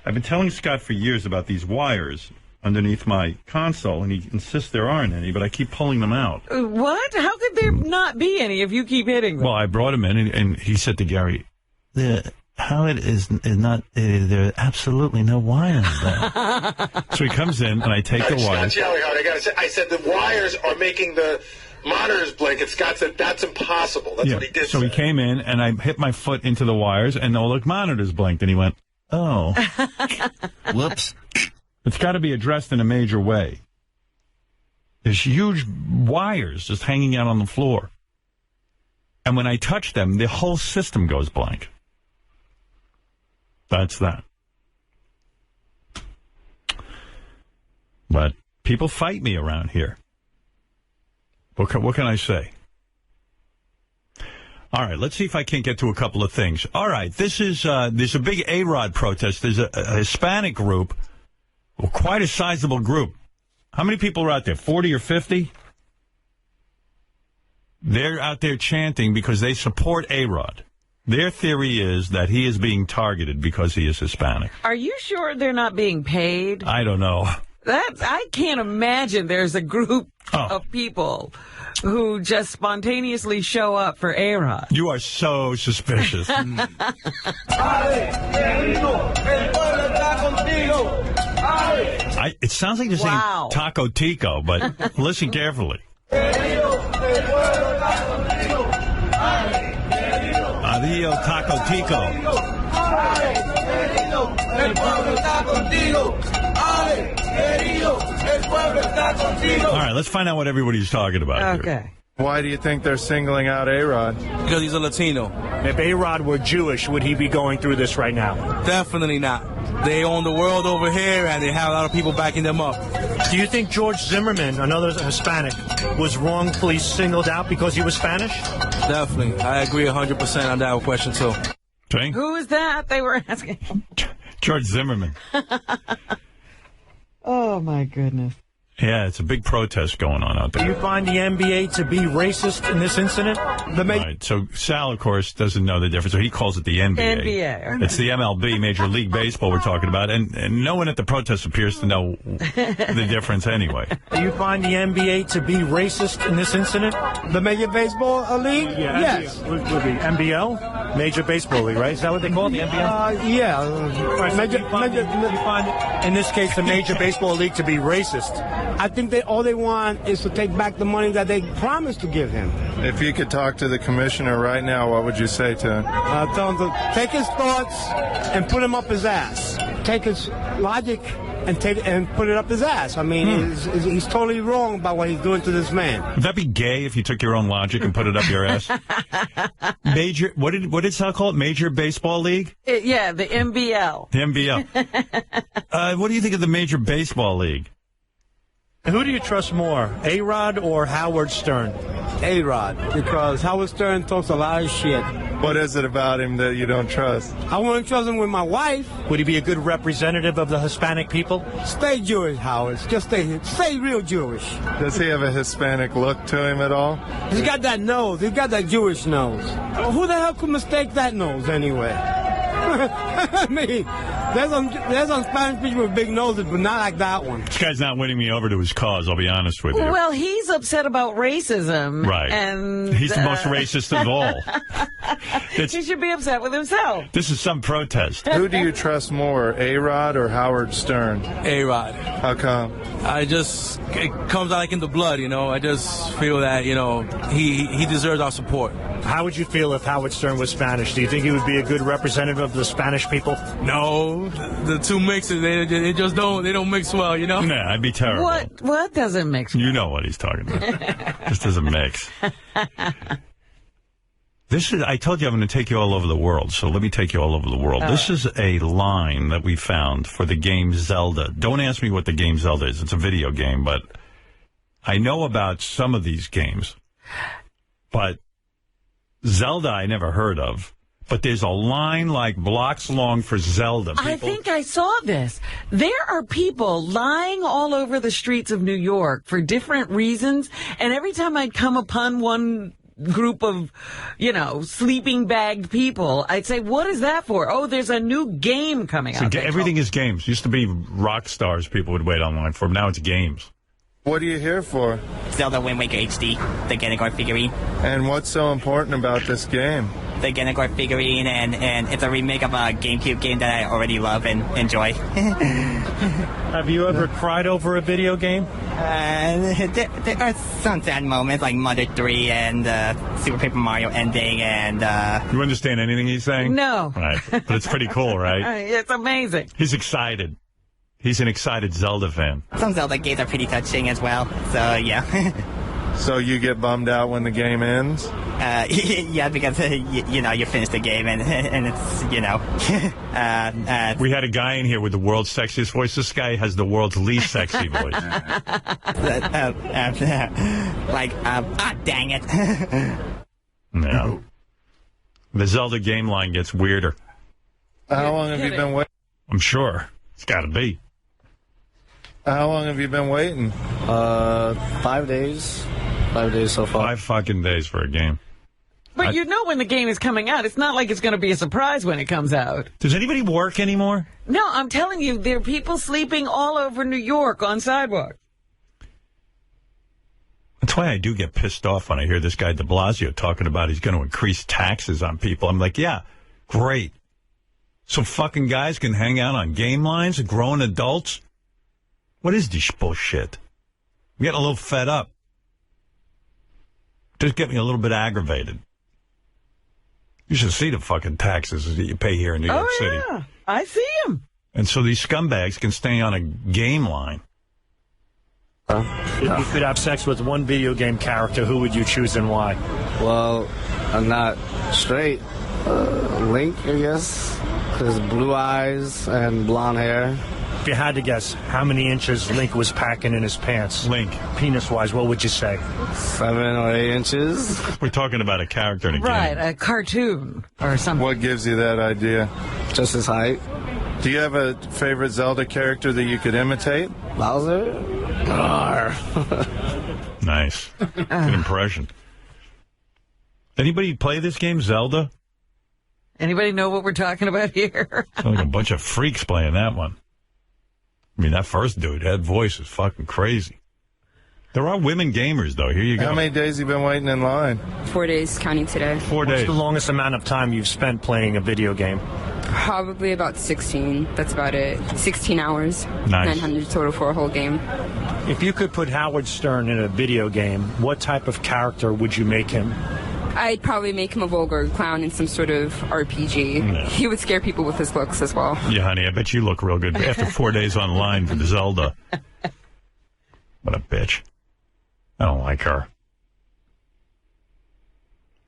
I've been telling Scott for years about these wires underneath my console, and he insists there aren't any, but I keep pulling them out. What? How could there not be any if you keep hitting them? Well, I brought him in, and he said to Gary, Howard is not, there are absolutely no wires there. So he comes in, and I take the wires. Scott, I got to say, I said the wires are making the monitors blink, and Scott said that's impossible. That's what he did. So he came in, and I hit my foot into the wires, and all the monitors blinked, and he went, oh. Whoops. It's got to be addressed in a major way. There's huge wires just hanging out on the floor. And when I touch them, the whole system goes blank. That's that. But people fight me around here. What can I say? All right, let's see if I can't get to a couple of things. All right, there's a big A-Rod protest. There's a Hispanic group, well, quite a sizable group. How many people are out there, 40 or 50? They're out there chanting because they support A-Rod. Their theory is that he is being targeted because he is Hispanic. Are you sure they're not being paid? I don't know. I can't imagine there's a group of people who just spontaneously show up for A-Rod. You are so suspicious. It sounds like they're saying Taco Tico, but listen carefully. Adios, Taco Tico. All right, let's find out what everybody's talking about. Okay. Here. Why do you think they're singling out A-Rod? Because he's a Latino. If A-Rod were Jewish, would he be going through this right now? Definitely not. They own the world over here, and they have a lot of people backing them up. Do you think George Zimmerman, another Hispanic, was wrongfully singled out because he was Spanish? Definitely. I agree 100% on that question, too. Okay. Who is that they were asking? George Zimmerman. Oh, my goodness. Yeah, it's a big protest going on out there. Do you find the NBA to be racist in this incident? Right, so Sal, of course, doesn't know the difference, so he calls it the NBA. NBA. It's the MLB, Major League Baseball, we're talking about, and no one at the protest appears to know the difference anyway. Do you find the NBA to be racist in this incident? The Major Baseball League? Yeah, yes. Would be MBL? Major Baseball League, right? Is that what they call it, the MBL? Yeah. You find, in this case, the Major Baseball League to be racist? I think all they want is to take back the money that they promised to give him. If you could talk to the commissioner right now, what would you say to him? Tell him to take his thoughts and put him up his ass. Take his logic and put it up his ass. I mean, he's totally wrong about what he's doing to this man. Would that be gay if you took your own logic and put it up your ass? Major, what did Sal call it? Major Baseball League? Yeah, the MBL. The MBL. What do you think of the Major Baseball League? Who do you trust more, A-Rod or Howard Stern? A-Rod, because Howard Stern talks a lot of shit. What is it about him that you don't trust? I wouldn't trust him with my wife. Would he be a good representative of the Hispanic people? Stay Jewish, Howard. Just stay real Jewish. Does he have a Hispanic look to him at all? He's got that nose. He's got that Jewish nose. Well, who the hell could mistake that nose anyway? I mean, there's some Spanish people with big noses, but not like that one. This guy's not winning me over to his cause, I'll be honest with you. Well, he's upset about racism. Right. And he's the most racist of all. He should be upset with himself. This is some protest. Who do you trust more, A-Rod or Howard Stern? A-Rod. How come? It comes out like in the blood, you know. I just feel that, you know, he deserves our support. How would you feel if Howard Stern was Spanish? Do you think he would be a good representative of the Spanish people? No, the two mixes, they don't mix well, you know? Nah, I'd be terrible. What doesn't mix well? You know what he's talking about. This doesn't mix. I told you I'm going to take you all over the world, so let me take you all over the world. This is a line that we found for the game Zelda. Don't ask me what the game Zelda is. It's a video game, but I know about some of these games. But Zelda I never heard of. But there's a line like blocks long for Zelda. I think I saw this. There are people lying all over the streets of New York for different reasons, and every time I'd come upon one group of, sleeping bagged people, I'd say, what is that for? Oh, there's a new game coming out. Everything is games. Used to be rock stars people would wait online for. Now it's games. What are you here for? Zelda Wind Waker HD, the Ganondorf figurine. And what's so important about this game? The Ganondorf figurine, and it's a remake of a GameCube game that I already love and enjoy. Have you ever cried over a video game? There are some sad moments, like Mother 3 and Super Paper Mario ending, and... You understand anything he's saying? No. Right. But it's pretty cool, right? It's amazing. He's excited. He's an excited Zelda fan. Some Zelda games are pretty touching as well, so yeah. So you get bummed out when the game ends? Yeah, because, you finish the game and it's, we had a guy in here with the world's sexiest voice. This guy has the world's least sexy voice. Dang it. No. The Zelda game line gets weirder. How long have you been waiting? I'm sure. It's got to be. How long have you been waiting? 5 days. 5 days so far. 5 fucking days for a game. But you know when the game is coming out. It's not like it's going to be a surprise when it comes out. Does anybody work anymore? No, I'm telling you, there are people sleeping all over New York on sidewalks. That's why I do get pissed off when I hear this guy de Blasio talking about he's going to increase taxes on people. I'm like, yeah, great. So fucking guys can hang out on game lines, grown adults? What is this bullshit? I'm getting a little fed up. Just get me a little bit aggravated. You should see the fucking taxes that you pay here in New York City. Yeah, I see them. And so these scumbags can stay on a game line. If you could have sex with one video game character, who would you choose and why? Well, I'm not straight. Link, I guess. Because blue eyes and blonde hair. If you had to guess, how many inches Link was packing in his pants? Link. Penis-wise, what would you say? 7 or 8 inches. We're talking about a character in a game. Right, a cartoon or something. What gives you that idea? Just his height. Do you have a favorite Zelda character that you could imitate? Bowser? Nice. Good impression. Anybody play this game, Zelda? Anybody know what we're talking about here? Sounds like a bunch of freaks playing that one. I mean, that first dude, that voice is fucking crazy. There are women gamers, though. Here you go. How many days have you been waiting in line? 4 days, counting today. 4 days. What's the longest amount of time you've spent playing a video game? Probably about 16. That's about it. 16 hours. Nice. 900 total for a whole game. If you could put Howard Stern in a video game, what type of character would you make him? I'd probably make him a vulgar clown in some sort of RPG. No. He would scare people with his looks as well. Yeah, honey, I bet you look real good after 4 days online for the Zelda. What a bitch. I don't like her.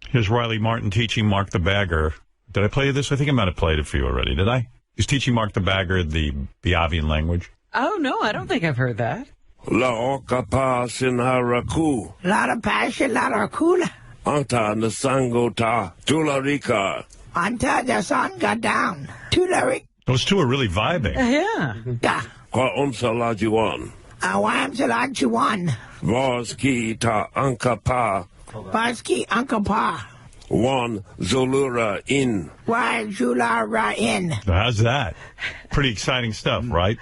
Here's Riley Martin teaching Mark the Bagger. Did I play you this? I think I might have played it for you already. Did I? He's teaching Mark the Bagger the Biavian language. Oh, no, I don't think I've heard that. La okapa sinharaku. Lara pasha, lara kula. Anta nasangota tularika. Anta the sun got down. Tularik. Those two are really vibing. Yeah. Kwa umsalajuan. Awam salajuan. Varski ta ankapa. Varski ankapa. One Zolura in. Why Zulara in? How's that? Pretty exciting stuff, right?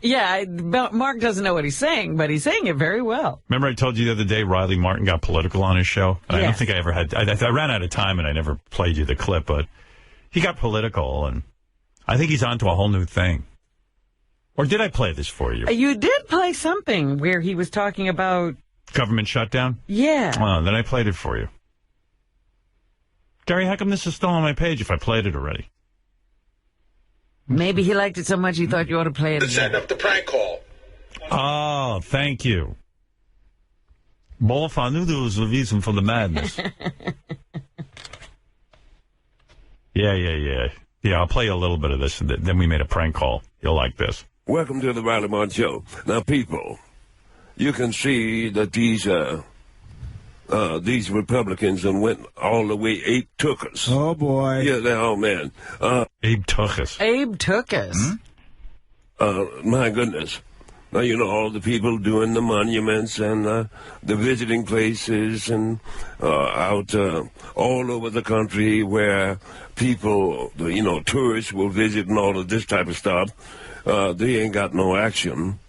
Yeah, Mark doesn't know what he's saying, but he's saying it very well. Remember I told you the other day Riley Martin got political on his show? Yes. I don't think I ever had. I ran out of time and I never played you the clip, but he got political, and I think he's onto a whole new thing. Or did I play this for you? You did play something where he was talking about... Government shutdown? Yeah. Oh, then I played it for you. Gary, how come this is still on my page if I played it already? Maybe he liked it so much he thought you ought to play it again. Setting up the prank call. Oh, thank you. Both I knew there was a reason for the madness. Yeah. Yeah, I'll play you a little bit of this, and then we made a prank call. You'll like this. Welcome to the Riley Martin Show. Now, people, you can see that these Republicans and went all the way Abe took us. Oh, boy. Yeah, oh, man. Abe took us. Abe took us. My goodness. Now, you know, all the people doing the monuments and the visiting places and out all over the country where people, you know, tourists will visit and all of this type of stuff. They ain't got no action.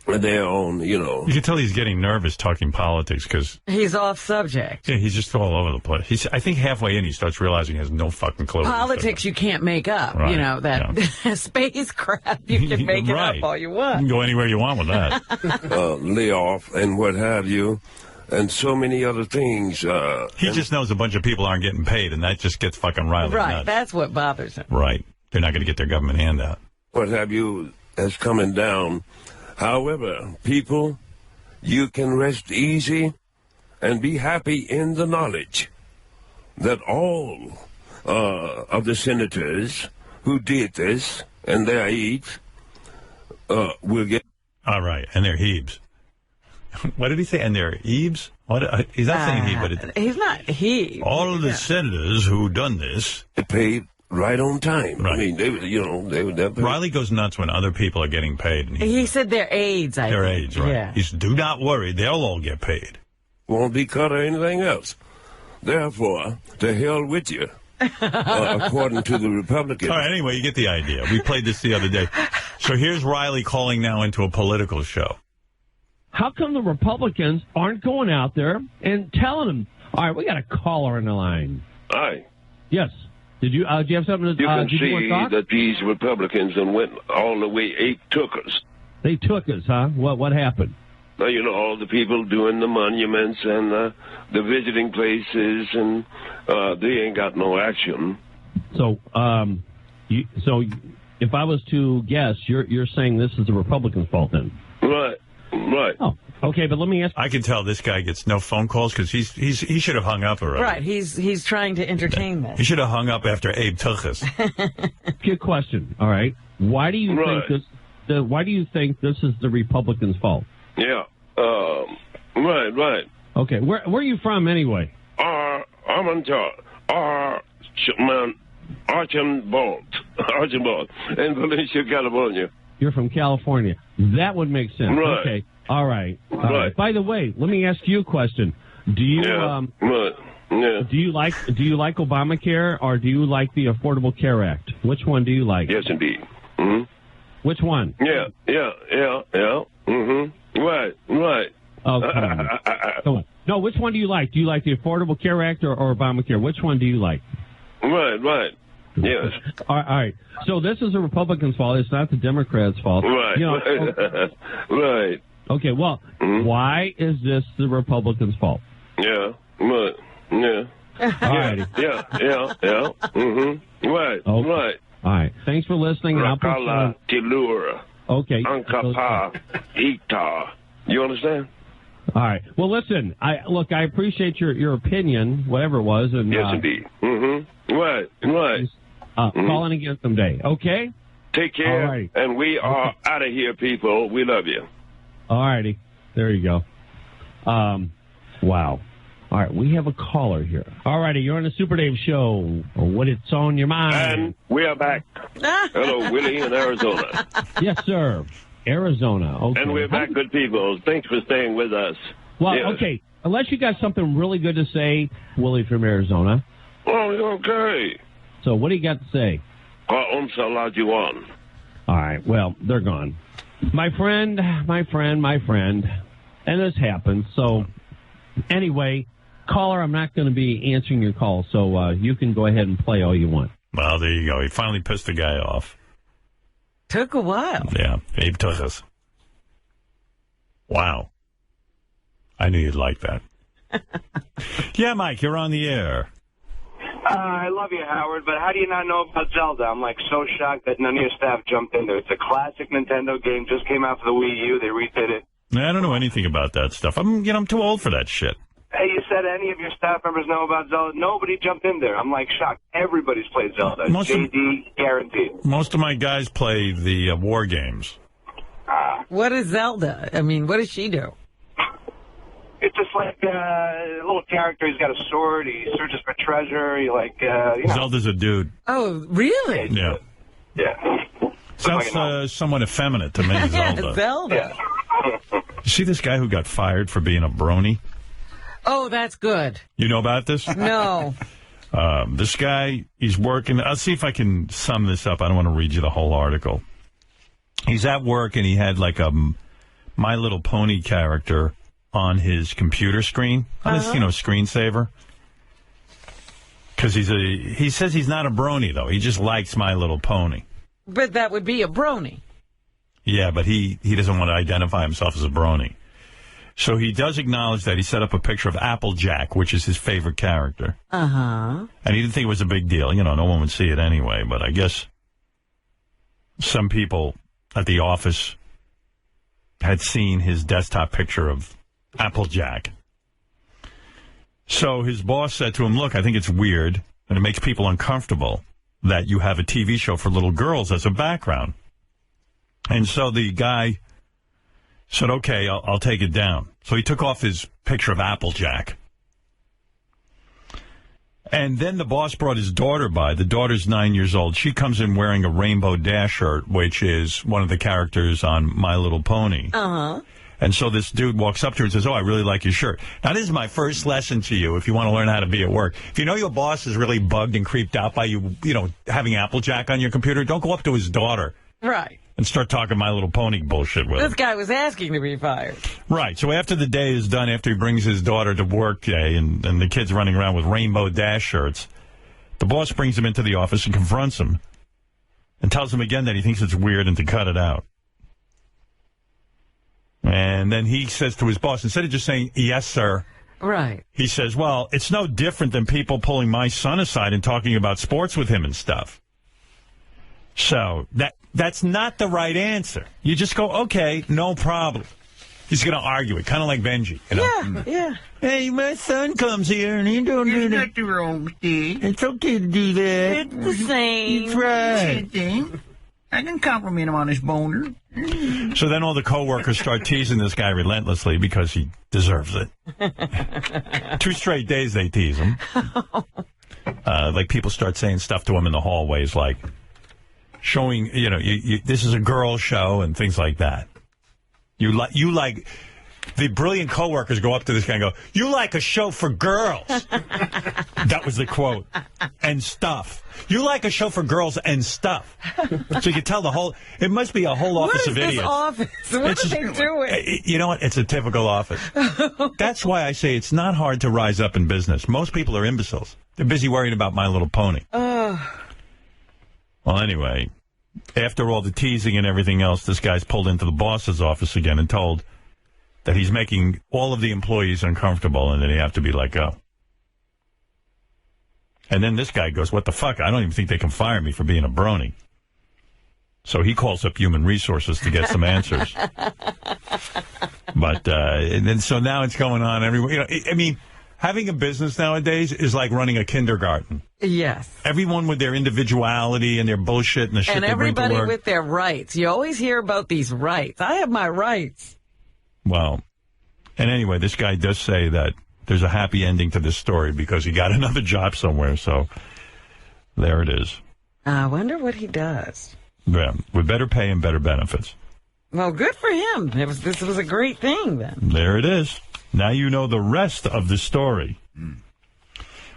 They're on, you know. You can tell he's getting nervous talking politics because... He's off subject. Yeah, he's just all over the place. I think halfway in he starts realizing he has no fucking clue. Politics you can't make up. Right. You know, that spacecraft, you can make it up all you want. You can go anywhere you want with that. Layoff and what have you, and so many other things. He just knows a bunch of people aren't getting paid, and that just gets fucking Riley Right, nuts. that's what bothers him. Right. They're not going to get their government handout. What have you is coming down. However, people, you can rest easy and be happy in the knowledge that all of the senators who did this and their aides will get... All right, and their heebs. What did he say? And their heebs? What? He's not saying he, but... He's not he. All of the senators who done this... paid right on time. Right. I mean, they would Riley goes nuts when other people are getting paid. And He said they're aides, I Their think. aides, right. Yeah. He said, do not worry, they'll all get paid. Won't be cut or anything else. Therefore, to hell with you, according to the Republicans. All right, anyway, you get the idea. We played this the other day. So here's Riley calling now into a political show. How come the Republicans aren't going out there and telling them, all right, we got a caller on the line? Aye. Yes. Do you have something to You can did you want to see talk? that these Republicans and went all the way Abe took us. They took us, huh? What happened? Now, you know, all the people doing the monuments and the visiting places, and they ain't got no action. So, if I was to guess, you're saying this is the Republicans' fault then? Right. Oh, okay, but let me ask. I can tell this guy gets no phone calls because he should have hung up already. Right, he's trying to entertain them. He should have hung up after Abe took us. Good question. All right, why do you think this? Why do you think this is the Republicans' fault? Yeah. Right. Okay, where are you from anyway? I'm in Archambault, in Valencia, California. You're from California. That would make sense. Right. Okay. All right. Right. By the way, let me ask you a question. Do you do you like Obamacare or do you like the Affordable Care Act? Which one do you like? Yes, indeed. Mm-hmm. Which one? Yeah. Mm-hmm. Right. Oh, come on. No, which one do you like? Do you like the Affordable Care Act or Obamacare? Which one do you like? Right. Yes. All right. So this is the Republicans' fault. It's not the Democrats' fault. Right. You know, right. Okay, well, why is this the Republicans' fault? Yeah. Right. Yeah. All righty. Yeah. Mm-hmm. Right. Okay. Right. All right. Thanks for listening. And I'll put you on. Tilura. Okay. Ankapa. Ita. You understand? All right. Well, listen. I appreciate your opinion, whatever it was, and yes, indeed. Mm-hmm. Right. Call in again someday. Okay. Take care. All right. And we are out of here, people. We love you. All righty. There you go. Wow. All right, we have a caller here. All righty, you're on the Super Dave Show. What it's on your mind? And we are back. Hello, Willie in Arizona. Yes, sir. Arizona. Okay. And we're back, good people. Thanks for staying with us. Well, yes. okay. Unless you got something really good to say, Willie from Arizona. Oh, okay. So what do you got to say? Un salajuan. All right, well, they're gone. My friend. And this happens. So, anyway, caller, I'm not going to be answering your call, so you can go ahead and play all you want. Well, there you go. He finally pissed the guy off. Took a while. Yeah, Abe took us. Wow. I knew you'd like that. Yeah, Mike, you're on the air. I love you, Howard, but how do you not know about Zelda? I'm, so shocked that none of your staff jumped in there. It's a classic Nintendo game. Just came out for the Wii U. They redid it. I don't know anything about that stuff. I'm too old for that shit. Hey, you said any of your staff members know about Zelda? Nobody jumped in there. I'm, shocked. Everybody's played Zelda. JD, guaranteed. Most of my guys play the war games. What is Zelda? I mean, what does she do? It's just a little character. He's got a sword. He searches for treasure. Zelda's a dude. Oh, really? Yeah. Yeah. Sounds somewhat effeminate to me, Zelda. Zelda. Yeah. You see this guy who got fired for being a brony? Oh, that's good. You know about this? No. This guy, he's working. I'll see if I can sum this up. I don't want to read you the whole article. He's at work, and he had a My Little Pony character on his computer screen, on his, screensaver. Because he says he's not a brony, though. He just likes My Little Pony. But that would be a brony. Yeah, but he doesn't want to identify himself as a brony. So he does acknowledge that he set up a picture of Applejack, which is his favorite character. Uh-huh. And he didn't think it was a big deal. No one would see it anyway. But I guess some people at the office had seen his desktop picture of Applejack. So his boss said to him, look, I think it's weird, and it makes people uncomfortable that you have a TV show for little girls as a background. And so the guy said, okay, I'll take it down. So he took off his picture of Applejack. And then the boss brought his daughter by. The daughter's 9 years old. She comes in wearing a Rainbow Dash shirt, which is one of the characters on My Little Pony. Uh-huh. And so this dude walks up to her and says, oh, I really like your shirt. Now, this is my first lesson to you if you want to learn how to be at work. If you know your boss is really bugged and creeped out by you, having Applejack on your computer, don't go up to his daughter. Right. And start talking My Little Pony bullshit with him. This guy was asking to be fired. Right. So after the day is done, after he brings his daughter to work day and the kid's running around with Rainbow Dash shirts, the boss brings him into the office and confronts him and tells him again that he thinks it's weird and to cut it out. And then he says to his boss, instead of just saying, yes, sir, right, he says, well, it's no different than people pulling my son aside and talking about sports with him and stuff. So that's not the right answer. You just go, okay, no problem. He's going to argue it, kind of like Benji. Yeah. Hey, my son comes here and he don't do that. Nothing wrong with it. It's okay to do that. It's the same. It's right. Same thing. I can compliment him on his boner. So then all the coworkers start teasing this guy relentlessly because he deserves it. 2 straight days they tease him. People start saying stuff to him in the hallways like showing, this is a girl show and things like that. The brilliant coworkers go up to this guy and go, you like a show for girls. That was the quote. And stuff. You like a show for girls and stuff. So you can tell it must be a whole office of idiots. What is this office? What are they doing? You know what? It's a typical office. That's why I say it's not hard to rise up in business. Most people are imbeciles. They're busy worrying about My Little Pony. Well, anyway, after all the teasing and everything else, this guy's pulled into the boss's office again and told that he's making all of the employees uncomfortable and that they have to be let go. And then this guy goes, what the fuck? I don't even think they can fire me for being a brony. So he calls up Human Resources to get some answers. But, and then so now it's going on everywhere. Having a business nowadays is like running a kindergarten. Yes. Everyone with their individuality and their bullshit and the shit and they bring to work. And everybody with their rights. You always hear about these rights. I have my rights. Well, and anyway, this guy does say that there's a happy ending to this story because he got another job somewhere. So there it is. I wonder what he does. Yeah, with better pay and better benefits. Well, good for him. This was a great thing then. There it is. Now you know the rest of the story.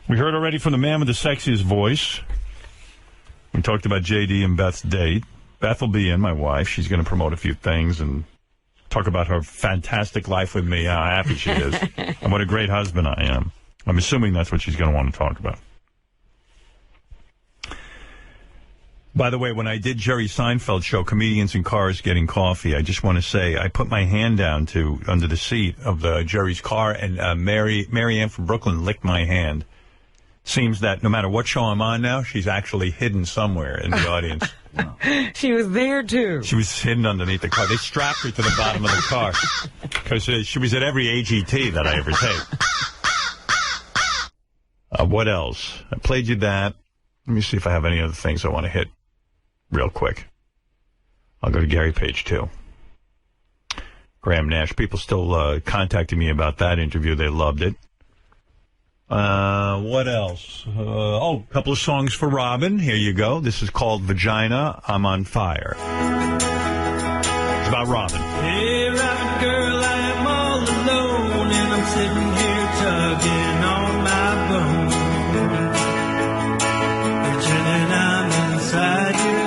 We heard already from the man with the sexiest voice. We talked about J.D. and Beth's date. Beth will be in, my wife. She's going to promote a few things and talk about her fantastic life with me, how happy she is, and what a great husband I am. I'm assuming that's what she's going to want to talk about. By the way, when I did Jerry Seinfeld's show, Comedians in Cars Getting Coffee, I just want to say I put my hand down under the seat of Jerry's car, and Mary Ann from Brooklyn licked my hand. Seems that no matter what show I'm on now, she's actually hidden somewhere in the audience. She was there, too. She was hidden underneath the car. They strapped her to the bottom of the car because she was at every AGT that I ever take. What else? I played you that. Let me see if I have any other things I want to hit real quick. I'll go to Gary Page, too. Graham Nash. People still contacting me about that interview. They loved it. What else? A couple of songs for Robin. Here you go. This is called Vagina, I'm on Fire. It's about Robin. Hey, Robin girl, I am all alone, and I'm sitting here tugging on my bone. Pretending I'm inside you.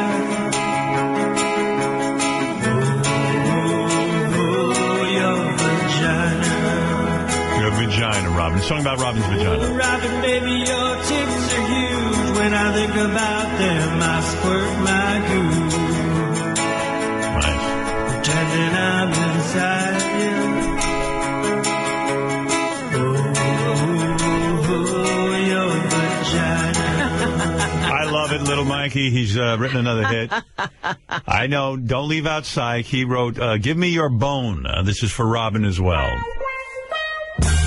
Vagina, Robin. Song about Robin's vagina. Oh, Robin, baby, your tits are huge. When I think about them, I squirt my goo. Nice. Pretending I'm inside you. Oh, your vagina. I love it, Little Mikey. He's written another hit. I know. Don't leave out Psych. He wrote, Give Me Your Bone. This is for Robin as well.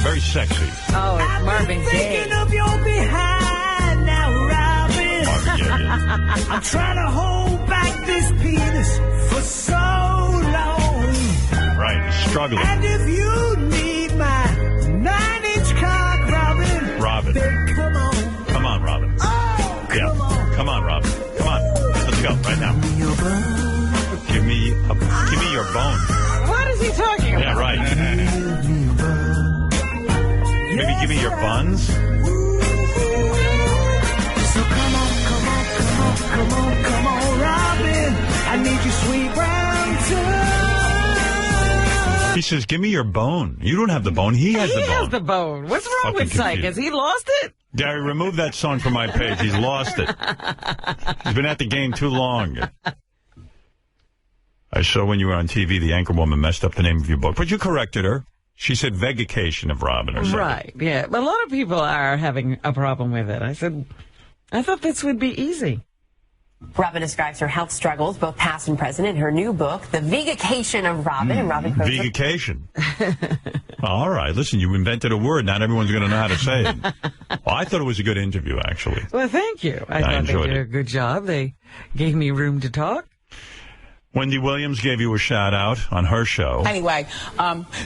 Very sexy. Oh, it's Marvin Gaye. Of your behind now, Robin. Marvin Gaye. I'm trying to hold back this penis for so long. Right, he's struggling. And if you need my 9-inch cock, Robin, then come on. Come on, Robin. Oh, come on, Robin. Come on. Let's go right now. Give me your bone. What is he talking about? Yeah, right. Maybe give me your buns? So come on, Robin. I need your sweet brown tongue. He says, give me your bone. You don't have the bone. He has the bone. He has the bone. What's wrong with Psych? Has he lost it? Gary, remove that song from my page. He's lost it. He's been at the game too long. I saw when you were on TV, the anchor woman messed up the name of your book, but you corrected her. She said Vegication of Robin or something. Right, yeah. But a lot of people are having a problem with it. I said, I thought this would be easy. Robin describes her health struggles, both past and present, in her new book, The Vegication of Robin. And Robin Vegication. All right. Listen, you invented a word. Not everyone's going to know how to say it. Well, I thought it was a good interview, actually. Well, thank you. I thought they did a good job. They gave me room to talk. Wendy Williams gave you a shout-out on her show. Anyway,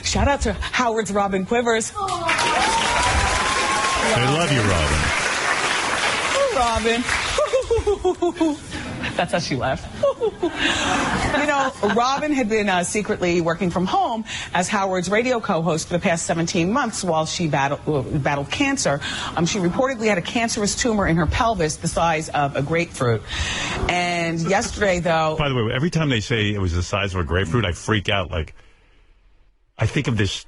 shout out to Howard's Robin Quivers. They love you, Robin. Robin. That's how she laughed. You know, Robin had been secretly working from home as Howard's radio co-host for the past 17 months while she battled cancer. She reportedly had a cancerous tumor in her pelvis the size of a grapefruit. And yesterday, though... By the way, every time they say it was the size of a grapefruit, I freak out. Like, I think of this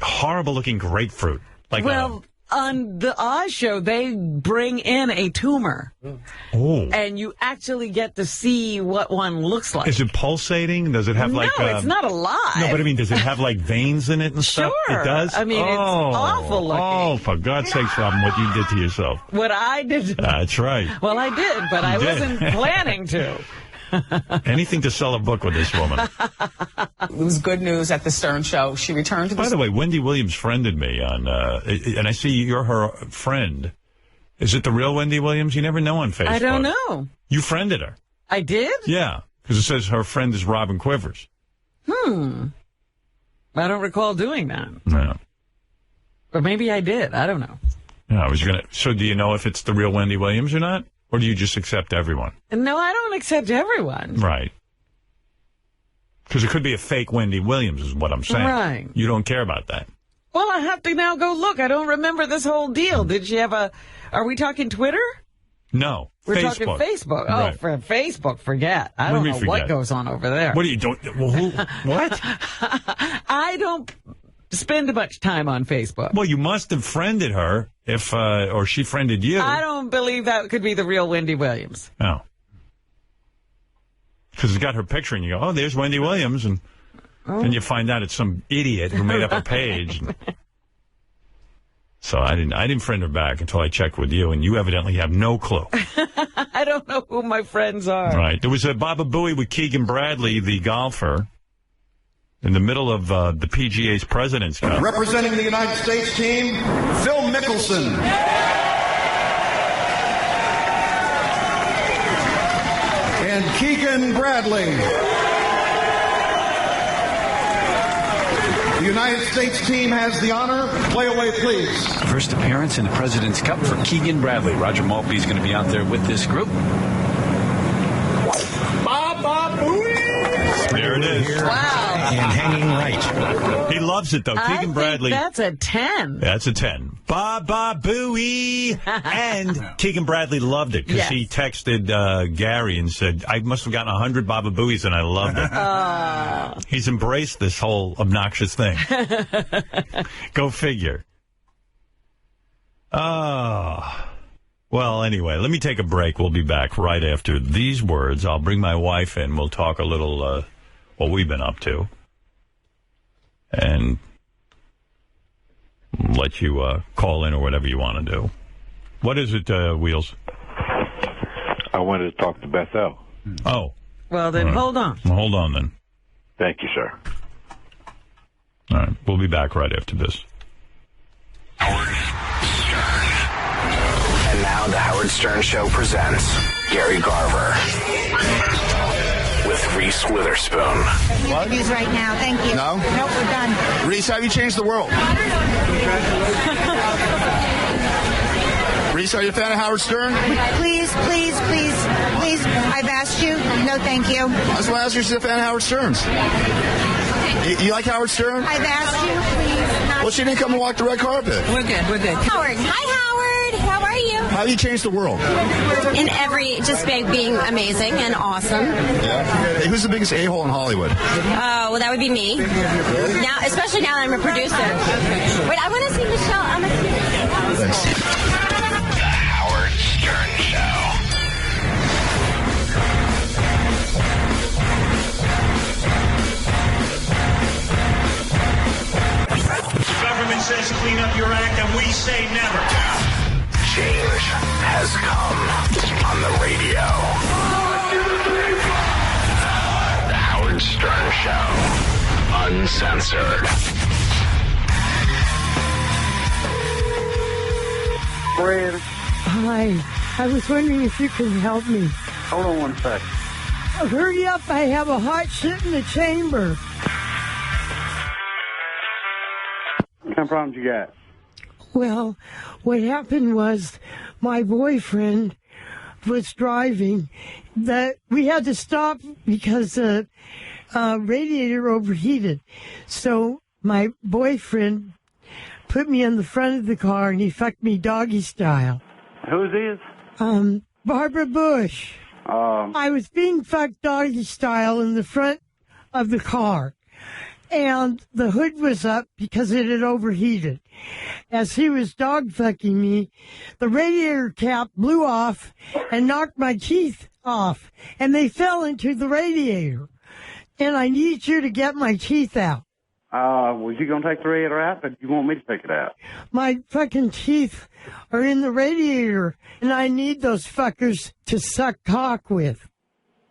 horrible-looking grapefruit. Like, on the Oz show, they bring in a tumor. Oh. And you actually get to see what one looks like. Is it pulsating? Does it have No, it's not alive. No, but I mean, does it have like veins in it and stuff? Sure. It does? I mean, it's awful looking. Oh, for God's sakes, Robin, what you did to yourself. What I did. That's right. Well, I did, but I wasn't planning to. Anything to sell a book with this woman. It was good news at the Stern Show. She returned to the... By the way, Wendy Williams friended me on, and I see you're her friend. Is it the real Wendy Williams? You never know on Facebook. I don't know. You friended her. I did? Yeah, because it says her friend is Robin Quivers. I don't recall doing that. No. Or maybe I did. I don't know. No, I was gonna. So, do you know if it's the real Wendy Williams or not, or do you just accept everyone? No, I don't accept everyone. Right. Because it could be a fake Wendy Williams, is what I'm saying. Right. You don't care about that. Well, I have to now go look. I don't remember this whole deal. Did she have a... Are we talking Twitter? No. We're Facebook. talking Facebook. Oh, Right. for Facebook, forget. I don't know what goes on over there. What do you don't? Well, what? I don't spend much time on Facebook. Well, you must have friended her if, or she friended you. I don't believe that could be the real Wendy Williams. Oh. Because it's got her picture, and you go, oh, there's Wendy Williams, and then you find out it's some idiot who made up a page. So I didn't friend her back until I checked with you, and you evidently have no clue. I don't know who my friends are. Right. There was a Baba Booey with Keegan Bradley, the golfer, in the middle of the PGA's President's Cup. Representing the United States team, Phil Mickelson. And Keegan Bradley. The United States team has the honor. Play away, please. First appearance in the President's Cup for Keegan Bradley. Roger Maltby is going to be out there with this group. Baba Booey! There it is. Wow. And hanging right. He loves it, though. Keegan Bradley. That's a 10. That's a 10. Baba Booey. And Keegan Bradley loved it because he texted Gary and said, I must have gotten 100 Baba Booeys and I loved it. He's embraced this whole obnoxious thing. Go figure. Well, anyway, let me take a break. We'll be back right after these words. I'll bring my wife in. We'll talk a little what we've been up to. And let you call in or whatever you want to do. What is it, Wheels? I wanted to talk to Bethel. Oh. Well, then hold on. Well, hold on, then. Thank you, sir. All right. We'll be back right after this. And now the Howard Stern Show presents Gary Garver with Reese Witherspoon. Interviews right now. Thank you. No? Nope, we're done. Reese, how have you changed the world? Reese, are you a fan of Howard Stern? Please, please, please, please. I've asked you. No, thank you. I was going to ask you if you're a fan of Howard Stern's. You like Howard Stern? I've asked you, please. Well, she didn't come and walk the red carpet. We're good. We're good. Howard. Hi, Howard. How are you? How have you changed the world? In every, just being amazing and awesome. Yeah. Hey, who's the biggest a-hole in Hollywood? Oh, well, that would be me. Now, especially now that I'm a producer. Wait, I want to see Michelle. Thanks. The Howard Stern Show. The government says clean up your act, and we say never. Change has come on the radio. The Howard Stern Show. Uncensored. Fred. Hi. I was wondering if you could help me. Hold on one second. Hurry up. I have a hot shit in the chamber. What kind of problems you got? Well, what happened was my boyfriend was driving. That we had to stop because the radiator overheated. So my boyfriend put me in the front of the car and he fucked me doggy style. Who's this? Barbara Bush. I was being fucked doggy style in the front of the car. And the hood was up because it had overheated. As he was dog fucking me, the radiator cap blew off and knocked my teeth off. And they fell into the radiator. And I need you to get my teeth out. Was you going to take the radiator out, or do you want me to take it out? My fucking teeth are in the radiator, and I need those fuckers to suck cock with.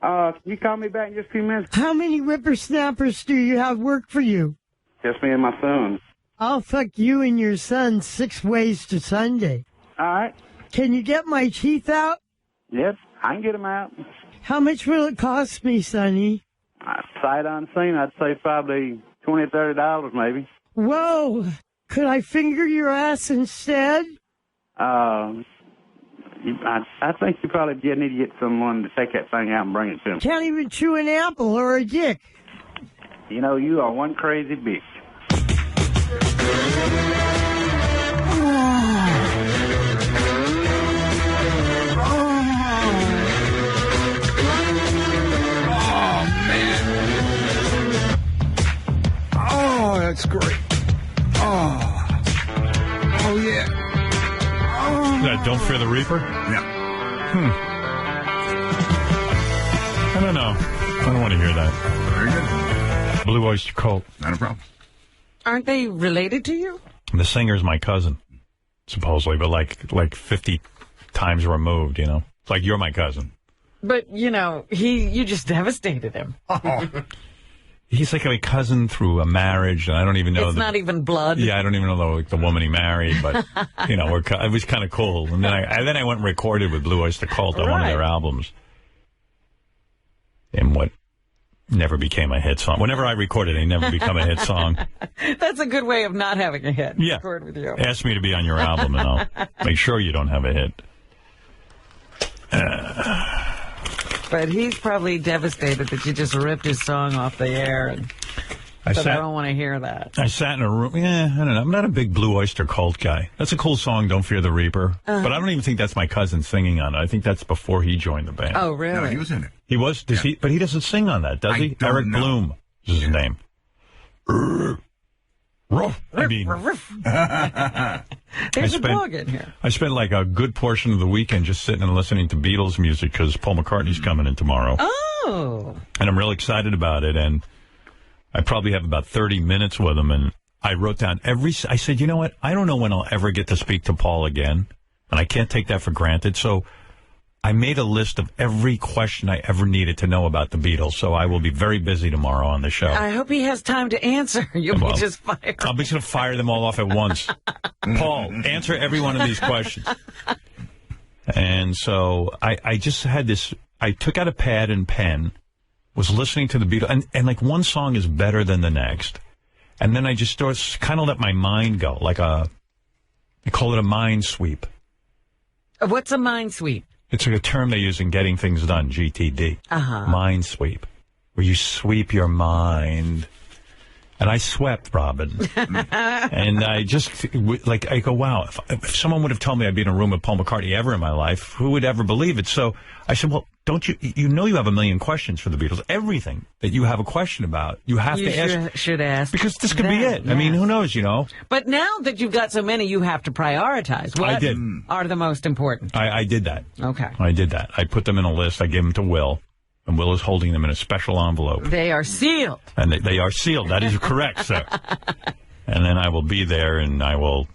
Can you call me back in just a few minutes? How many whippersnappers do you have work for you? Just me and my son. I'll fuck you and your son 6 ways to Sunday. All right. Can you get my teeth out? Yep, I can get them out. How much will it cost me, Sonny? Sight unseen, I'd say probably $20 or $30 maybe. Whoa. Could I finger your ass instead? I think you probably need to get someone to take that thing out and bring it to him. Can't even chew an apple or a dick. You know, you are one crazy bitch. Oh, that's great. Oh, yeah. Don't Fear the Reaper? Yeah. I don't know. I don't want to hear that. Very good. Blue Oyster Cult. Not a problem. Aren't they related to you? The singer's my cousin, supposedly, but like 50 times removed, you know? It's like, you're my cousin. But, you know, you just devastated him. He's like my cousin through a marriage, and I don't even know. It's not even blood. Yeah, I don't even know the woman he married, but, you know, it was kind of cool. And then I went and recorded with Blue Oyster Cult on one of their albums. And what never became a hit song. Whenever I recorded, they never become a hit song. That's a good way of not having a hit. Yeah. Record with you. Ask me to be on your album, and I'll make sure you don't have a hit. But he's probably devastated that you just ripped his song off the air. And I don't want to hear that. I sat in a room. Yeah, I don't know. I'm not a big Blue Oyster Cult guy. That's a cool song, Don't Fear the Reaper. But I don't even think that's my cousin singing on it. I think that's before he joined the band. Oh, really? No, he was in it. He was? He? But he doesn't sing on that, does he? Eric Bloom is his name. I mean, there's a dog in here. I spent like a good portion of the weekend just sitting and listening to Beatles music because Paul McCartney's coming in tomorrow. Oh. And I'm real excited about it. And I probably have about 30 minutes with him. And I wrote down I said, you know what? I don't know when I'll ever get to speak to Paul again. And I can't take that for granted. So I made a list of every question I ever needed to know about the Beatles, so I will be very busy tomorrow on the show. I hope he has time to answer. You'll be just fired. I'm just going to fire them all off at once. Paul, answer every one of these questions. And so I just had this, I took out a pad and pen, was listening to the Beatles, and like one song is better than the next. And then I just kind of let my mind go, like I call it a mind sweep. What's a mind sweep? It's a term they use in getting things done, GTD. Mind sweep, where you sweep your mind. And I swept, Robin. And I just, I go, wow, if someone would have told me I'd be in a room with Paul McCartney ever in my life, who would ever believe it? So I said, well, don't you know you have a million questions for the Beatles. Everything that you have a question about, you have to ask. Should ask. Because this could be it. Yeah. I mean, who knows, you know? But now that you've got so many, you have to prioritize. What I did. Are the most important? I did that. Okay. I did that. I put them in a list. I gave them to Will. And Will is holding them in a special envelope. They are sealed. And they are sealed. That is correct, sir. And then I will be there, and I will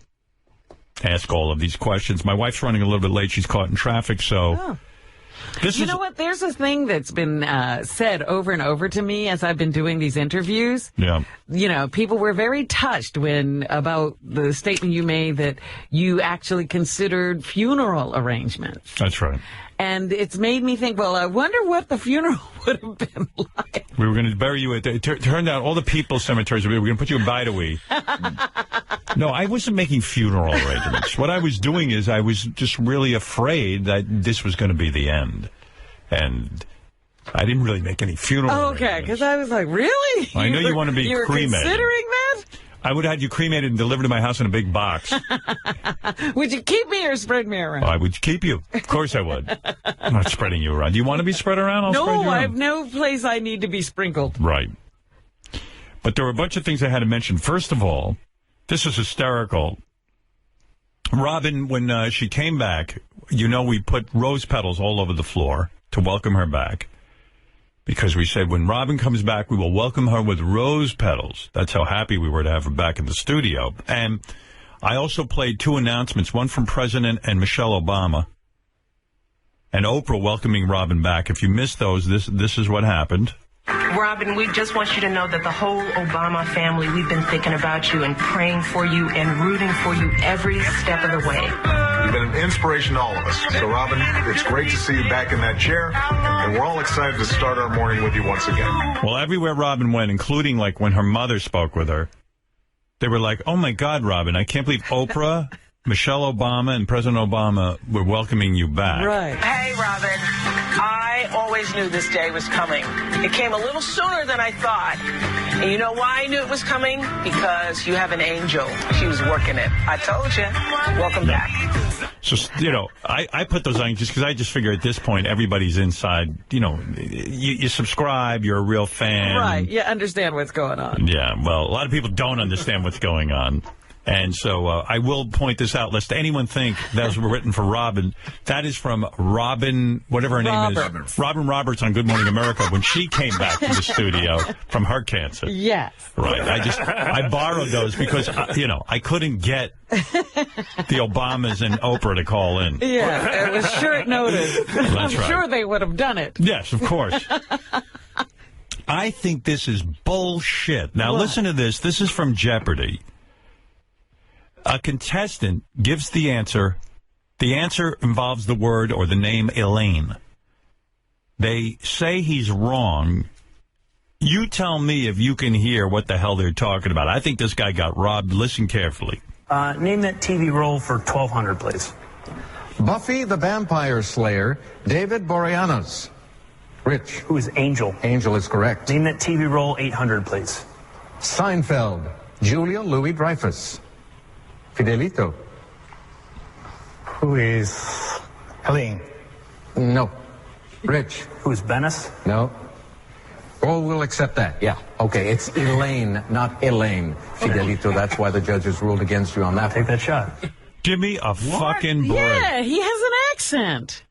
ask all of these questions. My wife's running a little bit late. She's caught in traffic, so... Oh. You know what? There's a thing that's been said over and over to me as I've been doing these interviews. Yeah. You know, people were very touched about the statement you made that you actually considered funeral arrangements. That's right. And it's made me think, well, I wonder what the funeral would have been like. We were going to bury you it turned out all the people's cemeteries, we were going to put you in Bidewee. No, I wasn't making funeral arrangements. What I was doing is I was just really afraid that this was going to be the end. And I didn't really make any funeral arrangements. Okay, because I was like, really? I know you want to be cremated. You were considering that? I would have had you cremated and delivered to my house in a big box. Would you keep me or spread me around? I would keep you. Of course I would. I'm not spreading you around. Do you want to be spread around? I'll spread you around. No, I have no place I need to be sprinkled. Right. But there were a bunch of things I had to mention. First of all, this is hysterical. Robin, when she came back, you know, we put rose petals all over the floor to welcome her back. Because we said, when Robin comes back, we will welcome her with rose petals. That's how happy we were to have her back in the studio. And I also played two announcements, one from President and Michelle Obama, and Oprah welcoming Robin back. If you missed those, this is what happened. Robin, we just want you to know that the whole Obama family, we've been thinking about you and praying for you and rooting for you every step of the way. You've been an inspiration to all of us. So, Robin, it's great to see you back in that chair, and we're all excited to start our morning with you once again. Well, everywhere Robin went, including like when her mother spoke with her, they were like, oh, my God, Robin, I can't believe Oprah, Michelle Obama, and President Obama were welcoming you back. Right. Hey, Robin. I always knew this day was coming. It came a little sooner than I thought. And you know why I knew it was coming? Because you have an angel. She was working it. I told you. Welcome back. So, you know, I put those on just because I just figure at this point everybody's inside. You know, you subscribe, you're a real fan. Right. You understand what's going on. Yeah. Well, a lot of people don't understand what's going on. And so I will point this out, lest anyone think that was written for Robin. That is from Robin, whatever her name is. Robin Roberts on Good Morning America when she came back to the studio from her cancer. Yes. Right. I borrowed those because, you know, I couldn't get the Obamas and Oprah to call in. Yeah, it was short notice. That's right. Sure they would have done it. Yes, of course. I think this is bullshit. Now, listen to this. This is from Jeopardy. A contestant gives the answer. The answer involves the word or the name Elaine. They say he's wrong. You tell me if you can hear what the hell they're talking about. I think this guy got robbed. Listen carefully. Name that TV role for 1200, please. Buffy the Vampire Slayer, David Boreanaz. Rich. Who is Angel? Angel is correct. Name that TV role 800, please. Seinfeld, Julia Louis-Dreyfus. Fidelito. Who is Helene? No. Rich. Who is Venice? No. Oh, we'll accept that. Yeah. Okay, it's Elaine, not Elaine. Fidelito, that's why the judges ruled against you on that. Take that shot. Give me a fucking break. Yeah, he has an accent.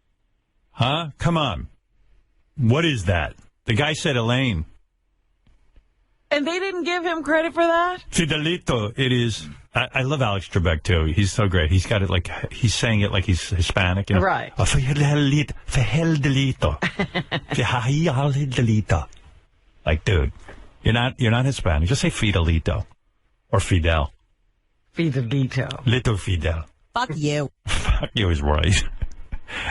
Huh? Come on. What is that? The guy said Elaine. And they didn't give him credit for that? Fidelito, it is. I love Alex Trebek, too. He's so great. He's got it like, he's saying it like he's Hispanic. You know? Right. Fidelito. Like, dude, you're not Hispanic. Just say Fidelito. Or Fidel. Fidelito. Little Fidel. Fuck you. Fuck you is right.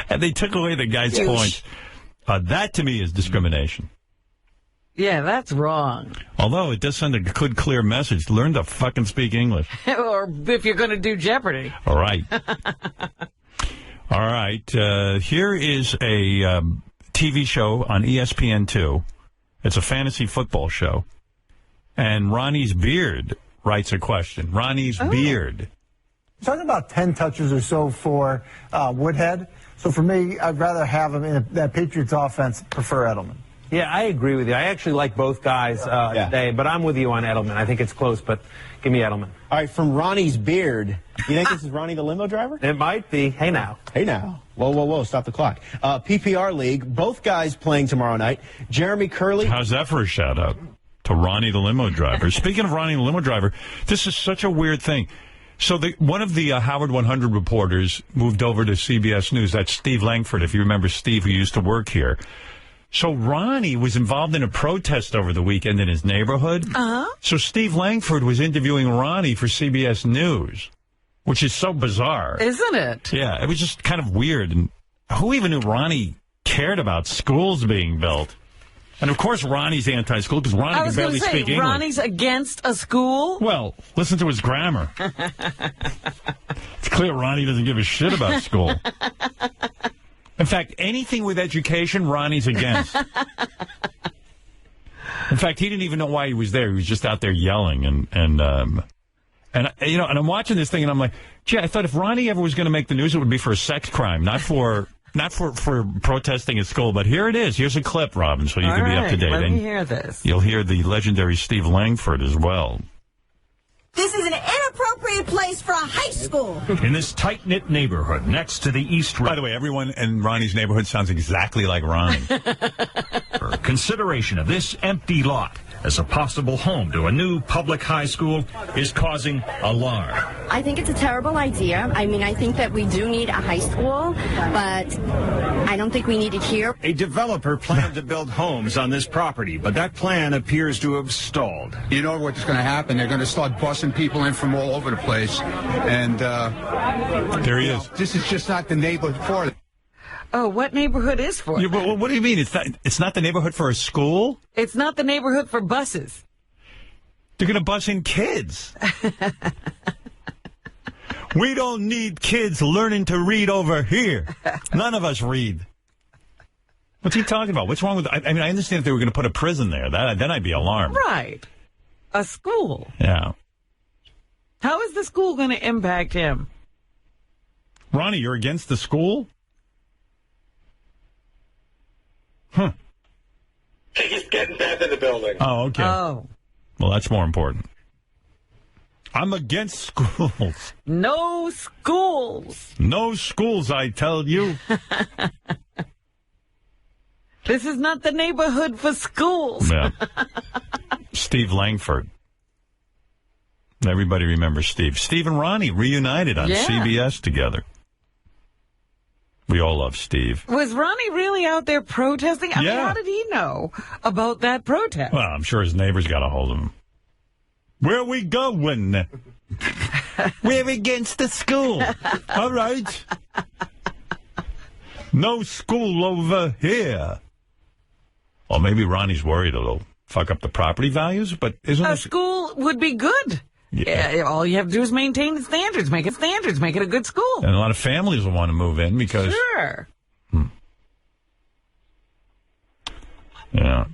And they took away the guy's points. That, to me, is discrimination. Yeah, that's wrong. Although it does send a good, clear message. Learn to fucking speak English. Or if you're going to do Jeopardy. All right. All right. Here is a TV show on ESPN2. It's a fantasy football show. And Ronnie's Beard writes a question. Ronnie's Beard. Talking about 10 touches or so for Woodhead. So for me, I'd rather have him in that Patriots offense, prefer Edelman. Yeah, I agree with you. I actually like both guys today, but I'm with you on Edelman. I think it's close, but give me Edelman. All right, from Ronnie's Beard, you think this is Ronnie the limo driver? It might be. Hey, now. Hey, now. Whoa, whoa, whoa, stop the clock. PPR League, both guys playing tomorrow night. Jeremy Curley. How's that for a shout-out to Ronnie the limo driver? Speaking of Ronnie the limo driver, this is such a weird thing. So one of the Howard 100 reporters moved over to CBS News. That's Steve Langford, if you remember Steve, who used to work here. So Ronnie was involved in a protest over the weekend in his neighborhood. So Steve Langford was interviewing Ronnie for CBS News, which is so bizarre. Isn't it? Yeah, it was just kind of weird. And who even knew Ronnie cared about schools being built? And, of course, Ronnie's anti-school because Ronnie can barely speak English. Ronnie's against a school? Well, listen to his grammar. It's clear Ronnie doesn't give a shit about school. In fact, anything with education, Ronnie's against. In fact, he didn't even know why he was there. He was just out there yelling. And you know, and I'm watching this thing, and I'm like, gee, I thought if Ronnie ever was going to make the news, it would be for a sex crime, not for protesting at school. But here it is. Here's a clip, Robin, so you can be up to date. Let me hear this. You'll hear the legendary Steve Langford as well. This is an inappropriate place for a high school. In this tight-knit neighborhood next to the East River. By the way, everyone in Ronnie's neighborhood sounds exactly like Ronnie. Consideration of this empty lot as a possible home to a new public high school is causing alarm. I think it's a terrible idea. I mean, I think that we do need a high school, but I don't think we need it here. A developer planned to build homes on this property, but that plan appears to have stalled. You know what's going to happen? They're going to start busing people in from all over the place. And there he is. This is just not the neighborhood for it. Oh, what neighborhood is for it? Yeah, what do you mean? It's not the neighborhood for a school? It's not the neighborhood for buses. They're going to bus in kids. We don't need kids learning to read over here. None of us read. What's he talking about? What's wrong with... I mean, I understand if they were going to put a prison there. Then I'd be alarmed. Right. A school. Yeah. How is the school going to impact him? Ronnie, you're against the school? Huh. He's getting back in the building. Oh, okay. Oh. Well, that's more important. I'm against schools. No schools. No schools, I tell you. This is not the neighborhood for schools. Yeah. Steve Langford. Everybody remembers Steve. Steve and Ronnie reunited on CBS together. We all love Steve. Was Ronnie really out there protesting? I mean, how did he know about that protest? Well, I'm sure his neighbors got a hold of him. Where we going? We're against the school. All right. No school over here. Or maybe Ronnie's worried it'll fuck up the property values, but isn't a school would be good. Yeah, all you have to do is maintain the standards, make it a good school. And a lot of families will want to move in because... Sure. Yeah.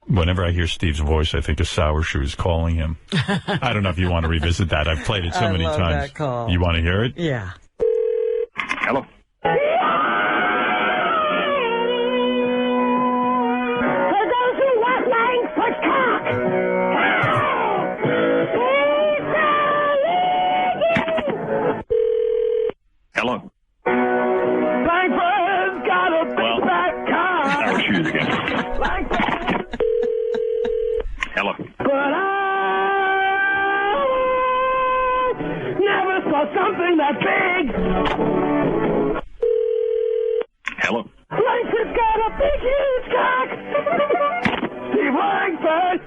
Whenever I hear Steve's voice, I think of Sour Shoes calling him. I don't know if you want to revisit that. I've played it so many times. That call. You want to hear it? Yeah. Hello. Hello. Langford's got a big fat car. Sour Shoes again. Hello. But I never saw something that big. Hello. Langford's got a big, huge cock. Steve Langford.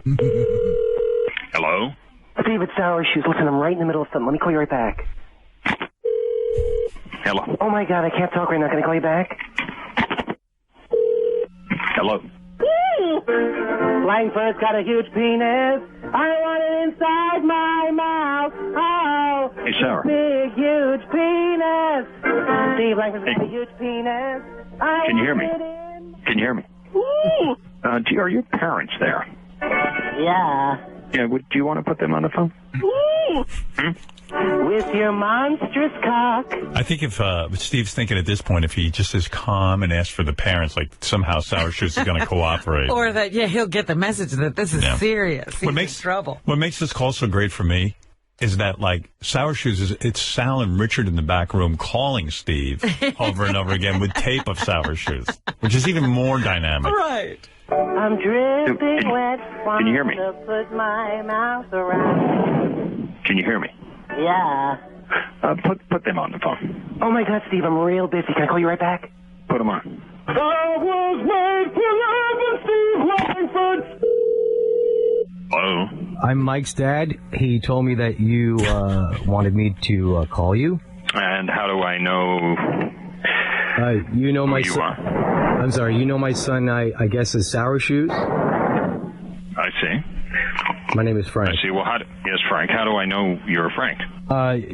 Hello. Steve, it's Sour Shoes. Listen, I'm right in the middle of something. Let me call you right back. Hello. Oh, my God, I can't talk right now. Can I call you back? Hello. Langford's got a huge penis. I want it inside my mouth. Oh. Hey, Sour. Big, huge penis. Steve Langford's got a huge penis. Can you hear me? Can you hear me? Are your parents there? Yeah. Yeah, do you want to put them on the phone? With your monstrous cock. I think if Steve's thinking at this point, if he just is calm and asks for the parents, like somehow Sour Shoes is going to cooperate. Or that, he'll get the message that this is serious. He's in trouble. What makes this call so great for me is that, like, Sour Shoes, it's Sal and Richard in the back room calling Steve over and over again with tape of Sour Shoes, which is even more dynamic. Right. I'm dripping wet. Can you hear me? To put my mouth around. Can you hear me? Yeah. Put them on the phone. Oh, my God, Steve, I'm real busy. Can I call you right back? Put them on. I was made for love and Steve Langford. Hello? I'm Mike's dad. He told me that you wanted me to call you. And how do I know you know my who you son? are? I'm sorry, you know my son, I guess, is Sour Shoes? I see. My name is Frank. I see. Well, yes, Frank. How do I know you're Frank?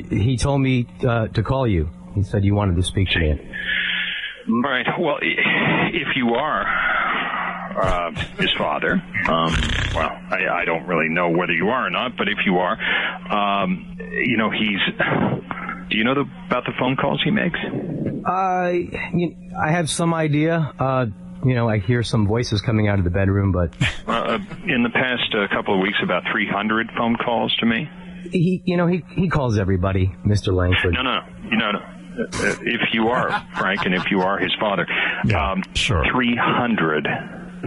He told me to call you. He said you wanted to speak to me. Right. Well, if you are his father, well, I don't really know whether you are or not, but if you are, do you know about the phone calls he makes? I have some idea. I hear some voices coming out of the bedroom, but... in the past couple of weeks, about 300 phone calls to me. He calls everybody, Mr. Langford. No. If you are Frank and if you are his father, sure. 300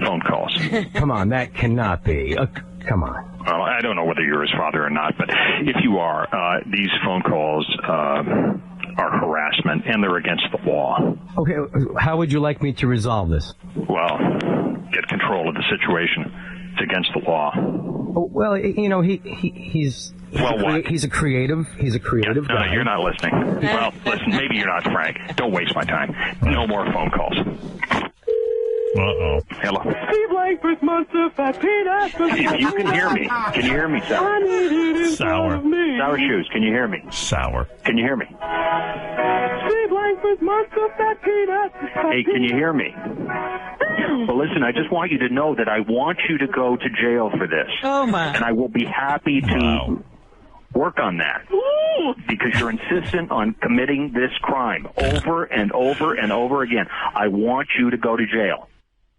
phone calls. Come on, that cannot be. Come on. Well, I don't know whether you're his father or not, but if you are, these phone calls are harassment, and they're against the law. Okay, how would you like me to resolve this? Well, get control of the situation. It's against the law. Oh, well, you know, he's a creative. He's a creative guy. No, you're not listening. Well, listen, maybe you're not Frank. Don't waste my time. No more phone calls. Uh-oh. Hello. Steve Langford's monster fat peanut. If you can hear me, Sour? Sour. Sour Shoes, can you hear me? Sour. Can you hear me? Steve Langford's monster fat peanut. Hey, can you hear me? Well, listen, I just want you to know that I want you to go to jail for this. Oh, my. And I will be happy to work on that. Because you're insistent on committing this crime over and over and over again. I want you to go to jail.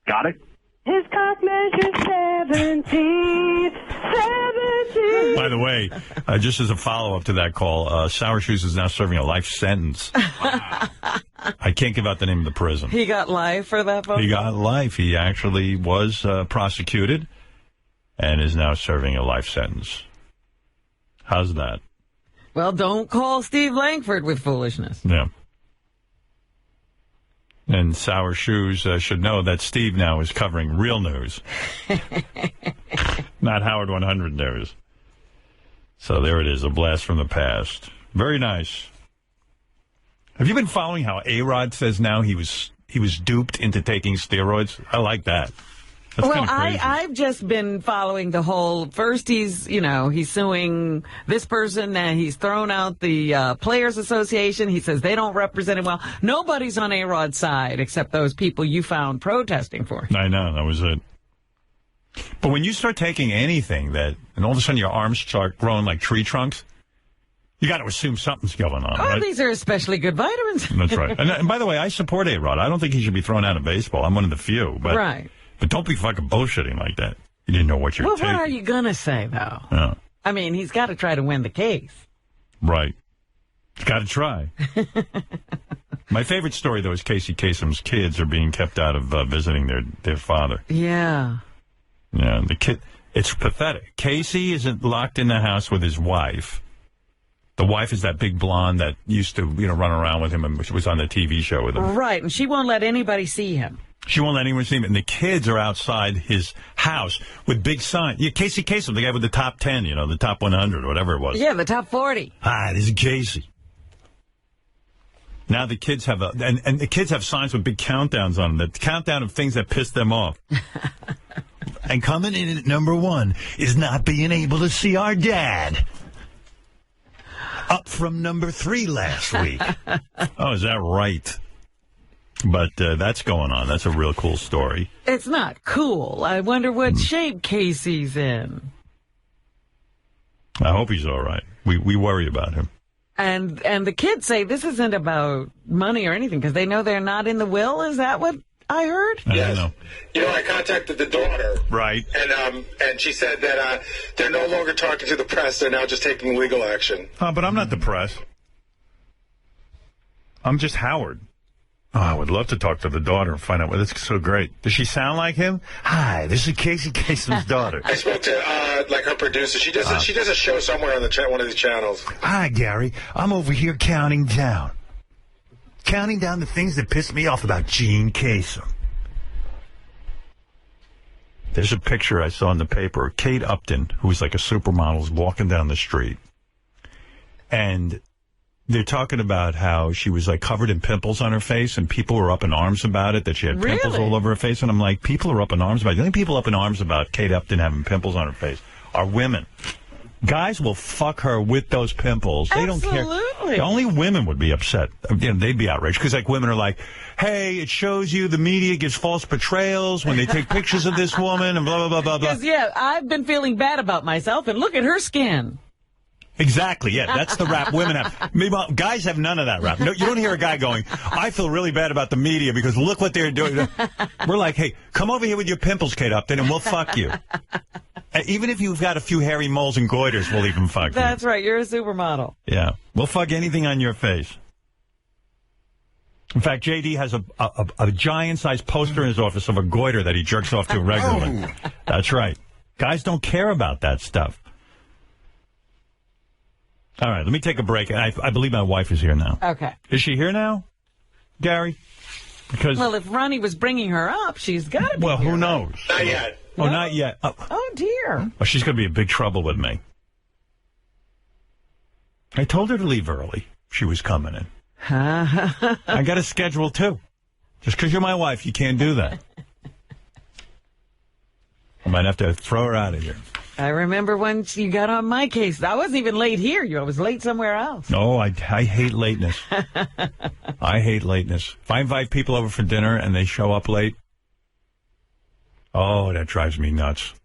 Got it? His cock measures 17. By the way, just as a follow-up to that call, Sour Shoes is now serving a life sentence. I can't give out the name of the prison. He got life for that phone? He got life. He actually was prosecuted and is now serving a life sentence. How's that? Well, don't call Steve Langford with foolishness. Yeah. And Sour Shoes should know that Steve now is covering real news. Not Howard 100 news. So there it is, a blast from the past. Very nice. Have you been following how A-Rod says now he was duped into taking steroids? I like that. That's well, crazy. I've just been following the whole, first he's suing this person, and he's thrown out the Players Association. He says they don't represent him well. Nobody's on A-Rod's side except those people you found protesting for him. I know, that was it. But when you start taking anything and all of a sudden your arms start growing like tree trunks, you got to assume something's going on, right? These are especially good vitamins. That's right. And by the way, I support A-Rod. I don't think he should be thrown out of baseball. I'm one of the few. But, right. But don't be fucking bullshitting like that. You didn't know what you were taking. What are you going to say, though? Yeah. I mean, he's got to try to win the case. Right. Got to try. My favorite story, though, is Casey Kasem's kids are being kept out of visiting their father. Yeah. Yeah, the kid, it's pathetic. Casey isn't locked in the house with his wife. The wife is that big blonde that used to, run around with him and was on the TV show with him. Right, and she won't let anybody see him. She won't let anyone see him. And the kids are outside his house with big signs. Yeah, Casey Kasem, the guy with the top 10, the top 100, whatever it was. Yeah, the top 40. Hi, this is Casey. Now the kids have and the kids have signs with big countdowns on them. The countdown of things that piss them off. And coming in at number 1 is not being able to see our dad. Up from number 3 last week. Oh, is that right? But that's going on. That's a real cool story. It's not cool. I wonder what shape Casey's in. I hope he's all right. We worry about him. And the kids say this isn't about money or anything because they know they're not in the will. Is that what I heard? I don't know. I contacted the daughter. Right. And she said that they're no longer talking to the press. They're now just taking legal action. But I'm not the press. I'm just Howard. Oh, I would love to talk to the daughter and find out why that's so great. Does she sound like him? Hi, this is Casey Kasem's daughter. I spoke to her producer. She does a show somewhere on one of these channels. Hi, Gary. I'm over here counting down the things that pissed me off about Gene Kasem. There's a picture I saw in the paper. Kate Upton, who's like a supermodel, is walking down the street. And they're talking about how she was like covered in pimples on her face, and people were up in arms about it, that she had pimples all over her face. And I'm like, people are up in arms about it. The only people up in arms about Kate Upton having pimples on her face are women. Guys will fuck her with those pimples. They don't care. Only women would be upset. They'd be outraged because women are like, hey, it shows you the media gives false portrayals when they take pictures of this woman and blah, blah, blah, blah, blah. Because, I've been feeling bad about myself, and look at her skin. Exactly, yeah, that's the rap women have. Meanwhile, guys have none of that rap. No, you don't hear a guy going, I feel really bad about the media because look what they're doing. We're like, hey, come over here with your pimples, Kate Upton, and we'll fuck you. Even if you've got a few hairy moles and goiters, we'll even fuck you. That's right, you're a supermodel. Yeah, we'll fuck anything on your face. In fact, JD has a giant-sized poster in his office of a goiter that he jerks off to regularly. That's right. Guys don't care about that stuff. All right, let me take a break. I believe my wife is here now. Okay. Is she here now, Gary? Because well, if Ronnie was bringing her up, she's got to be well, here, who knows? Not yet. Oh, no? Not yet. Oh, dear. Oh, she's going to be in big trouble with me. I told her to leave early. She was coming in. I got a schedule, too. Just because you're my wife, you can't do that. I might have to throw her out of here. I remember when you got on my case. I wasn't even late here. I was late somewhere else. No, I hate lateness. I hate lateness. If I invite people over for dinner and they show up late, oh, that drives me nuts.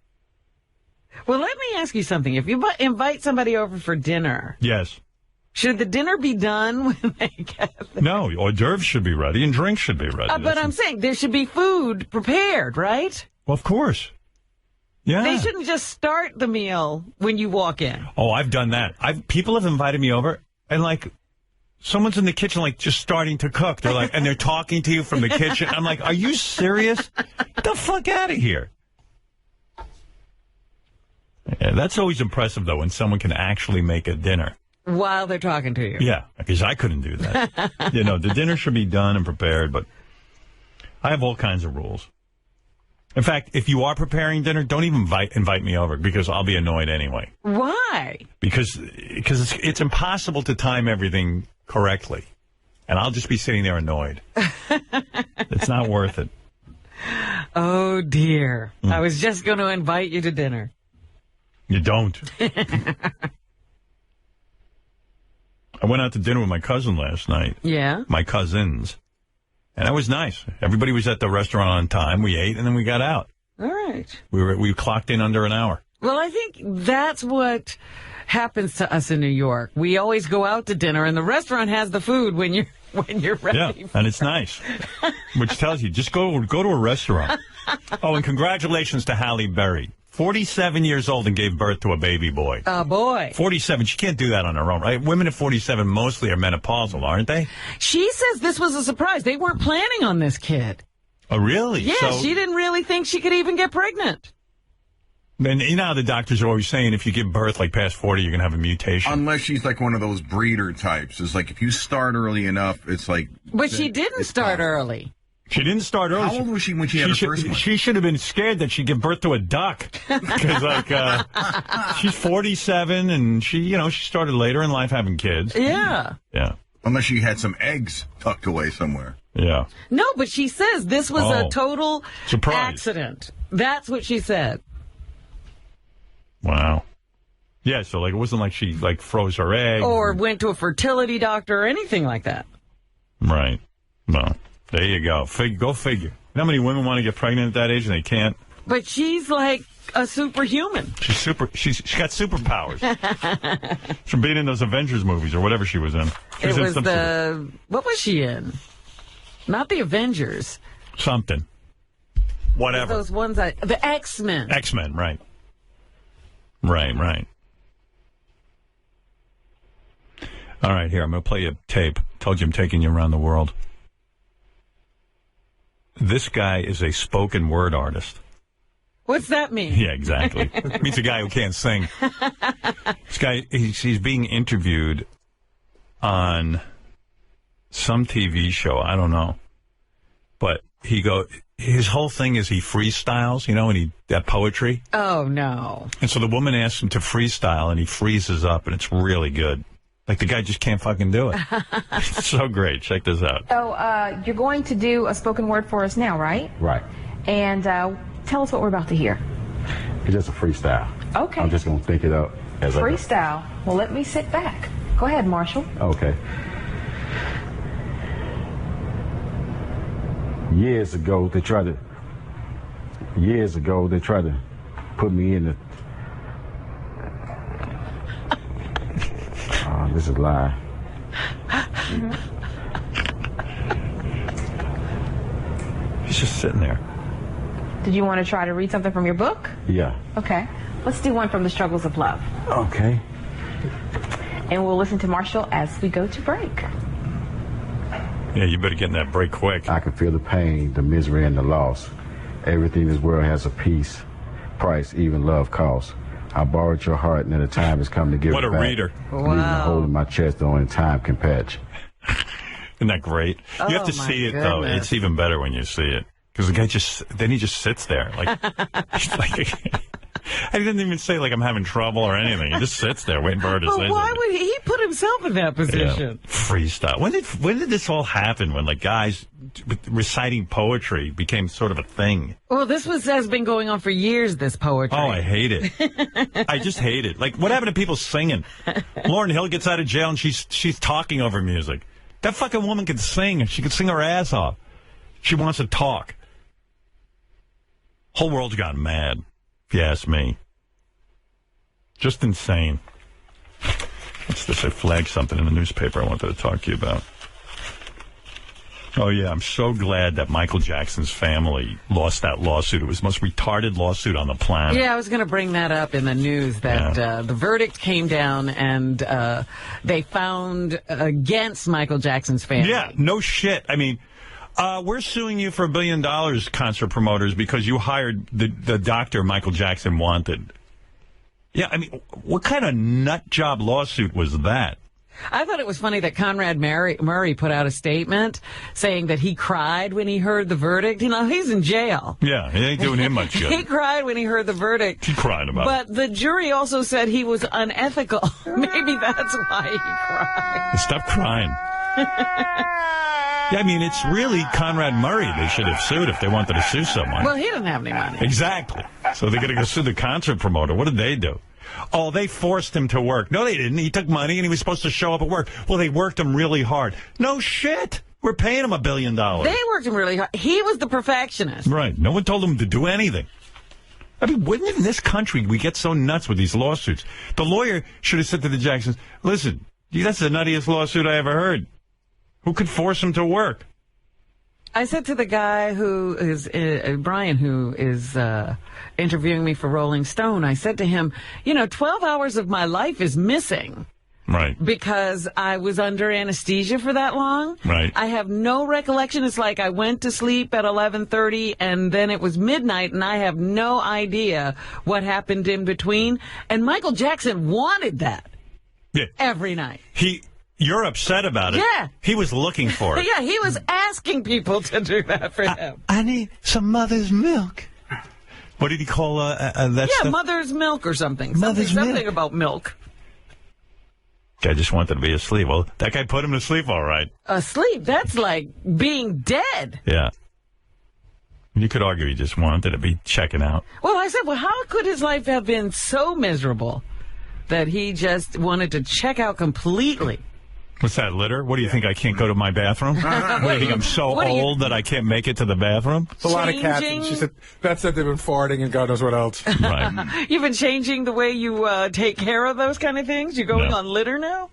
Well, let me ask you something. If you invite somebody over for dinner... Yes. Should the dinner be done when they get there? No, hors d'oeuvres should be ready and drinks should be ready. But I'm saying there should be food prepared, right? Well, of course. Yeah. They shouldn't just start the meal when you walk in. Oh, I've done that. People have invited me over, and, like, someone's in the kitchen, like, just starting to cook. They're like, and they're talking to you from the kitchen. I'm like, are you serious? Get the fuck out of here. Yeah, that's always impressive, though, when someone can actually make a dinner. While they're talking to you. Yeah, because I couldn't do that. The dinner should be done and prepared, but I have all kinds of rules. In fact, if you are preparing dinner, don't even invite me over, because I'll be annoyed anyway. Why? Because it's impossible to time everything correctly, and I'll just be sitting there annoyed. It's not worth it. Oh, dear. I was just going to invite you to dinner. You don't. I went out to dinner with my cousin last night. Yeah? My cousins. And that was nice. Everybody was at the restaurant on time. We ate, and then we got out. All right. We clocked in under an hour. Well, I think that's what happens to us in New York. We always go out to dinner, and the restaurant has the food when you're ready. Yeah, and it's nice. Which tells you, just go to a restaurant. Oh, and congratulations to Halle Berry. 47 years old and gave birth to a baby boy. A boy. 47. She can't do that on her own, right? Women at 47 mostly are menopausal, aren't they? She says this was a surprise. They weren't planning on this kid. Oh, really? Yeah, she didn't really think she could even get pregnant. And you know how the doctors are always saying if you give birth like past 40, you're going to have a mutation. Unless she's like one of those breeder types. It's like if you start early enough, it's like... But she didn't start early. She didn't start early. How old was she when she had her first one? She should have been scared that she'd give birth to a duck. Because, like, she's 47, and she started later in life having kids. Yeah. Yeah. Unless she had some eggs tucked away somewhere. Yeah. No, but she says this was a total surprise accident. That's what she said. Wow. Yeah, so, like, it wasn't like she, like, froze her egg. Or went to a fertility doctor or anything like that. Right. Well... There you go. Go figure. You know how many women want to get pregnant at that age and they can't? But she's like a superhuman. She's got superpowers. From being in those Avengers movies or whatever she was in. What was she in? Not the Avengers. Something. Whatever. Those ones the X-Men. X-Men, right. Right. All right, here, I'm going to play you a tape. Told you I'm taking you around the world. This guy is a spoken word artist. What's that mean? Yeah, exactly. It means a guy who can't sing. This guy, he's being interviewed on some TV show. I don't know. But his whole thing is he freestyles, and that poetry. Oh, no. And so the woman asks him to freestyle, and he freezes up, and it's really good. Like, the guy just can't fucking do it. It's so great. Check this out. So, you're going to do a spoken word for us now, right? Right. And tell us what we're about to hear. It's just a freestyle. Okay. I'm just going to think it up as freestyle. Well, let me sit back. Go ahead, Marshall. Okay. Years ago, they tried to put me in the... This is live. He's just sitting there. Did you want to try to read something from your book? Yeah. Okay. Let's do one from The Struggles of Love. Okay. And we'll listen to Marshall as we go to break. Yeah, you better get in that break quick. I can feel the pain, the misery, and the loss. Everything in this world has a price, even love costs. I borrowed your heart, and then the time has come to give What it a back. reader. Leaving a hole in my chest that only time can patch. Isn't that great? Oh, You have to see it, though. goodness. It's even better when you see it. Because the guy he just sits there. He doesn't even say, like, I'm having trouble or anything. He just sits there waiting for her to say But why something. would he put himself in that position? Yeah. Freestyle. When did this all happen? When, like, guys reciting poetry became sort of a thing? Well, this has been going on for years, this poetry. Oh, I hate it. I just hate it. Like, what happened to people singing? Lauryn Hill gets out of jail and she's talking over music. That fucking woman can sing. She can sing her ass off. She wants to talk. Whole world's gone mad, if you ask me. Just insane. What's this? I flagged something in the newspaper I wanted to talk to you about. Oh, yeah, I'm so glad that Michael Jackson's family lost that lawsuit. It was the most retarded lawsuit on the planet. Yeah, I was going to bring that up in the news, that the verdict came down and they found against Michael Jackson's family. Yeah, no shit. I mean, we're suing you for $1 billion, concert promoters, because you hired the doctor Michael Jackson wanted. Yeah, I mean, what kind of nut job lawsuit was that? I thought it was funny that Conrad Murray put out a statement saying that he cried when he heard the verdict. You know, he's in jail. Yeah, he ain't doing him much good. He cried when he heard the verdict. He cried about it. But the jury also said he was unethical. Maybe that's why he cried. Stop crying. Yeah, I mean, it's really Conrad Murray they should have sued if they wanted to sue someone. Well, he didn't have any money. Exactly. So they're going to go sue the concert promoter. What did they do? Oh, they forced him to work. No, they didn't. He took money and he was supposed to show up at work. Well, they worked him really hard. No shit. We're paying him $1 billion. They worked him really hard. He was the perfectionist. Right. No one told him to do anything. I mean, wouldn't in this country we get so nuts with these lawsuits? The lawyer should have said to the Jacksons, listen, that's the nuttiest lawsuit I ever heard. Who could force him to work? I said to the guy who is, Brian, who is interviewing me for Rolling Stone, I said to him, 12 hours of my life is missing. Right. Because I was under anesthesia for that long. Right. I have no recollection. It's like I went to sleep at 11:30 and then it was midnight and I have no idea what happened in between. And Michael Jackson wanted that. Yeah. Every night. You're upset about it. Yeah. He was looking for it. Yeah, he was asking people to do that for him. I need some mother's milk. What did he call that stuff? Mother's milk or something. Mother's milk. Something about milk. Guy just wanted to be asleep. Well, that guy put him to sleep all right. Asleep? That's like being dead. Yeah. You could argue he just wanted to be checking out. Well, I said, how could his life have been so miserable that he just wanted to check out completely? What's that, litter? What do you think, I can't go to my bathroom? What do you think, I'm so old that I can't make it to the bathroom? It's a lot of cats. And she said, that's it, they've been farting and God knows what else. Right. You've been changing the way you take care of those kind of things? You're going on litter now?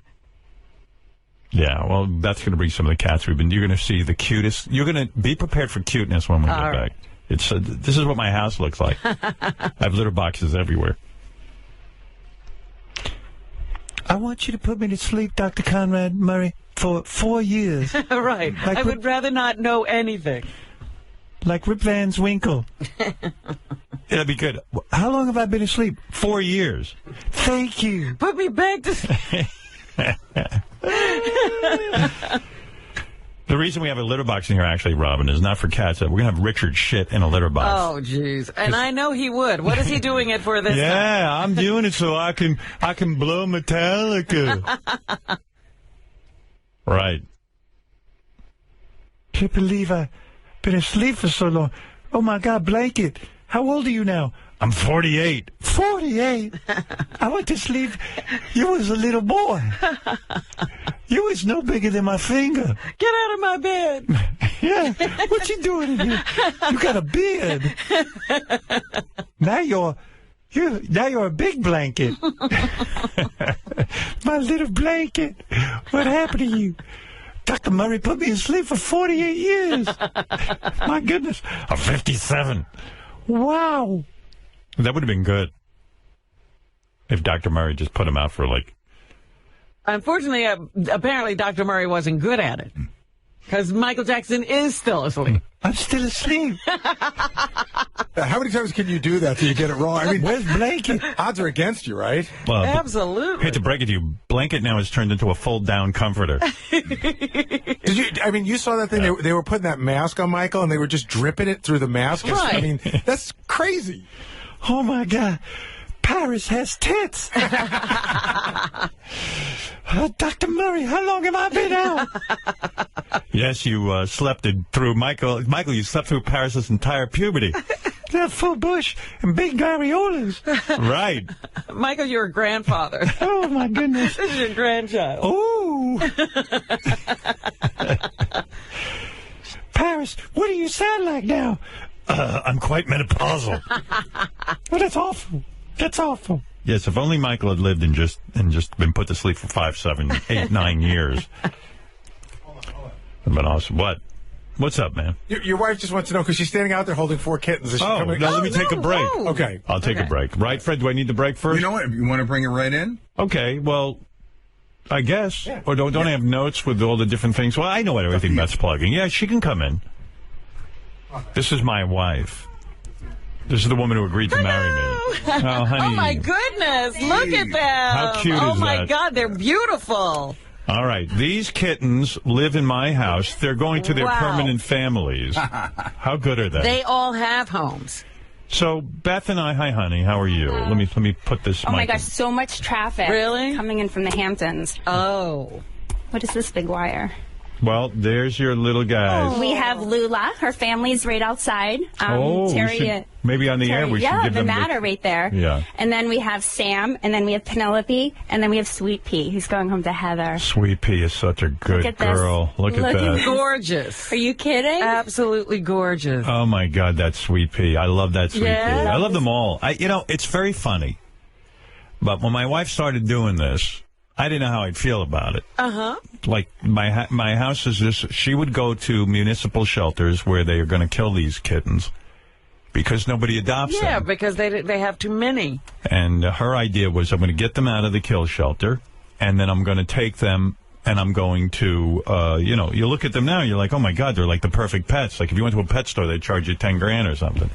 Yeah, well, that's going to bring some of the cats you're going to see the cutest. You're going to be prepared for cuteness when we get back. It's this is what my house looks like. I have litter boxes everywhere. I want you to put me to sleep, Dr. Conrad Murray, for 4 years. Right. I would rather not know anything. Like Rip Van Winkle. That'd be good. How long have I been asleep? 4 years. Thank you. Put me back to sleep. The reason we have a litter box in here, actually, Robin, is not for cats. We're going to have Richard shit in a litter box. Oh, jeez. And I know he would. What is he doing it for this time? Yeah, I'm doing it so I can blow Metallica. Right. Can't believe I've been asleep for so long. Oh, my God, Blanket. How old are you now? I'm 48. 48? I went to sleep. You was a little boy. You was no bigger than my finger. Get out of my bed. Yeah. What you doing in here? You got a beard. Now you're a big blanket. My little blanket. What happened to you? Dr. Murray put me to sleep for 48 years. My goodness. I'm 57. Wow. That would have been good if Dr. Murray just put him out for, like... Unfortunately, apparently Dr. Murray wasn't good at it. Because Michael Jackson is still asleep. I'm still asleep. How many times can you do that till you get it wrong? I mean, where's Blanket? Odds are against you, right? Well, absolutely. Hate to break it to you, Blanket now has turned into a fold-down comforter. Did you? I mean, you saw that thing. They were putting that mask on Michael, and they were just dripping it through the mask. Right. I mean, that's crazy. Oh my God, Paris has tits. Dr. Murray, how long have I been out? Yes, you slept through Michael. Michael, you slept through Paris's entire puberty. That full bush and big areolas. Right. Michael, you're a grandfather. Oh, my goodness. This is your grandchild. Ooh. Paris, what do you sound like now? I'm quite menopausal. Well, that's awful. That's awful. Yes, if only Michael had lived and just been put to sleep for 5, 7, 8, 9 years. But awesome. What? What's up, man? Your wife just wants to know, because she's standing out there holding 4 kittens. Is she coming? Let me take a break. No. Okay. I'll take a break. Right, Fred? Do I need the break first? You know what? You want to bring it right in? Okay, well, I guess. Yeah. Or don't I have notes with all the different things? Well, I know what everything Beth's plugging. Yeah, she can come in. This is my wife. This is the woman who agreed to marry me. Oh, honey. Oh, my goodness. Look at them. How cute is that? Oh, my God. They're beautiful. All right. These kittens live in my house. They're going to their permanent families. How good are they? They all have homes. So, Beth and I, hi, honey. How are you? Let me put this Oh, my gosh. So much traffic. Really? Coming in from the Hamptons. Oh. What is this big wire? Well, there's your little guys. We have Lula. Her family's right outside. Terry, maybe on the air we should give them the matter right there. Yeah. And then we have Sam, and then we have Penelope, and then we have Sweet Pea, who's going home to Heather. Sweet Pea is such a good girl. Look at that. Gorgeous. Are you kidding? Absolutely gorgeous. Oh, my God, that Sweet Pea. I love that Sweet Pea. I love them all. It's very funny. But when my wife started doing this, I didn't know how I'd feel about it. Uh-huh. Like, my house is just... She would go to municipal shelters where they are going to kill these kittens because nobody adopts them. Yeah, because they have too many. And her idea was, I'm going to get them out of the kill shelter, and then I'm going to take them, and I'm going to, you look at them now, you're like, oh, my God, they're like the perfect pets. Like, if you went to a pet store, they'd charge you $10,000 or something.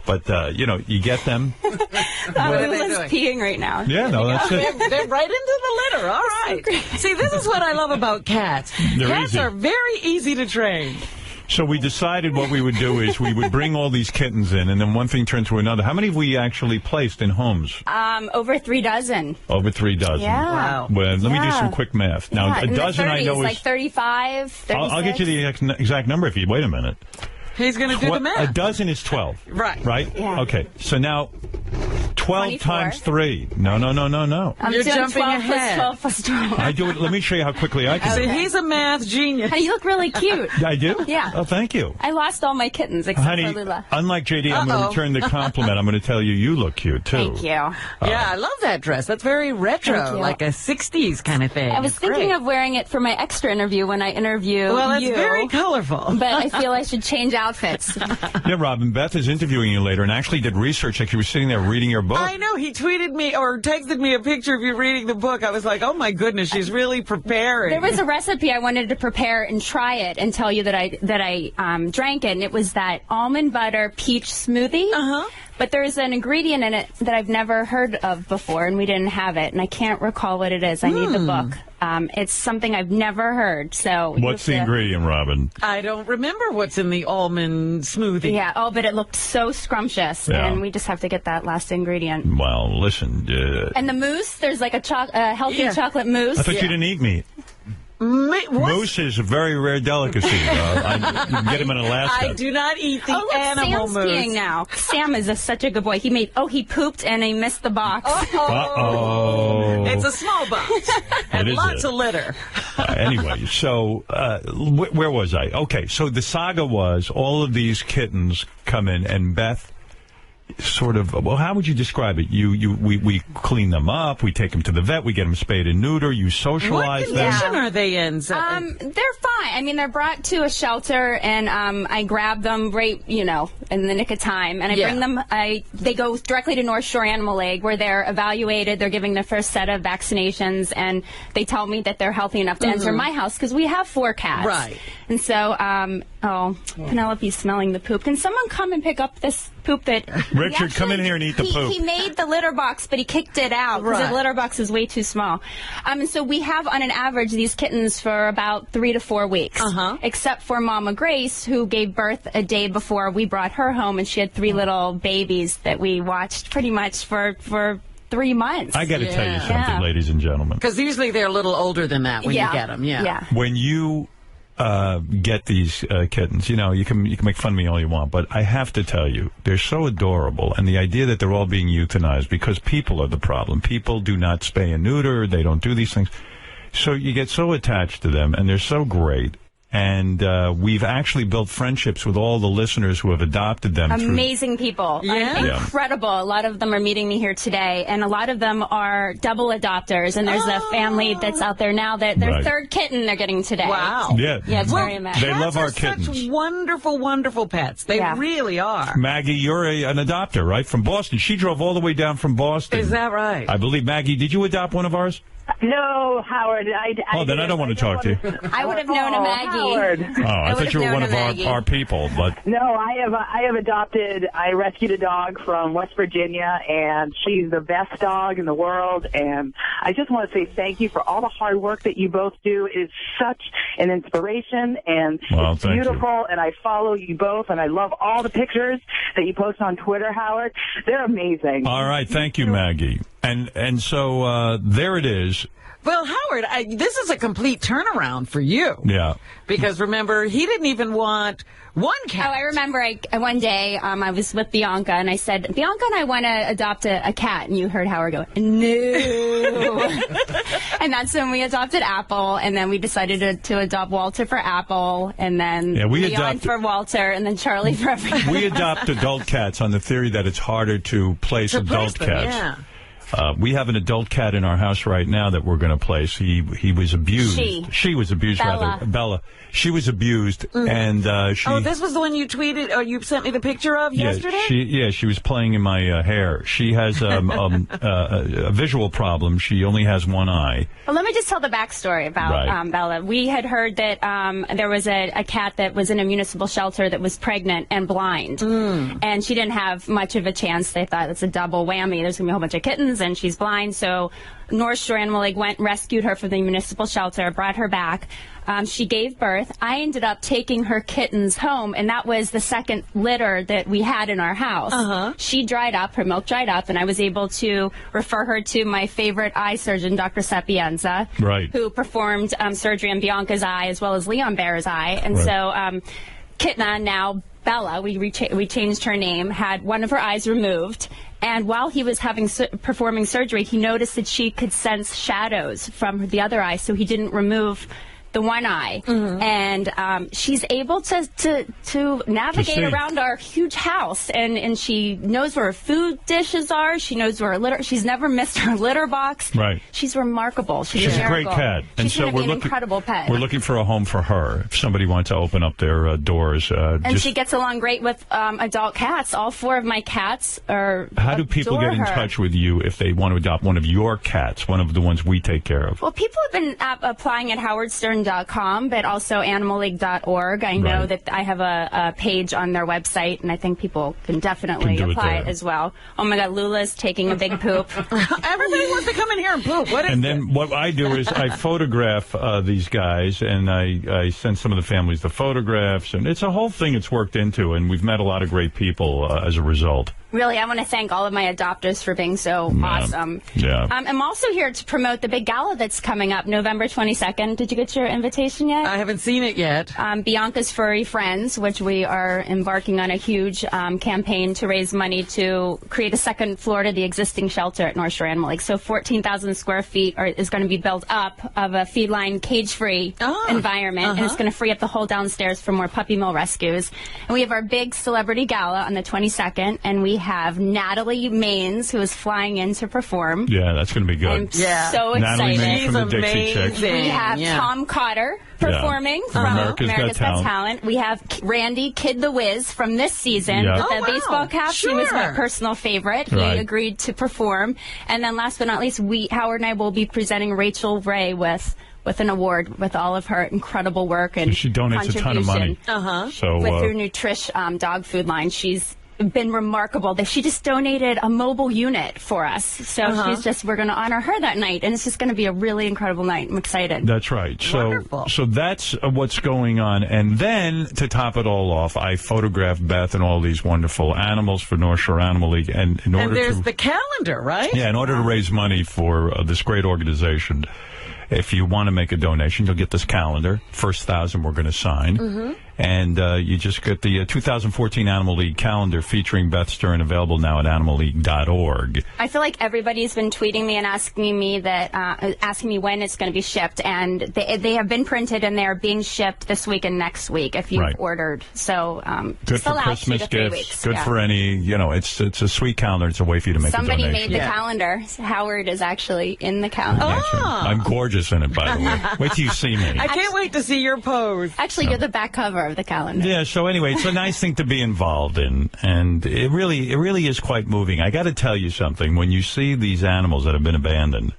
But, you get them. Lula's peeing right now. Yeah, no, that's it. They're right into the litter. All right. See, this is what I love about cats. Cats are very easy to train. So we decided what we would do is we would bring all these kittens in, and then one thing turned to another. How many have we actually placed in homes? Over 3 dozen. Over 3 dozen. Yeah. Wow. Well, let me do some quick math. Now, a dozen I know is... like 35, 36. I'll get you the exact number if you... Wait a minute. He's going to do the math. A dozen is 12. Right. Right? Yeah. Okay. So now, 12 24. times 3. No. You're jumping 12 ahead. Plus 12 plus 12. I do it. Let me show you how quickly I can do See, it. he's a math genius. Honey, you look really cute. I do? Yeah. Oh, thank you. I lost all my kittens except Honey, for Lula. unlike JD, I'm going to return the compliment. I'm going to tell you look cute, too. Thank you. Yeah, I love that dress. That's very retro, like a 60s kind of thing. I was thinking of wearing it for my extra interview when I interview Well, that's you, very colorful. but I feel I should change outfits. Yeah, Robin, Beth is interviewing you later and actually did research. Like she was sitting there reading your book. I know. He tweeted me or texted me a picture of you reading the book. I was like, oh, my goodness, she's really preparing. There was a recipe I wanted to prepare and try it and tell you that I drank it, and it was that almond butter peach smoothie. Uh-huh. But there's an ingredient in it that I've never heard of before, and we didn't have it, and I can't recall what it is. I need the book. It's something I've never heard. So what's the ingredient, Robin? I don't remember what's in the almond smoothie. Yeah. Oh, but it looked so scrumptious, and we just have to get that last ingredient. Well, listen. And the mousse, there's like a healthy chocolate mousse. I thought you didn't eat meat. Moose is a very rare delicacy. You can get him in Alaska. I do not eat the Sam's animal moose. peeing now. Sam is such a good boy. He pooped and he missed the box. Uh-oh. It's a small box. And lots of litter. Anyway, so where was I? Okay, so the saga was all of these kittens come in, and Beth sort of, well, how would you describe it? We clean them up, we take them to the vet, we get them spayed and neuter, you socialize them. What condition are they in? They're fine. I mean, they're brought to a shelter, and I grab them right, in the nick of time, and I bring them. They go directly to North Shore Animal League, where they're evaluated. They're giving their first set of vaccinations, and they tell me that they're healthy enough to enter my house because we have 4 cats. Right. And so, Penelope's smelling the poop. Can someone come and pick up this poop that... Richard, come in here and eat the poop. He made the litter box, but he kicked it out because the litter box is way too small. And so we have, on an average, these kittens for about 3 to 4 weeks. Except for Mama Grace, who gave birth a day before we brought her home, and she had 3 little babies that we watched pretty much for 3 months. I got to tell you something, ladies and gentlemen. Because usually they're a little older than that when you get them. When you get these kittens, you can make fun of me all you want, but I have to tell you, they're so adorable, and the idea that they're all being euthanized because people are the problem. People do not spay and neuter, they don't do these things. So you get so attached to them, and they're so great. And we've actually built friendships with all the listeners who have adopted them. Amazing people. Incredible. A lot of them are meeting me here today, and a lot of them are double adopters. And there's a family that's out there now that their 3rd kitten they're getting today. Wow. Yeah, it's very amazing. They love our kittens. Such wonderful, wonderful pets. They really are. Maggie, you're an adopter, right? From Boston. She drove all the way down from Boston. Is that right? I believe. Maggie, did you adopt one of ours? No, Howard. Then I don't want to talk to you. I would have known a Maggie. Howard. I thought you were one of our people, but no, I have adopted. I rescued a dog from West Virginia, and she's the best dog in the world. And I just want to say thank you for all the hard work that you both do. It is such an inspiration, and it's beautiful. And I follow you both, and I love all the pictures that you post on Twitter, Howard. They're amazing. All right, thank you, Maggie. And so there it is. Well, Howard, this is a complete turnaround for you. Yeah. Because remember, he didn't even want one cat. Oh, I remember one day I was with Bianca, and I said, Bianca and I want to adopt a cat. And you heard Howard go, no. And that's when we adopted Apple, and then we decided to adopt Walter for Apple, and then Leon for Walter, and then Charlie for everything. We adopt adult cats on the theory that it's harder to place adult cats. Yeah. We have an adult cat in our house right now that we're going to place. He was abused. She was abused, Bella. Bella. She was abused, and she... Oh, this was the one you tweeted, or you sent me the picture of yesterday? She was playing in my hair. She has a visual problem. She only has one eye. Well, let me just tell the backstory about Bella. We had heard that there was a cat that was in a municipal shelter that was pregnant and blind. And she didn't have much of a chance. They thought it's a double whammy. There's going to be a whole bunch of kittens, and she's blind. So North Shore Animal League went and rescued her from the municipal shelter, brought her back. She gave birth. I ended up taking her kittens home, and that was the 2nd litter that we had in our house. She dried up, her milk dried up, and I was able to refer her to my favorite eye surgeon, Dr. Sapienza, who performed surgery on Bianca's eye as well as Leon Bear's eye. And so Kitna, now Bella, we changed her name, had one of her eyes removed. And while he was performing surgery, he noticed that she could sense shadows from the other eye, so he didn't remove the one eye. And she's able to navigate around our huge house, and she knows where her food dishes are. She knows where her litter. She's never missed her litter box. She's remarkable. She's a great cat. She's going to be an incredible pet. We're looking for a home for her. If somebody wants to open up their doors, and she gets along great with adult cats. All 4 of my cats are. How do people get in touch with you if they want to adopt one of your cats, one of the ones we take care of? Well, people have been applying at howardstern.com, but also animalleague.org. I know that I have a page on their website, and I think people can definitely apply as well. Oh my God, Lula's taking a big poop. Everybody wants to come in here and poop. What I do is I photograph these guys, and I send some of the families the photographs, and it's a whole thing it's worked into, and we've met a lot of great people as a result. Really, I want to thank all of my adopters for being so awesome. I'm also here to promote the big gala that's coming up November 22nd. Did you get your invitation yet? I haven't seen it yet. Bianca's Furry Friends, which we are embarking on a huge campaign to raise money to create a 2nd floor to the existing shelter at North Shore Animal League. So 14,000 square feet is going to be built up of a feline cage-free environment, and it's going to free up the whole downstairs for more puppy mill rescues. And we have our big celebrity gala on the 22nd, and we we have Natalie Maines, who is flying in to perform. Yeah, that's going to be good. I'm so Natalie excited. Maines from the Dixie Chicks. We have Tom Cotter performing from America's Got Talent. We have Randy Kid the Wiz from this season with the baseball cap. She was my personal favorite. He agreed to perform. And then last but not least, Howard and I will be presenting Rachel Ray with an award with all of her incredible work and she donates a ton of money. So with her Nutrish dog food line, she's been remarkable. She just donated a mobile unit for us. So we're going to honor her that night, and it's just going to be a really incredible night. I'm excited. That's right. So that's what's going on. And then, to top it all off, I photographed Beth and all these wonderful animals for North Shore Animal League. And there's the calendar, right? Yeah, in order to raise money for this great organization, if you want to make a donation, you'll get this calendar. First 1,000 we're going to sign. And you just get the 2014 Animal League calendar featuring Beth Stern, available now at animalleague.org. I feel like everybody's been tweeting me and asking me when it's going to be shipped, and they have been printed and they are being shipped this week and next week if you've ordered. So good for Christmas gifts. Good for any, it's a sweet calendar. It's a way for you to make a donation. Somebody made the calendar. Howard is actually in the calendar. I'm gorgeous in it, by the way. Wait till you see me. I can't wait to see your pose. Actually, you're the back cover of the calendar. Yeah, so anyway, it's a nice thing to be involved in, and it really is quite moving. I got to tell you something. When you see these animals that have been abandoned,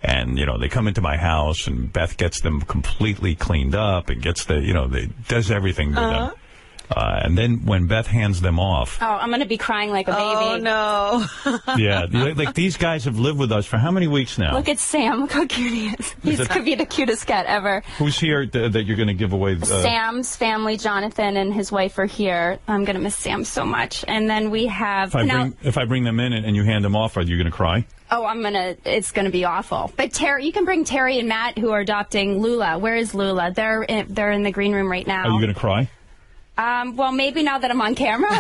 and, they come into my house, and Beth gets them completely cleaned up, and gets does everything with them. And then when Beth hands them off... Oh, I'm going to be crying like a baby. Oh, no. Yeah, like these guys have lived with us for how many weeks now? Look at Sam. Look how cute he is. He could be the cutest cat ever. Who's here that you're going to give away? Sam's family, Jonathan and his wife are here. I'm going to miss Sam so much. And then we have... If I bring them in and you hand them off, are you going to cry? Oh, it's going to be awful. But Terry, you can bring Terry and Matt, who are adopting Lula. Where is Lula? They're in the green room right now. Are you going to cry? Well, maybe now that I'm on camera,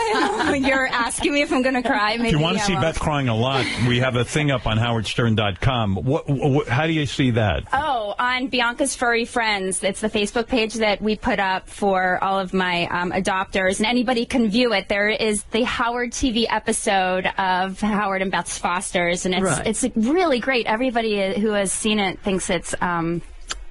you're asking me if I'm going to cry. Maybe if you want to see Beth crying a lot, we have a thing up on howardstern.com. How do you see that? Oh, on Bianca's Furry Friends. It's the Facebook page that we put up for all of my adopters, and anybody can view it. There is the Howard TV episode of Howard and Beth's Fosters, and it's really great. Everybody who has seen it thinks it's...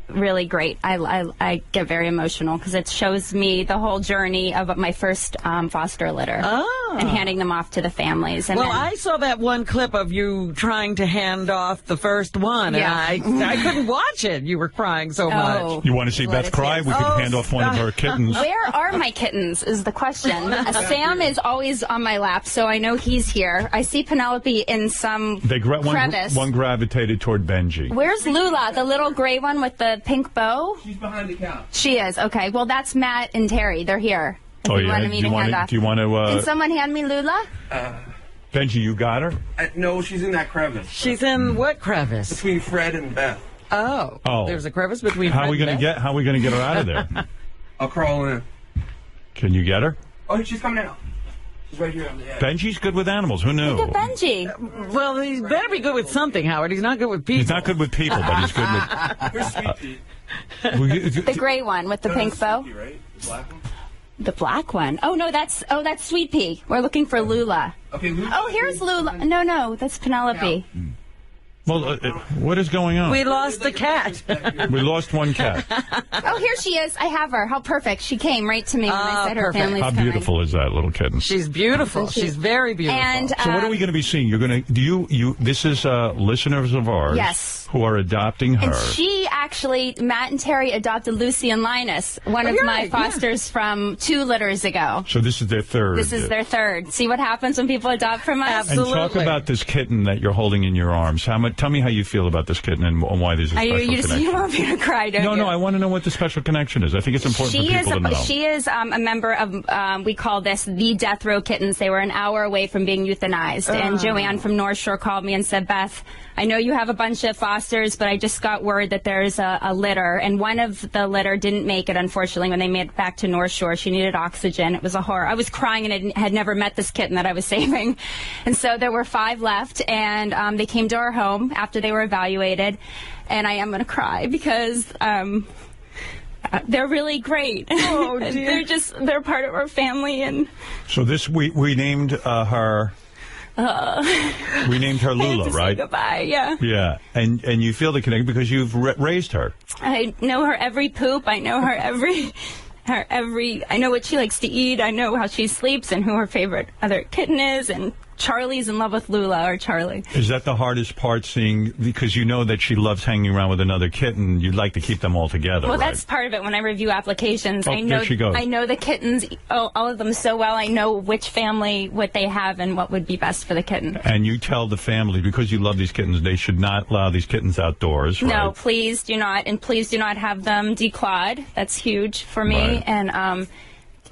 really great. I get very emotional because it shows me the whole journey of my first foster litter and handing them off to the families. And I saw that one clip of you trying to hand off the first one, and I couldn't watch it. You were crying so much. You want to see Beth cry? We can hand off one of her kittens. Where are my kittens is the question. Sam is always on my lap, so I know he's here. I see Penelope in some crevice. One gravitated toward Benji. Where's Lula, the little gray one with the pink bow? She's behind the couch. She is. Okay. Well, that's Matt and Terry. They're here. Oh, yeah. Do you want to... Can someone hand me Lula? Benji, you got her? No, she's in that crevice. She's in what crevice? Between Fred and Beth. Oh. There's a crevice between How Fred are we and Beth? How are we going to get her out of there? I'll crawl in. Can you get her? Oh, she's coming out. She's right here on the edge. Benji's good with animals. Who knew? Look at Benji. Well, he better be good with something, Howard. He's not good with people. He's not good with people, but he's good with... Where's Sweet Pea? The gray one with the pink bow. Pea, right? The black one? The black one. Oh no, that's Sweet Pea. We're looking for Lula. Okay, Lula. Oh, here's Lula. No, that's Penelope. Well, what is going on? We lost the cat. We lost one cat. Oh, here she is. I have her. How perfect. She came right to me when I said her family's How beautiful is that little kitten? She's beautiful. She's very beautiful. And, so what are we going to be seeing? You're going to this is listeners of ours. Yes. Who are adopting her. And she actually, Matt and Terry adopted Lucy and Linus, one of my fosters from 2 litters ago. So this is their third. This is their third. See what happens when people adopt from us? Absolutely. And talk about this kitten that you're holding in your arms. Tell me how you feel about this kitten and why there's a special connection. You want me to cry, don't you? No, I want to know what the special connection is. I think it's important for people to know. She is a member of, we call this the Death Row Kittens. They were an hour away from being euthanized. And Joanne from North Shore called me and said, Beth, I know you have a bunch of fosters, but I just got word that there's a litter, and one of the litter didn't make it, unfortunately, when they made it back to North Shore. She needed oxygen. It was a horror. I was crying, and I had never met this kitten that I was saving. And so there were 5 left, and they came to our home after they were evaluated, and I am going to cry because They're really great. Oh, dear. They're part of our family. And So this, we named her... we named her Lula, right? Goodbye, yeah. Yeah, and you feel the connection because you've raised her. I know her every poop. I know her every... I know what she likes to eat. I know how she sleeps and who her favorite other kitten is. And Charlie's in love with Lula, or Charlie. Is that the hardest part, seeing, because you know that she loves hanging around with another kitten, you'd like to keep them all together, Well, right? that's part of it. When I review applications, Oh, I know there she goes. I know the kittens, all of them so well. I know which family, what they have, and what would be best for the kitten. And you tell the family, because you love these kittens, they should not allow these kittens outdoors, right? No, please do not, and please do not have them declawed. That's huge for me. Right. And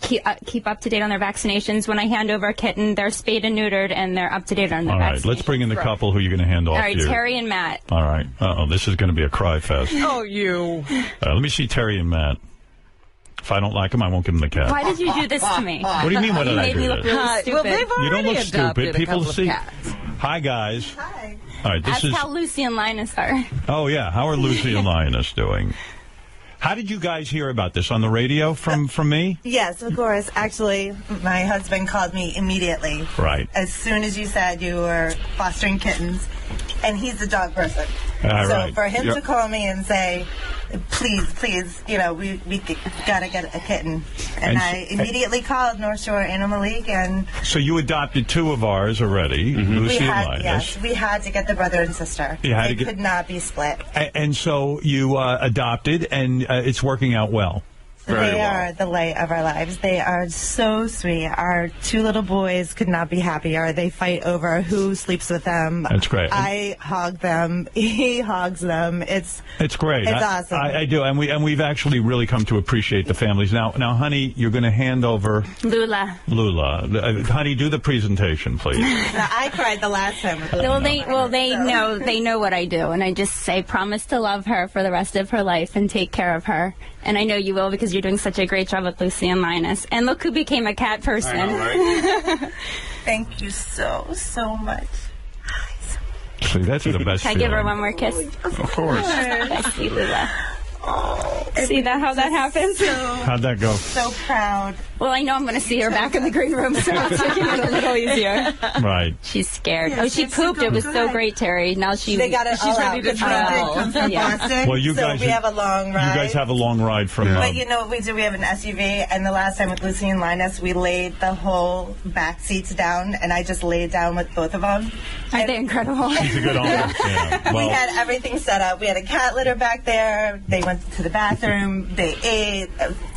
keep up to date on their vaccinations. When I hand over a kitten, they're spayed and neutered, and they're up to date on their All right, vaccinations. let's bring in the couple who you're going to hand off All right, to. Terry and Matt. All right. Uh-oh, this is going to be a cry fest. Oh, you. Let me see Terry and Matt. If I don't like them, I won't give them the cat. Why did you do this to me? What do you mean, why did I made do me look this? really stupid. Well, they've You don't already look adopted stupid. a People couple of see. cats. Hi, guys. Hi. All right, this Ask is... how Lucy and Linus are. Oh, yeah. How are Lucy and Linus doing? How did you guys hear about this? On the radio from me? Yes, of course. Actually, my husband called me immediately. Right. As soon as you said you were fostering kittens, and he's a dog person. So right. for him Yep. to call me and say, please, we gotta get a kitten. And I immediately called North Shore Animal League, and So you adopted two of ours already, Lucy and Linus. we had to get the brother and sister. You had they to get- could not be split. And so you adopted, and it's working out well. They are the light of our lives. They are so sweet. Our two little boys could not be happier. They fight over who sleeps with them. That's great. I hog them. He hogs them. It's great. It's awesome. I do, and we've actually really come to appreciate the families. Now, honey, you're going to hand over Lula. Honey, do the presentation, please. Now, I cried the last time. With They know what I do, and I just say promise to love her for the rest of her life and take care of her. And I know you will, because you're doing such a great job with Lucy and Linus. And look who became a cat person. I know, right? Thank you so much. See, that's the best. Can I give her one more kiss? Of course. I see Lula. See that how that happens? How'd that go? So proud. Well, I know I'm going to see her back in the green room, so it's making it a little easier. Right. She's scared. Yeah, she pooped. It was so great, Terry. Now They got it all out. The transit comes from Boston. Well, you guys we have a long ride. You guys have a long ride from. But you know what we do? We have an SUV, and the last time with Lucy and Linus, we laid the whole back seats down, and I just laid down with both of them. Aren't they incredible? She's a good owner. Yeah. Well, we had everything set up. We had a cat litter back there. They went to the bathroom. They ate.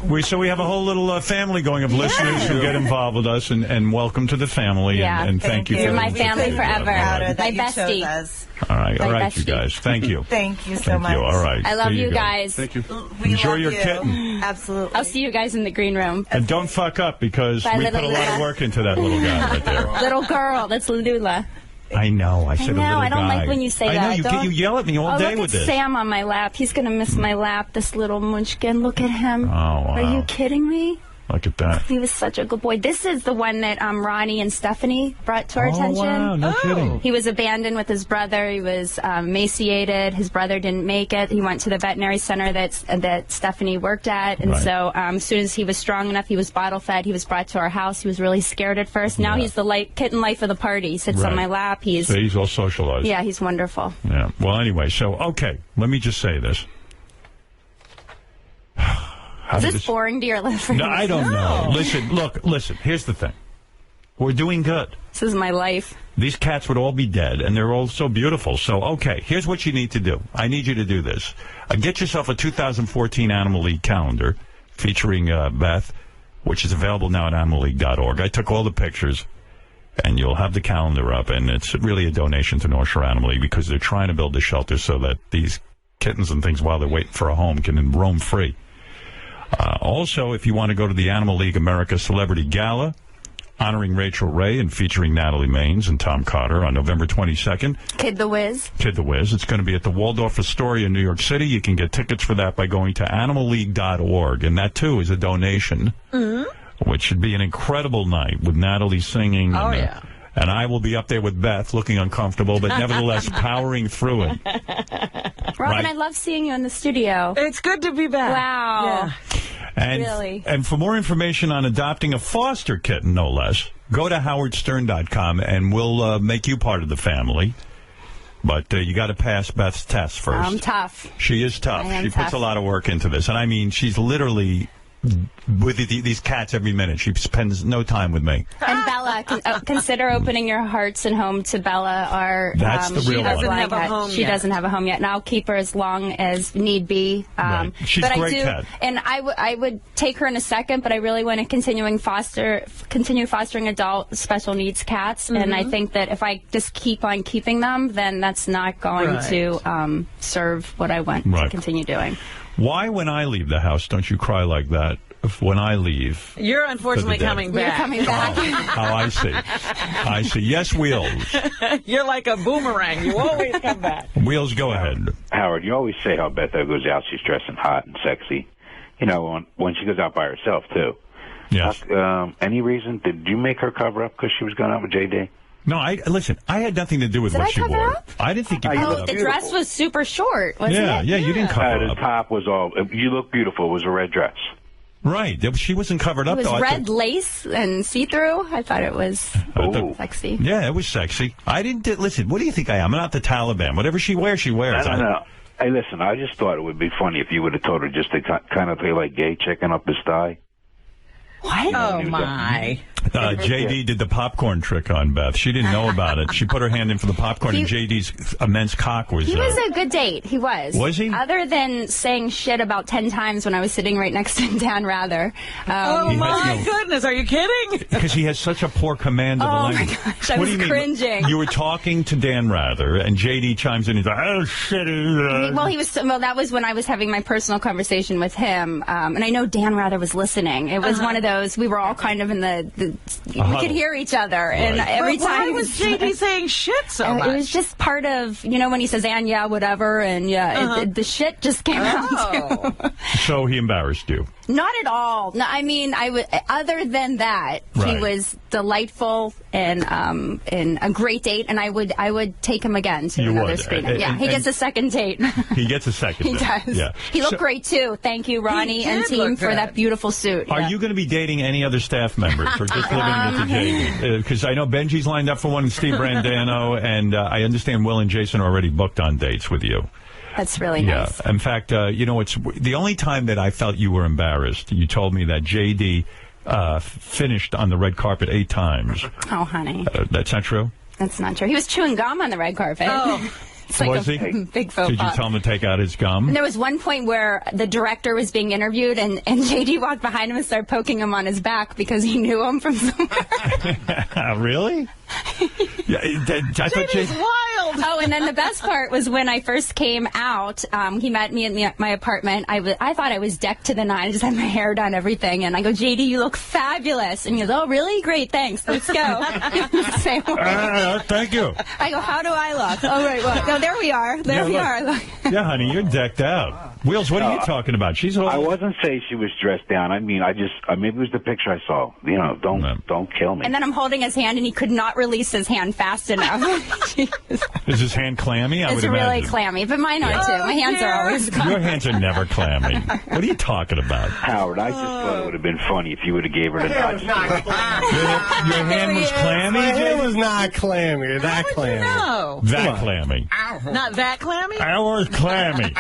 we have a whole little family going of listeners who get involved with us, and welcome to the family. Yeah, and thank you. You're for my family forever. My bestie. All right, My you bestie. guys. Thank you. Thank you so Thank much. you. All right. I love There you go. guys. Thank you. We Enjoy love your you. kitten. Absolutely. I'll see you guys in the green room. And don't fuck up, because Bye, we put a little lot of Lula. work into that little guy right there. Little girl. That's Lula. I know. I said a little guy. I don't like when you say that. I know. You yell at me all day look with at this. Sam on my lap. He's going to miss my lap, this little munchkin. Look at him. Oh, wow. Are you kidding me? Look at that. He was such a good boy. This is the one that Ronnie and Stephanie brought to our attention. Wow. No kidding. He was abandoned with his brother. He was emaciated. His brother didn't make it. He went to the veterinary center that Stephanie worked at. And so as soon as he was strong enough, he was bottle fed. He was brought to our house. He was really scared at first. Now he's the kitten life of the party. He sits on my lap. So he's all socialized. Yeah, he's wonderful. Yeah. Well, anyway, okay. Let me just say this. Is this boring to your listeners? No, I don't know. Listen. Here's the thing. We're doing good. This is my life. These cats would all be dead, and they're all so beautiful. So, okay, here's what you need to do. I need you to do this. Get yourself a 2014 Animal League calendar featuring Beth, which is available now at animalleague.org. I took all the pictures, and you'll have the calendar up, and it's really a donation to North Shore Animal League, because they're trying to build a shelter so that these kittens and things, while they're waiting for a home, can roam free. Also, if you want to go to the Animal League America Celebrity Gala, honoring Rachel Ray and featuring Natalie Maines and Tom Carter on November 22nd. Kid the Wiz. It's going to be at the Waldorf Astoria in New York City. You can get tickets for that by going to animalleague.org. And that, too, is a donation, which should be an incredible night with Natalie singing. And I will be up there with Beth, looking uncomfortable, but nevertheless powering through it. Robin, I love seeing you in the studio. It's good to be back. Wow. And, really? And for more information on adopting a foster kitten, no less, go to howardstern.com and we'll make you part of the family. But you got to pass Beth's test first. I'm tough. She is tough. She tough. puts a lot of work into this. And I mean, she's literally with these cats every minute. She spends no time with me. And Bella, consider opening your hearts and home to Bella. That's the real one. She doesn't have a home She yet. doesing have a home yet, and I'll keep her as long as need be. Right. She's but a great I do, cat. and I would take her in a second, but I really want to continue fostering adult special needs cats. And I think that if I just keep on keeping them, then that's not going to serve what I want to continue doing. Why, when I leave the house, don't you cry like that? When I leave, you're unfortunately coming back. You're coming back. Oh, I see. I see. Yes, Wheels. You're like a boomerang. You always come back. Wheels, go ahead. Howard, you always say how Beth goes out, she's dressing hot and sexy. You know, when she goes out by herself, too. Yes. Any reason? Did you make her cover up because she was going out with J.D.? No, listen, I had nothing to do with what she wore. I didn't think you covered up. The dress was super short, wasn't it? Yeah, you didn't cover The up. top was all, you look beautiful. It was a red dress. Right. She wasn't covered up, It was though. red lace and see-through. I thought it was sexy. Yeah, it was sexy. I didn't... Listen, what do you think I am? I'm not the Taliban. Whatever she wears, she wears. No. Hey, listen, I just thought it would be funny if you would have told her just to kind of play like gay, checking up his thigh. What? Oh, my. J.D. did the popcorn trick on Beth. She didn't know about it. She put her hand in for the popcorn, and J.D.'s immense cock was... He was a good date. He was. Was he? Other than saying shit about 10 times when I was sitting right next to Dan Rather. Oh, my goodness. Are you kidding? Because he has such a poor command of the language. Oh, my gosh. I What was do you cringing. mean? You were talking to Dan Rather, and J.D. chimes in and he's like, oh, shit. Well, that was when I was having my personal conversation with him. And I know Dan Rather was listening. It was one of those, we were all kind of in we could hear each other. And every time. Why was J.D. saying shit so much? It was just part of, when he says, and yeah, whatever, and the shit just came out too. So he embarrassed you? Not at all. No, I mean, other than that, he was delightful and a great date, and I would take him again to another screening. Yeah, he gets a second date. He gets a second He date. does. Yeah. He looked great, too. Thank you, Ronnie and team, for that beautiful suit. Are you going to be dating any other staff members or just living with the JD? Because I know Benji's lined up for one, and Steve Brandano, and I understand Will and Jason are already booked on dates with you. That's really nice. In fact, it's the only time that I felt you were embarrassed. You told me that JD finished on the red carpet 8 times. Oh, honey. That's not true? That's not true. He was chewing gum on the red carpet. Oh. It's like was a he? big faux Did you pas. tell him to take out his gum? And there was one point where the director was being interviewed, and JD walked behind him and started poking him on his back because he knew him from somewhere. Really? Yeah, I thought JD's wild. Oh, and then the best part was when I first came out, he met me in my apartment. I thought I was decked to the nine. I just had my hair done, everything. And I go, JD, you look fabulous. And he goes, oh, really? Great, thanks. Let's go. Same way. Thank you. I go, how do I look? Oh, right, well, no, there we are. There we are. Look. Yeah, honey, you're decked out. Wheels, what are you talking about? She's all... I wasn't saying she was dressed down. I mean, maybe it was the picture I saw. Don't kill me. And then I'm holding his hand, and he could not release his hand fast enough. Is his hand clammy? I It's would really imagine. clammy, but mine are too. My hands are always clammy. Your hands are never clammy. What are you talking about? Howard, I just thought it would have been funny if you would have gave her the nod. Your hand was clammy? My hand was not clammy. That clammy. No. That clammy. Not that clammy? I was clammy.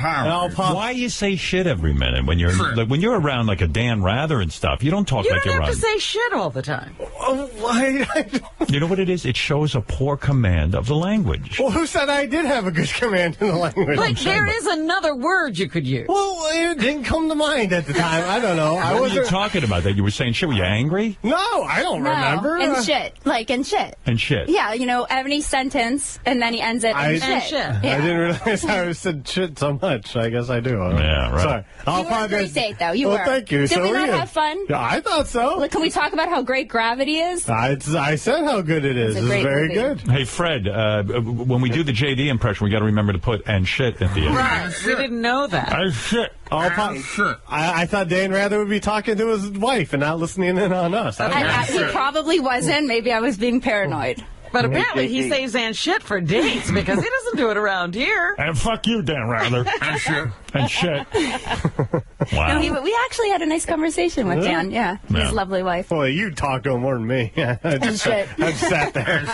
Why you say shit every minute when you're around like a Dan Rather and stuff? You don't talk You like don't you're have on. to say shit all the time. Oh, why? You know what it is? It shows a poor command of the language. Well, who said I did have a good command in the language? But there is another word you could use. Well, it didn't come to mind at the time. I don't know. What were you talking about? That you were saying shit? Were you angry? No, I don't remember. And shit. Like, and shit. And shit. Yeah, any sentence, and then he ends sends it and shit. I didn't realize I said shit so much. I guess I do. Yeah, right. Sorry. You were a great date, though. You well, were. Thank you. Did we not have fun? Yeah, I thought so. Look, can we talk about how great Gravity is? I said how good it is. It's very movie. good. Hey, Fred, when we do the JD impression, we got to remember to put "and shit" at the end. Right. We didn't know that. And shit. I thought Dan Rather would be talking to his wife and not listening in on us. He probably wasn't. Maybe I was being paranoid. But apparently he saves and shit for dates because he doesn't do it around here. And fuck you, Dan Rather. And shit. And shit. Wow. No, we actually had a nice conversation with Dan. Yeah, his lovely wife. Well, you talked to him more than me. I just sat there.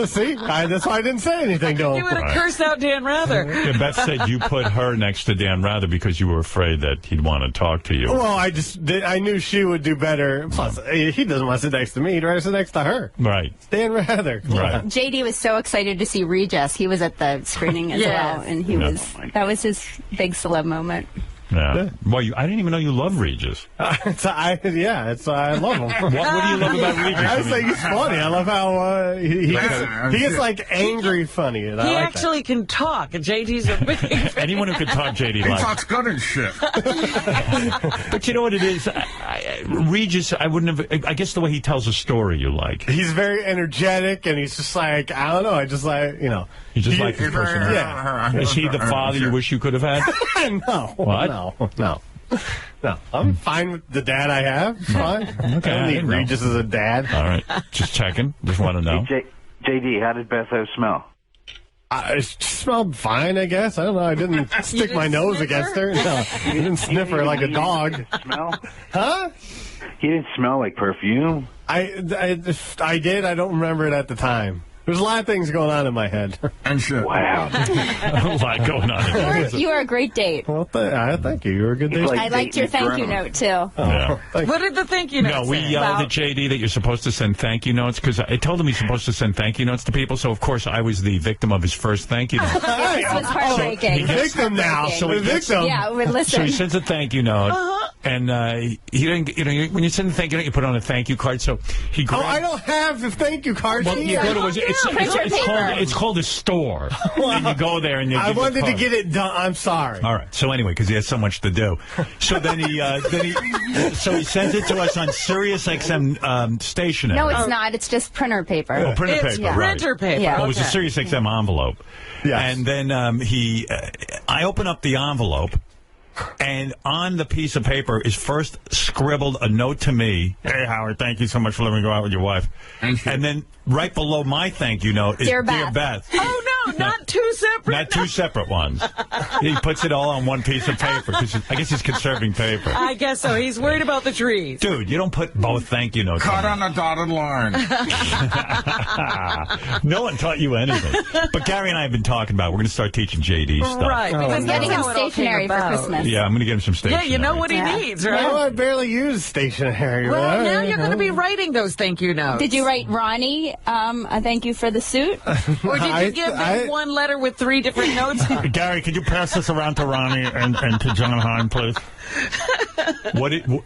See, that's why I didn't say anything to him. You would have cursed out Dan Rather. Yeah, Beth said you put her next to Dan Rather because you were afraid that he'd want to talk to you. Well, I knew she would do better. Plus, he doesn't want to sit next to me. He'd rather sit next to her. Right. Dan Rather. Right. JD was so excited to see Regis. He was at the screening as well, and that was his big celeb moment. Yeah. Well, I didn't even know you love Regis. I love him. What do you love about Regis? I think he's funny. I love how he gets like angry funny. And he actually can talk. And JD's a big anyone who can talk, JD He likes. talks good and shit. But you know what it is? Regis, I wouldn't have. I guess the way he tells a story you like. He's very energetic, and he's just like, I don't know. I just like, you know. You just like his personality. Yeah. Is he the father you wish you could have had? No. What? No. I'm fine with the dad I have. It's fine. Okay, I don't need Regis as a dad. All right. Just checking. Just want to know. Hey, JD, how did Beth smell? It smelled fine, I guess. I don't know. I didn't stick my nose against her. No, I didn't sniff her like a dog. Smell? Huh? He didn't smell like perfume. I did. I don't remember it at the time. There's a lot of things going on in my head. And shit. Wow. A lot going on. You were a great date. Well, thank you. You were a good date. I liked your thank you note, too. Yeah. What did the thank you note No, we say? yelled at JD that you're supposed to send thank you notes because I told him he's supposed to send thank you notes to people. So, of course, I was the victim of his first thank you note. This was heartbreaking. Victim now. So the victim. Yeah, listen. So he sends a thank you note. And he didn't, when you send a thank you note, you put on a thank you card. So he grabbed, I don't have the thank you card. Well, you go to it's called a store. And you go there and you I wanted to get it done. I'm sorry. All right. So anyway, because he has so much to do, so then he sends it to us on Sirius XM stationery. No, it's not. It's just printer paper. Oh, printer paper. It's printer paper. Yeah. Well, it was a Sirius XM envelope. Yes. And then I open up the envelope. And on the piece of paper is first scribbled a note to me. Hey, Howard, thank you so much for letting me go out with your wife. And then right below my thank you note is Dear Dear Beth. Beth. Oh, no, not two separate. Not two separate ones. He puts it all on one piece of paper because I guess he's conserving paper. I guess so. He's worried about the trees. Dude, you don't put both thank you notes Cut on the dotted line. No one taught you anything. But Gary and I have been talking about we're going to start teaching JD stuff. Right. Because Getting him that's how it all stationery came for about. Christmas. Yeah, I'm going to get him some stationery. Yeah, you know what he needs, right? No, I barely use stationery. Well, now you're going to be writing those thank you notes. Did you write Ronnie a thank you for the suit? Or did you give them one letter with 3 different notes on it? Gary, could you pass this around to Ronnie and to John Hine, please?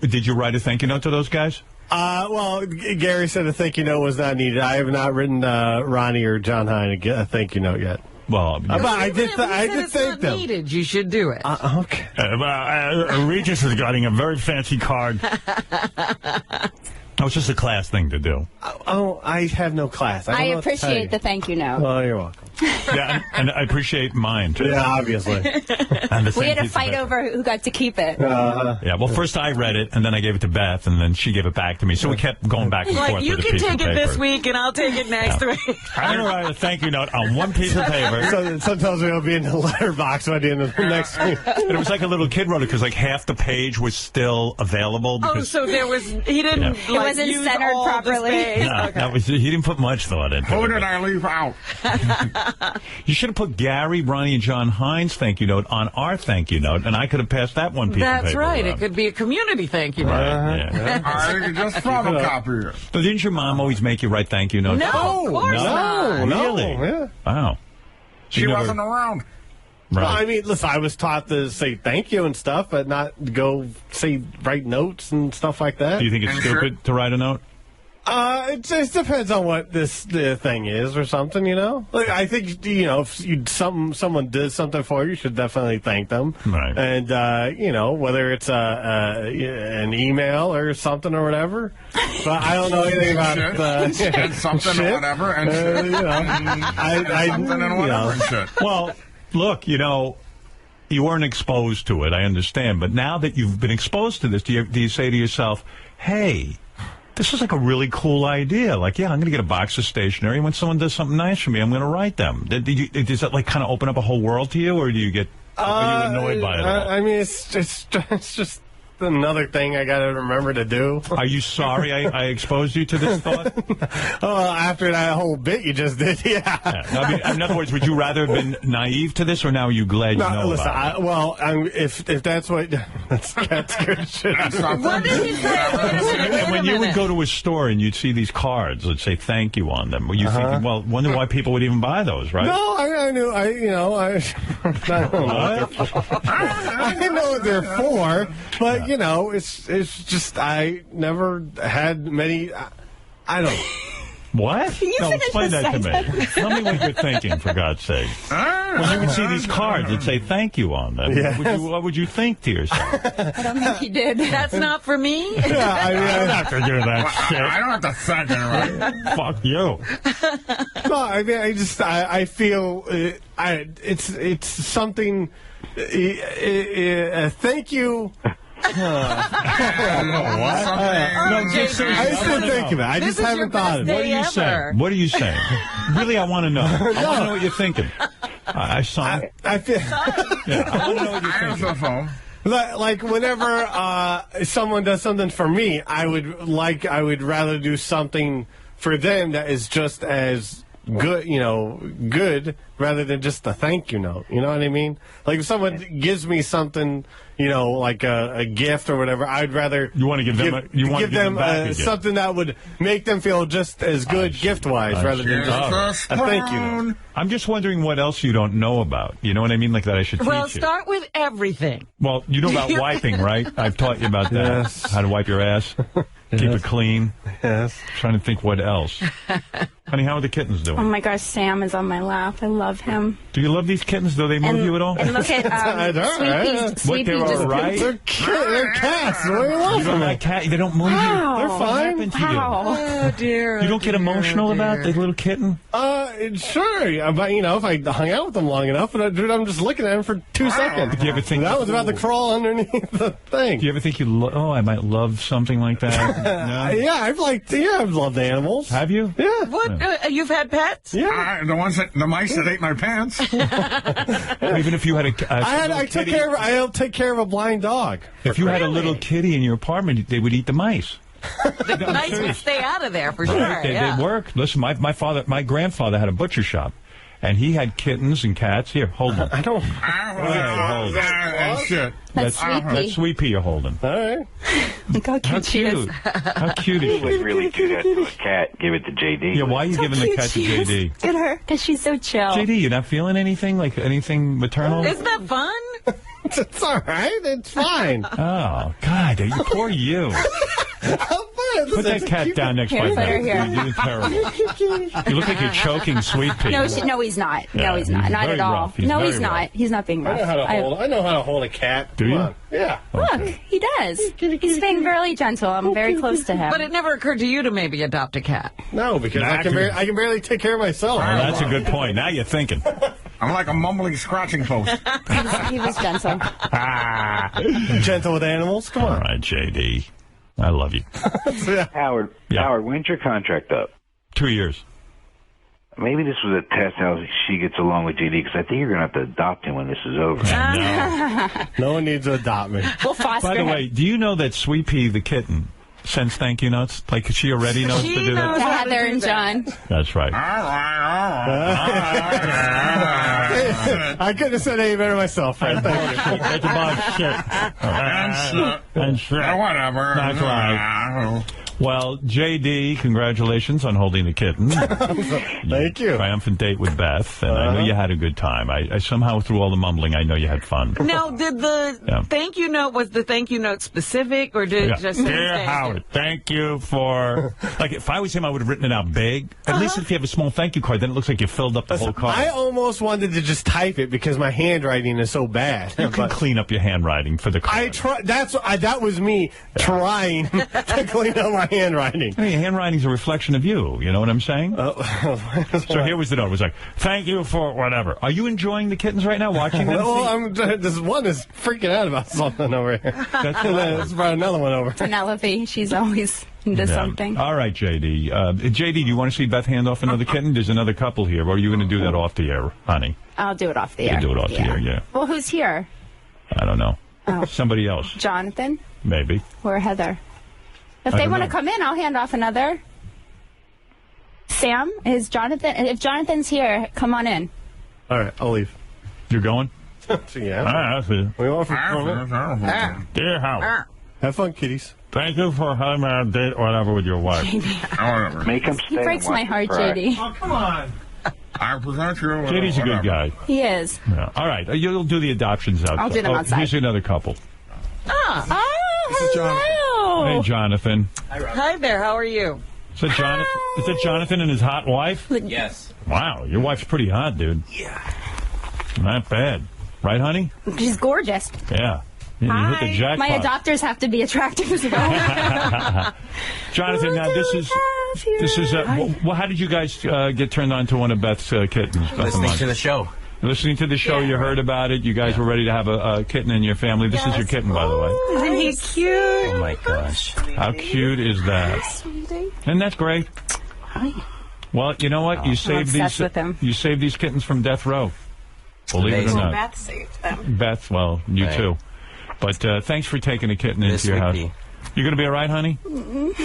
Did you write a thank you note to those guys? Well, Gary said a thank you note was not needed. I have not written Ronnie or John Hine a thank you note yet. Well, I did thank them. Needed. You should do it. Okay. Regis is getting a very fancy card. That was just a class thing to do. I have no class. I appreciate the thank you note. Well, you're welcome. Yeah, and I appreciate mine, too. Yeah, obviously. We had a fight over who got to keep it. Yeah, well, first I read it, and then I gave it to Beth, and then she gave it back to me. So we kept going back and forth you with the can piece of take it paper. this week, and I'll take it next week. I'm going to write a thank you note on one piece of paper. So sometimes we'll be in the letterbox by the end of the next week. And it was like a little kid wrote it, because like half the page was still available. Because, so there was, he didn't It wasn't use centered all properly. the space. No, that was, he didn't put much thought into Who it. did I leave out? You should have put Gary, Ronnie, and John Hine's thank you note on our thank you note, and I could have passed that one piece of paper. That's right. around. It could be a community thank you. I could just photocopy it. But didn't your mom always make you write thank you notes? No, of course not. Really? Yeah. Wow. She wasn't around. Right. Well, I mean, listen, I was taught to say thank you and stuff, but not go write notes and stuff like that. Do you think it's stupid to write a note? It just depends on what the thing is or something, you know? Like, I think, you know, if someone did something for you, you should definitely thank them. Right. And, you know, whether it's an email or something or whatever. But I don't know anything about something shit. or whatever and shit. You know, something and whatever and shit. Well, look, you know, you weren't exposed to it, I understand. But now that you've been exposed to this, do you say to yourself, hey, this is like a really cool idea. Like, yeah, I'm going to get a box of stationery. When someone does something nice for me, I'm going to write them. Does that like kind of open up a whole world to you, or do you get are you annoyed by it all? I mean, it's just another thing I got to remember to do. Are you sorry I exposed you to this thought? Well, after that whole bit you just did, yeah. I mean, in other words, would you rather have been naive to this, or now are you glad you know listen, about it? Well, if that's what that's good shit. What did he say? And when you would go to a store and you'd see these cards that say "thank you" on them, were you thinking, well, wonder why people would even buy those, right? No, I knew. I didn't know what they're for, but you know, it's just I never had many. I don't. What? No, explain that to me. Tell me what you're thinking, for God's sake. When you would see these cards that say "thank you" on them, what would you think to yourself? I don't think he did. That's not for me? Yeah, I don't have to do that shit. I don't have to thank anyone. Fuck you. No, I mean, I feel it's something. Thank you. What? I still think of it. I just haven't thought of it. What are you saying? What are you saying? Really, I want to know. I want to know what you're thinking. I saw it. I feel. Yeah, I want to know what you're thinking. Like whenever someone does something for me, I would rather do something for them that is just as good, you know, good rather than just a thank you note. You know what I mean? Like if someone gives me something, you know, like a gift or whatever, I'd rather you want to give them something that would make them feel just as good gift-wise rather than just a thank you note. I'm just wondering what else you don't know about. You know what I mean? Like that I should teach you. Well, start with everything. Well, you know about wiping, right? I've taught you about that. Yes. How to wipe your ass. Keep it clean. Yes. Trying to think what else. Honey, how are the kittens doing? Oh my gosh, Sam is on my lap. I love him. Do you love these kittens? Do they move you at all? And look at Sweepy just right? They're cats. What do you want from them? Like cat? They don't move you. They're fine. What happened to you? Oh dear. You don't get emotional about the little kitten? Sure. But you know, if I hung out with them long enough, but I'm just looking at them for 2 seconds. Do you ever think that was about to crawl underneath the thing? Do you ever think I might love something like that? No? Yeah, I've loved animals. Have you? Yeah. What? You've had pets? Yeah. The mice that ate my pants. Even if you had I take care of a blind dog. If you had a little kitty in your apartment, they would eat the mice. The mice would stay out of there for sure. Right. They work. Listen, my grandfather had a butcher shop. And he had kittens and cats. Here, hold them. I don't. Hold shit. That's That's Sweet Pea you're holding. All right. Look how cute she is. How cute is You would she? really do that to a cat. Give it to JD. Yeah, why are you giving the cat to JD? Look at her, because she's so chill. JD, you're not feeling anything? Like anything maternal? Isn't that fun? It's all right. It's fine. Oh, God, poor you. Put that cat down next to my bed. You're terrible. You look like you're choking Sweet Pea. No, he's not. No, he's not. Not at all. He's not. He's not being rough. I know how to hold a cat. Do you? Yeah. Look, he does. He's being very gentle. I'm very close to him. But it never occurred to you to maybe adopt a cat. No, because I can barely take care of myself. Oh, that's a good point. Now you're thinking. I'm like a mumbling, scratching post. He was gentle. Gentle with animals? Come on. All right, JD. I love you. Howard, when's your contract up? 2 years. Maybe this was a test how she gets along with JD, because I think you're going to have to adopt him when this is over. No one needs to adopt me. We'll foster By the way, do you know that Sweet Pea the kitten sends thank you notes? Like, she already knows to do that? To Heather and John. That's right. I couldn't have said any better myself. Right? That's about shit. And shit. Whatever. That's right. Well, J.D., congratulations on holding the kitten. Thank you. Triumphant date with Beth, and I know you had a good time. I somehow, through all the mumbling, I know you had fun. Now, did the thank you note, was the thank you note specific, or did it just say Dear Howard, thank you for... Like, if I was him, I would have written it out big. At least if you have a small thank you card, then it looks like you filled up the whole card. I almost wanted to just type it because my handwriting is so bad. You can clean up your handwriting for the card. That was me trying to clean up my handwriting. I mean, handwriting's a reflection of you. You know what I'm saying? So here was the note. It was like, thank you for whatever. Are you enjoying the kittens right now, watching them? Well, this one is freaking out about something over here. That's brought another one over. Penelope, she's always into something. All right, J.D. J.D., do you want to see Beth hand off another kitten? There's another couple here. Or are you going to do that off the air, honey? I'll do it off the air. You do it off the air, yeah. Well, who's here? I don't know. Oh. Somebody else. Jonathan? Maybe. Or Heather? If they want to come in, I'll hand off another. Sam? Is Jonathan? If Jonathan's here, come on in. All right, I'll leave. You're going? Yeah. All right, I see. We want for Dear Howard. Have fun, kitties. Thank you for having a date or whatever with your wife. Make him He breaks my heart, JD. Oh, come on. I present you. JD's a good guy. He is. Yeah. All right, you'll do the adoptions outside. I'll do them outside. Here's another couple. This is Jonathan. Hey, Jonathan. Hi there, how are you? Is that Jonathan and his hot wife? Yes. Wow, your wife's pretty hot, dude. Yeah. Not bad. Right, honey? She's gorgeous. Yeah. You hit the jackpot. My adopters have to be attractive as well. Jonathan, now this is well, how did you guys get turned on to one of Beth's kittens? Listening to the show. Listening to the show, you heard about it. You guys were ready to have a kitten in your family. This is your kitten, by the way. Isn't he cute? Oh my gosh. How cute is that? And that's great. Well, you know what? You saved these kittens from death row. Believe it or not. Beth saved them. Beth, well, you too. But thanks for taking a kitten into your house. You're going to be all right, honey?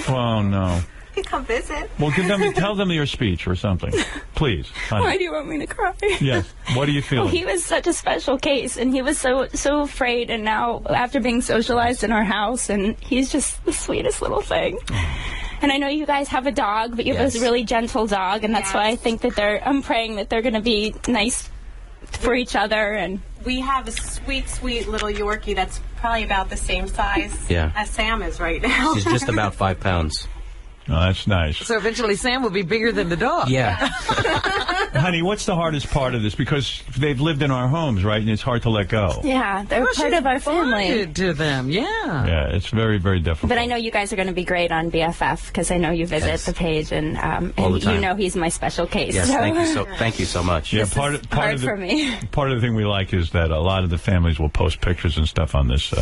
Oh, no. You come visit. Well, tell them your speech or something. Please, honey. Why do you want me to cry? Yes. What are you feeling? Well, he was such a special case, and he was so afraid, and now, after being socialized in our house, and he's just the sweetest little thing. And I know you guys have a dog, but you have this really gentle dog, and that's why I think that I'm praying that they're going to be nice for each other. And we have a sweet, sweet little Yorkie that's probably about the same size as Sam is right now. She's just about 5 pounds. Oh, that's nice. So eventually Sam will be bigger than the dog. Yeah. Honey, what's the hardest part of this? Because they've lived in our homes, right? And it's hard to let go. Yeah, they're part of our family. To them, yeah. Yeah, it's very, very difficult. But I know you guys are going to be great on BFF because I know you visit the page, and you know he's my special case. Yes, so. thank you so much. Yeah, part of the thing we like is that a lot of the families will post pictures and stuff on this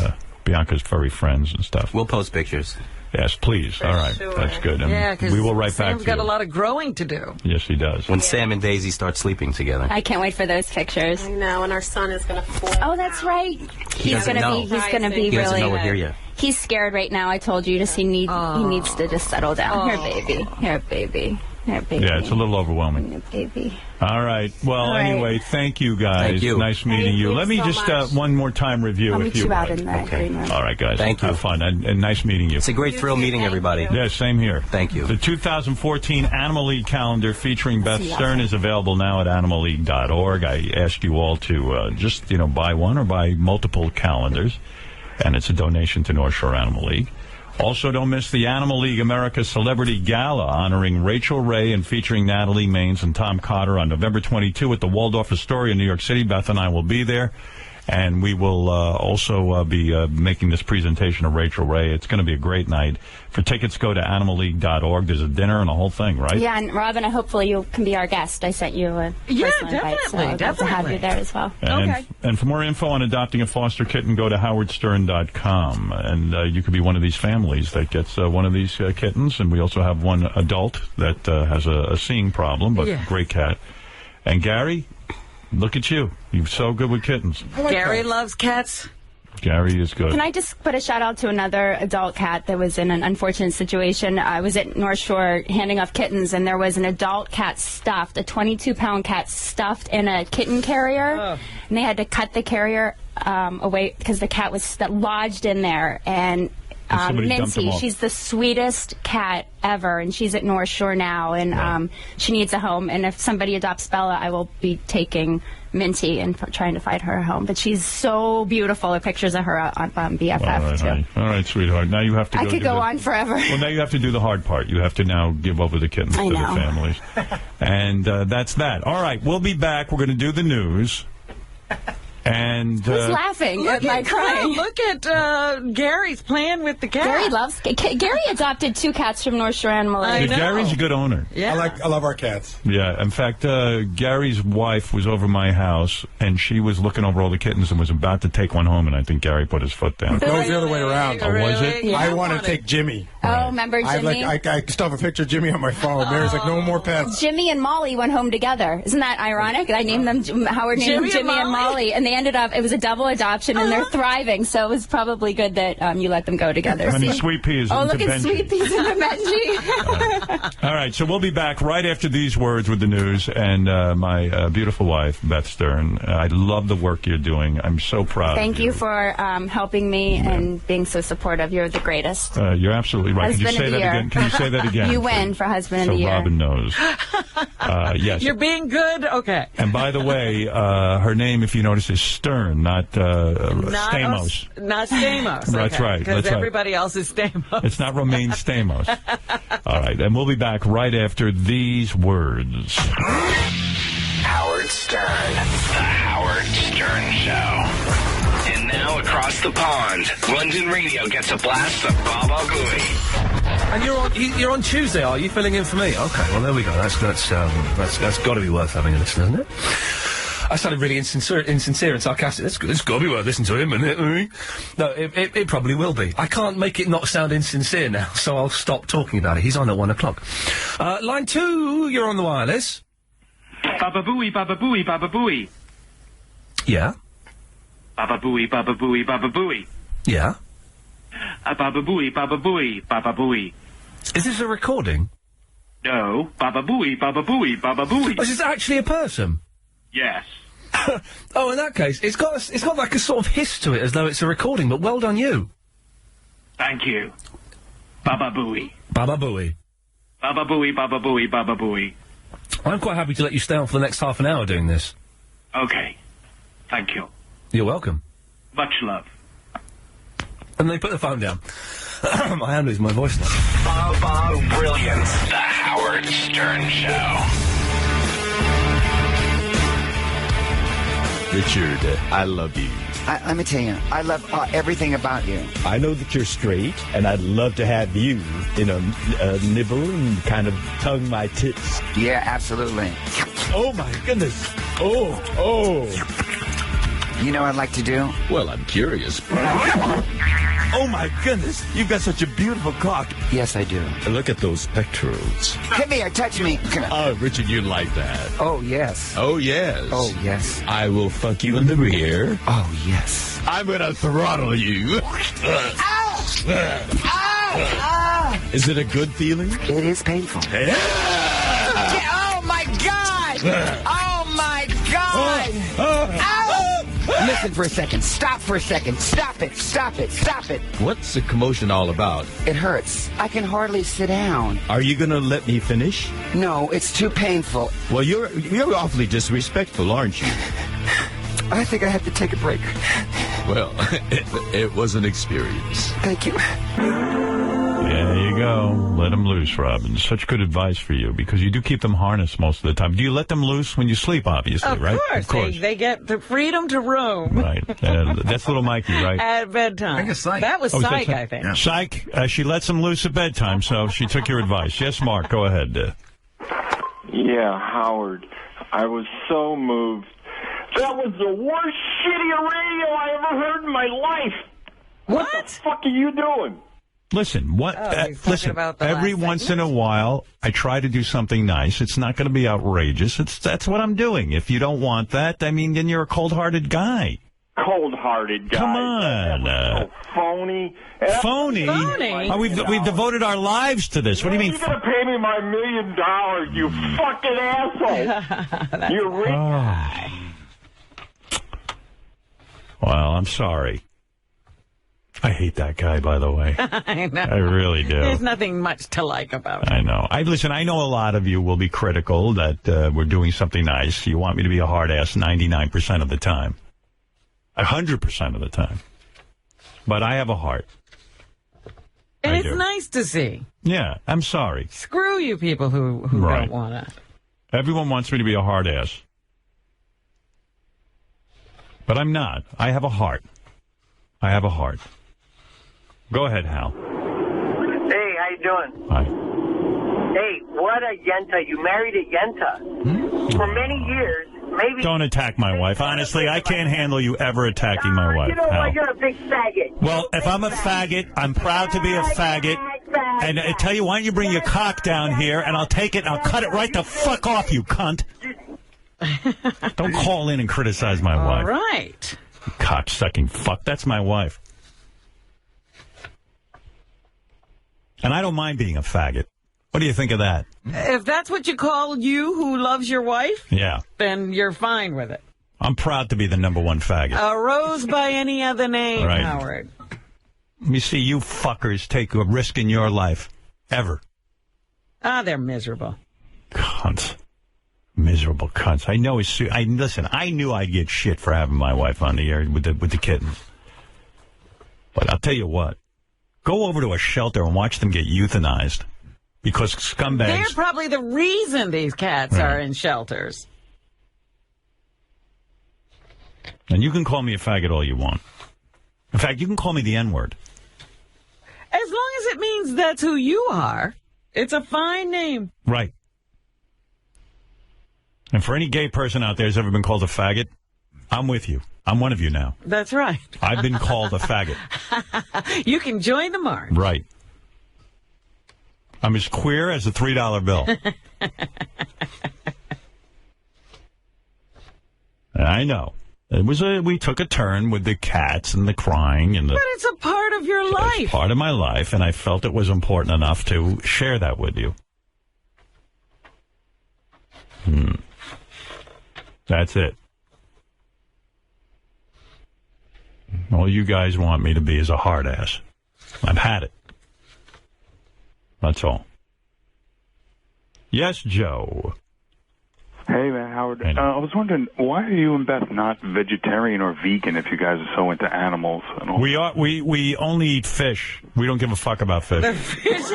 Bianca's Furry Friends and stuff. We'll post pictures. Yes, please. All right. Sure. That's good. Yeah, because we will write back Sam's to got you. a lot of growing to do. Yes, he does. When Sam and Daisy start sleeping together. I can't wait for those pictures. I know, and our son is going to fall. Oh, that's right. He's going to be He doesn't know we're here yet. He's scared right now. I told you he needs to just settle down. Here, baby. Here, baby. Here, baby. Yeah, it's a little overwhelming. Here, baby. All right. Well, anyway, thank you, guys. Thank you. Nice meeting you. Let me just one more time review. I'll if meet you you out in the green room. All right, guys. Thank you. Have fun. And nice meeting you. It's a great thrill meeting everybody. Yeah, same here. Thank you. The 2014 Animal League calendar featuring Beth Stern is available now at animalleague.org. I ask you all to just, buy one or buy multiple calendars. And it's a donation to North Shore Animal League. Also, don't miss the Animal League America Celebrity Gala honoring Rachel Ray and featuring Natalie Maines and Tom Cotter on November 22 at the Waldorf Astoria in New York City. Beth and I will be there. And we will also be making this presentation of Rachel Ray. It's going to be a great night. For tickets, go to animalleague.org. There's a dinner and a whole thing, right? Yeah, and Robin, hopefully you can be our guest. I sent you a personal invite, so I'd love to have you there as well. And for more info on adopting a foster kitten, go to howardstern.com. And you could be one of these families that gets one of these kittens. And we also have one adult that has a seeing problem, but great cat. And Gary, look at you. You're so good with kittens. Gary loves cats. Gary is good. Can I just put a shout out to another adult cat that was in an unfortunate situation? I was at North Shore handing off kittens, and there was an adult cat stuffed, a 22-pound cat stuffed in a kitten carrier, and they had to cut the carrier away because the cat was lodged in there, and Somebody dumped them Minty. off. She's the sweetest cat ever, and she's at North Shore now, and she needs a home. And if somebody adopts Bella, I will be taking Minty and trying to find her a home. But she's so beautiful. There are pictures of her on BFF, All right, too. honey. All right, sweetheart. Now you have to I go could do go the- on forever. Well, now you have to do the hard part. You have to now give over the kittens I to the know. families. And that's that. All right, we'll be back. We're going to do the news. And Who's laughing at my crying? Look at Gary's playing with the cat. Gary loves. Gary adopted 2 cats from North Shore Animal. Yeah, Gary's a good owner. Yeah, I love our cats. Yeah, in fact, Gary's wife was over my house, and she was looking over all the kittens and was about to take one home, and I think Gary put his foot down. No, it's the other way around. Oh, was it? Yeah. I want to take Jimmy. Oh, remember Jimmy? I still have a picture of Jimmy on my phone. Mary's like, no more pets. Jimmy and Molly went home together. Isn't that ironic? I named them, Howard named them Jimmy and Molly, and they ended up, it was a double adoption, and they're thriving, so it was probably good that you let them go together. Honey, See? Sweet Pea is Oh, into look at Benji. Sweet Peas and Benji. All right, so we'll be back right after these words with the news and my beautiful wife, Beth Stern. I love the work you're doing. I'm so proud Thank of you for helping me and being so supportive. You're the greatest. You're absolutely right. Can you Husband say of the that year. again? Can you say that again? You win for Husband of So the Year. Robin knows. Yes. You're being good? Okay. And by the way, her name, if you notice, is Stern, not Stamos. Not Stamos. That's right. Because That's right. everybody else is Stamos. It's not Romaine Stamos. All right, and we'll be back right after these words. Howard Stern. The Howard Stern Show. And now across the pond, London radio gets a blast of Baba Gooey. And you're on Tuesday, are you? Filling in for me? Okay, well there we go. That's got to be worth having a listen, isn't it? I sounded really insincere and sarcastic. It's got to be worth listening to him, isn't it? No, it probably will be. I can't make it not sound insincere now, so I'll stop talking about it. He's on at 1 o'clock. Line 2, you're on the wireless. Baba Booey, Baba Booey, Baba Booey. Yeah? Baba Booey, Baba Booey, Baba Booey. Yeah? Baba Booey, Baba Booey, Baba Booey. Is this a recording? No, Baba Booey, Baba Booey, Baba Booey. Oh, is this actually a person? Yes. Oh, in that case, it's got like a sort of hiss to it, as though it's a recording. But well done, you. Thank you. Baba Booey. Baba Booey. Baba Booey, Baba Booey, Baba Booey. I'm quite happy to let you stay on for the next half an hour doing this. Okay. Thank you. You're welcome. Much love. And they put the phone down. I am losing my voice now. Baba Brilliance. The Howard Stern Show. Richard, I love you. Let me tell you, I love everything about you. I know that you're straight, and I'd love to have you in a nibble and kind of tongue my tits. Yeah, absolutely. Oh, my goodness. Oh. You know what I'd like to do? Well, I'm curious. Oh, my goodness. You've got such a beautiful cock. Yes, I do. Look at those pectorals. Come here, touch me. Oh, Richard, you like that. Oh, yes. Oh, yes. Oh, yes. I will fuck you in the rear. Oh, yes. I'm going to throttle you. Ow! Ow! Is it a good feeling? It is painful. Yeah. Oh, my God! Oh, my God! Ow! Listen for a second. Stop for a second. Stop it. Stop it. Stop it. What's the commotion all about? It hurts. I can hardly sit down. Are you going to let me finish? No, it's too painful. Well, you're awfully disrespectful, aren't you? I think I have to take a break. Well, it was an experience. Thank you. There you go. Let them loose, Robin. Such good advice for you, because you do keep them harnessed most of the time. Do you let them loose when you sleep, obviously, right? Of course. They get the freedom to roam. Right. That's little Mikey, right? At bedtime. I think it's Psych. That was Psych, I think. Yeah. Psych, she lets them loose at bedtime, so she took your advice. Yes, Mark, go ahead. Yeah, Howard. I was so moved. That was the worst shitty radio I ever heard in my life. What the fuck are you doing? Listen, listen. Every once in a while, I try to do something nice. It's not going to be outrageous. That's what I'm doing. If you don't want that, I mean, then you're a cold-hearted guy. Cold-hearted guy. Come on. So phony. Phony? Oh, we've devoted our lives to this. What do you mean? You're going to pay me my $1 million, you fucking asshole. You rich. Well, I'm sorry. I hate that guy, by the way. I know. I really do. There's nothing much to like about I him. know. Listen, I know a lot of you will be critical that we're doing something nice. You want me to be a hard ass 99% of the time. 100% of the time. But I have a heart. And it's nice to see. Yeah, I'm sorry. Screw you people who don't want to. Everyone wants me to be a hard ass. But I'm not. I have a heart. I have a heart. Go ahead, Hal. Hey, how you doing? Hi. Hey, what a yenta. You married a yenta. For many years, maybe... Don't attack my wife. Honestly, I can't handle you ever attacking my wife. You know Hal. what? You're a big faggot. Well, if I'm a faggot, I'm proud to be a faggot. And I tell you, why don't you bring your cock down here, and I'll take it, and I'll cut it right the fuck off, you cunt. Don't call in and criticize my wife. All right. You cock-sucking fuck. That's my wife. And I don't mind being a faggot. What do you think of that? If that's what you call you who loves your wife, Yeah. then you're fine with it. I'm proud to be the #1 faggot. A rose by any other name, Right. Howard. Let me see you fuckers take a risk in your life. Ever. They're miserable. Cunts. Miserable cunts. I know it's... Listen, I knew I'd get shit for having my wife on the air with the kittens. But I'll tell you what. Go over to a shelter and watch them get euthanized. Because scumbags... They're probably the reason these cats are in shelters. And you can call me a faggot all you want. In fact, you can call me the N-word. As long as it means that's who you are, it's a fine name. Right. And for any gay person out there who's ever been called a faggot, I'm with you. I'm one of you now. That's right. I've been called a faggot. You can join the march. Right. I'm as queer as a $3 bill. I know. We took a turn with the cats and the crying and the... But it's a part of your life. It's part of my life, and I felt it was important enough to share that with you. That's it. All you guys want me to be is a hard ass. I've had it. That's all. Yes, Joe. Hey, man, Howard. I was wondering, why are you and Beth not vegetarian or vegan if you guys are so into animals? And all? We only eat fish. We don't give a fuck about fish. The fish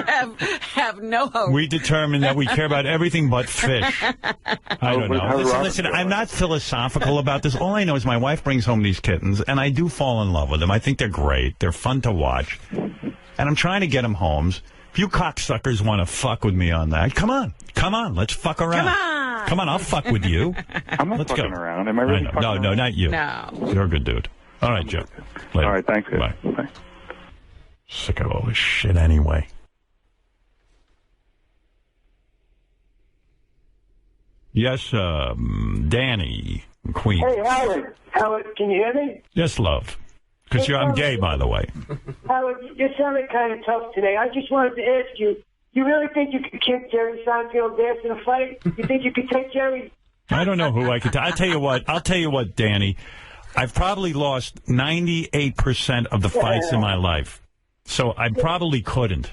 have no hope. We determined that we care about everything but fish. I don't know. Listen, I'm not philosophical about this. All I know is my wife brings home these kittens, and I do fall in love with them. I think they're great. They're fun to watch. And I'm trying to get them homes. If you cocksuckers want to fuck with me on that, come on. Come on. Let's fuck around. Come on, I'll fuck with you. I'm not fucking around. Am I really fucking around? No, not you. No. You're a good dude. All right, Joe. Later. All right, thanks. Bye. Bye. Sick of all this shit anyway. Yes, Danny, Queen. Hey, Howard. Howard, can you hear me? Yes, love. Because I'm gay, by the way. Howard, you sounded kind of tough today. I just wanted to ask you, you really think you could kick Jerry Seinfeld's ass in a fight? You think you could take Jerry? I don't know who I could. I'll tell you what, Danny. I've probably lost 98% of the fights in my life, so I probably couldn't.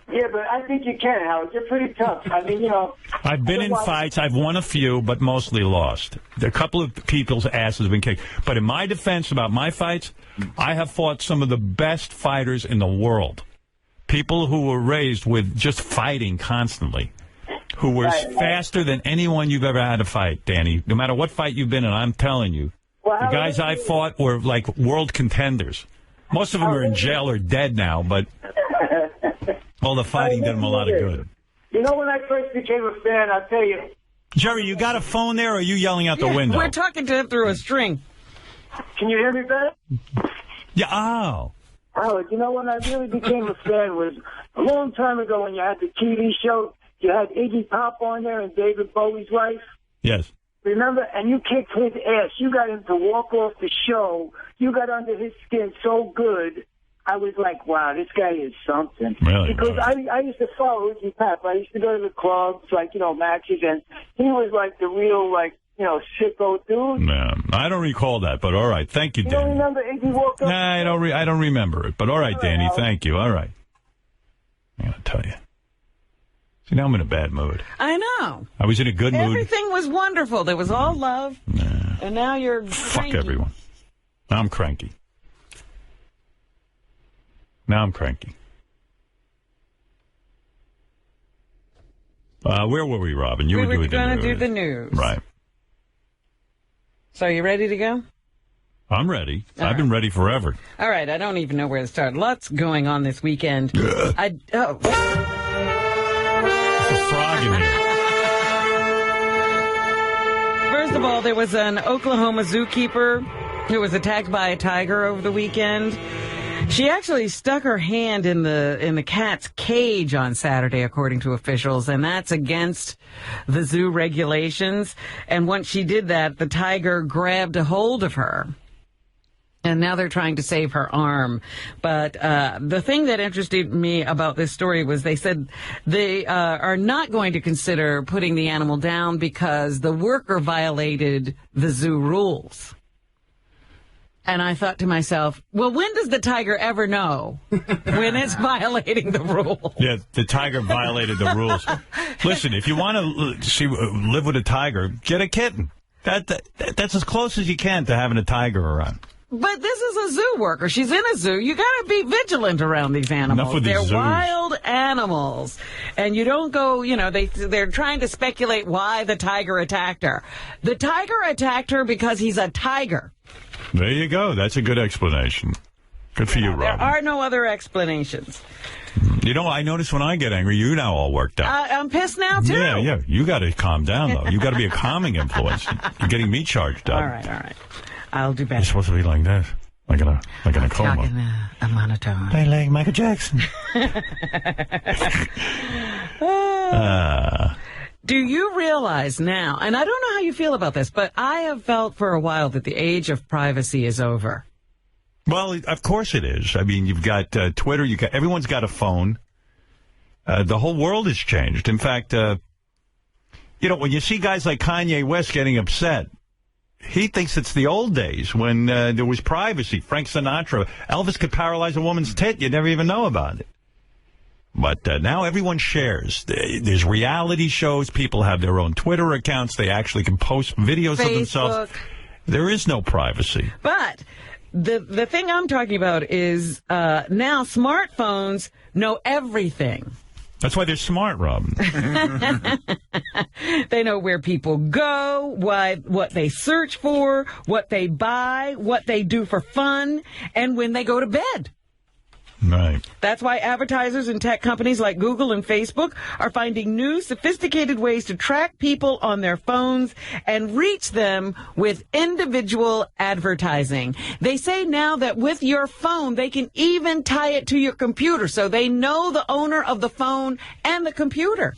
Yeah, but I think you can, Howard. You're pretty tough. I mean, you know. I've been in fights. I've won a few, but mostly lost. A couple of people's asses have been kicked. But in my defense about my fights, I have fought some of the best fighters in the world. People who were raised with just fighting constantly, who were faster than anyone you've ever had to fight, Danny. No matter what fight you've been in, I'm telling you. The guys I fought were like world contenders. Most of them are in jail or dead now, but all the fighting did them a lot of good. You know, when I first became a fan, I'll tell you. Jerry, you got a phone there, or are you yelling out the window? We're talking to him through a string. Can you hear me better? Yeah, oh. Howard, you know when I really became a fan was a long time ago when you had the TV show. You had Iggy Pop on there and David Bowie's wife. Yes. Remember? And you kicked his ass. You got him to walk off the show. You got under his skin so good. I was like, wow, this guy is something. Really? Because I used to follow Iggy Pop. I used to go to the clubs, like, you know, matches, and he was like the real, like, sicko dude. No, I don't recall that, but all right. Thank you, You Danny. don't remember Iggy walked up? Nah, I don't remember it, but all right, Danny. Thank you. All right. I gotta tell you. See, now I'm in a bad mood. I know. I was in a good mood. Everything was wonderful. There was all love. And now you're Fuck cranky. everyone. Now I'm cranky. Now I'm cranky. Where were we, Robin? You were doing the news. We were going to do the news. Right. So are you ready to go? I'm ready. I've been ready forever. All right. I don't even know where to start. Lots going on this weekend. There's a frog in here. First of all, there was an Oklahoma zookeeper who was attacked by a tiger over the weekend. She actually stuck her hand in the cat's cage on Saturday, according to officials, and that's against the zoo regulations. And once she did that, the tiger grabbed a hold of her. And now they're trying to save her arm. But the thing that interested me about this story was they said they are not going to consider putting the animal down because the worker violated the zoo rules. And I thought to myself, well, when does the tiger ever know when it's violating the rules? Yeah, the tiger violated the rules. Listen, if you want to live with a tiger, get a kitten. That's as close as you can to having a tiger around. But this is a zoo worker. She's in a zoo. You got to be vigilant around these animals. Enough with these zoos. They're wild animals. And you don't go, they're trying to speculate why the tiger attacked her. The tiger attacked her because he's a tiger. There you go. That's a good explanation. Good for you, Robin. There are no other explanations. You know, I notice when I get angry, you're now all worked out. I'm pissed now, too. Yeah. You got to calm down, though. You got to be a calming influence. You're getting me charged up. All right. I'll do better. You're supposed to be like this. Like in a coma. Talking a monotone. Like Michael Jackson. Do you realize now, and I don't know how you feel about this, but I have felt for a while that the age of privacy is over. Well, of course it is. I mean, you've got Twitter. Everyone's got a phone. The whole world has changed. In fact, when you see guys like Kanye West getting upset, he thinks it's the old days when there was privacy. Frank Sinatra. Elvis could paralyze a woman's tit. You'd never even know about it. But now everyone shares. There's reality shows. People have their own Twitter accounts. They actually can post videos of themselves. There is no privacy. But the thing I'm talking about is now smartphones know everything. That's why they're smart, Robin. They know where people go, what they search for, what they buy, what they do for fun, and when they go to bed. Right. That's why advertisers and tech companies like Google and Facebook are finding new, sophisticated ways to track people on their phones and reach them with individual advertising. They say now that with your phone, they can even tie it to your computer, so they know the owner of the phone and the computer.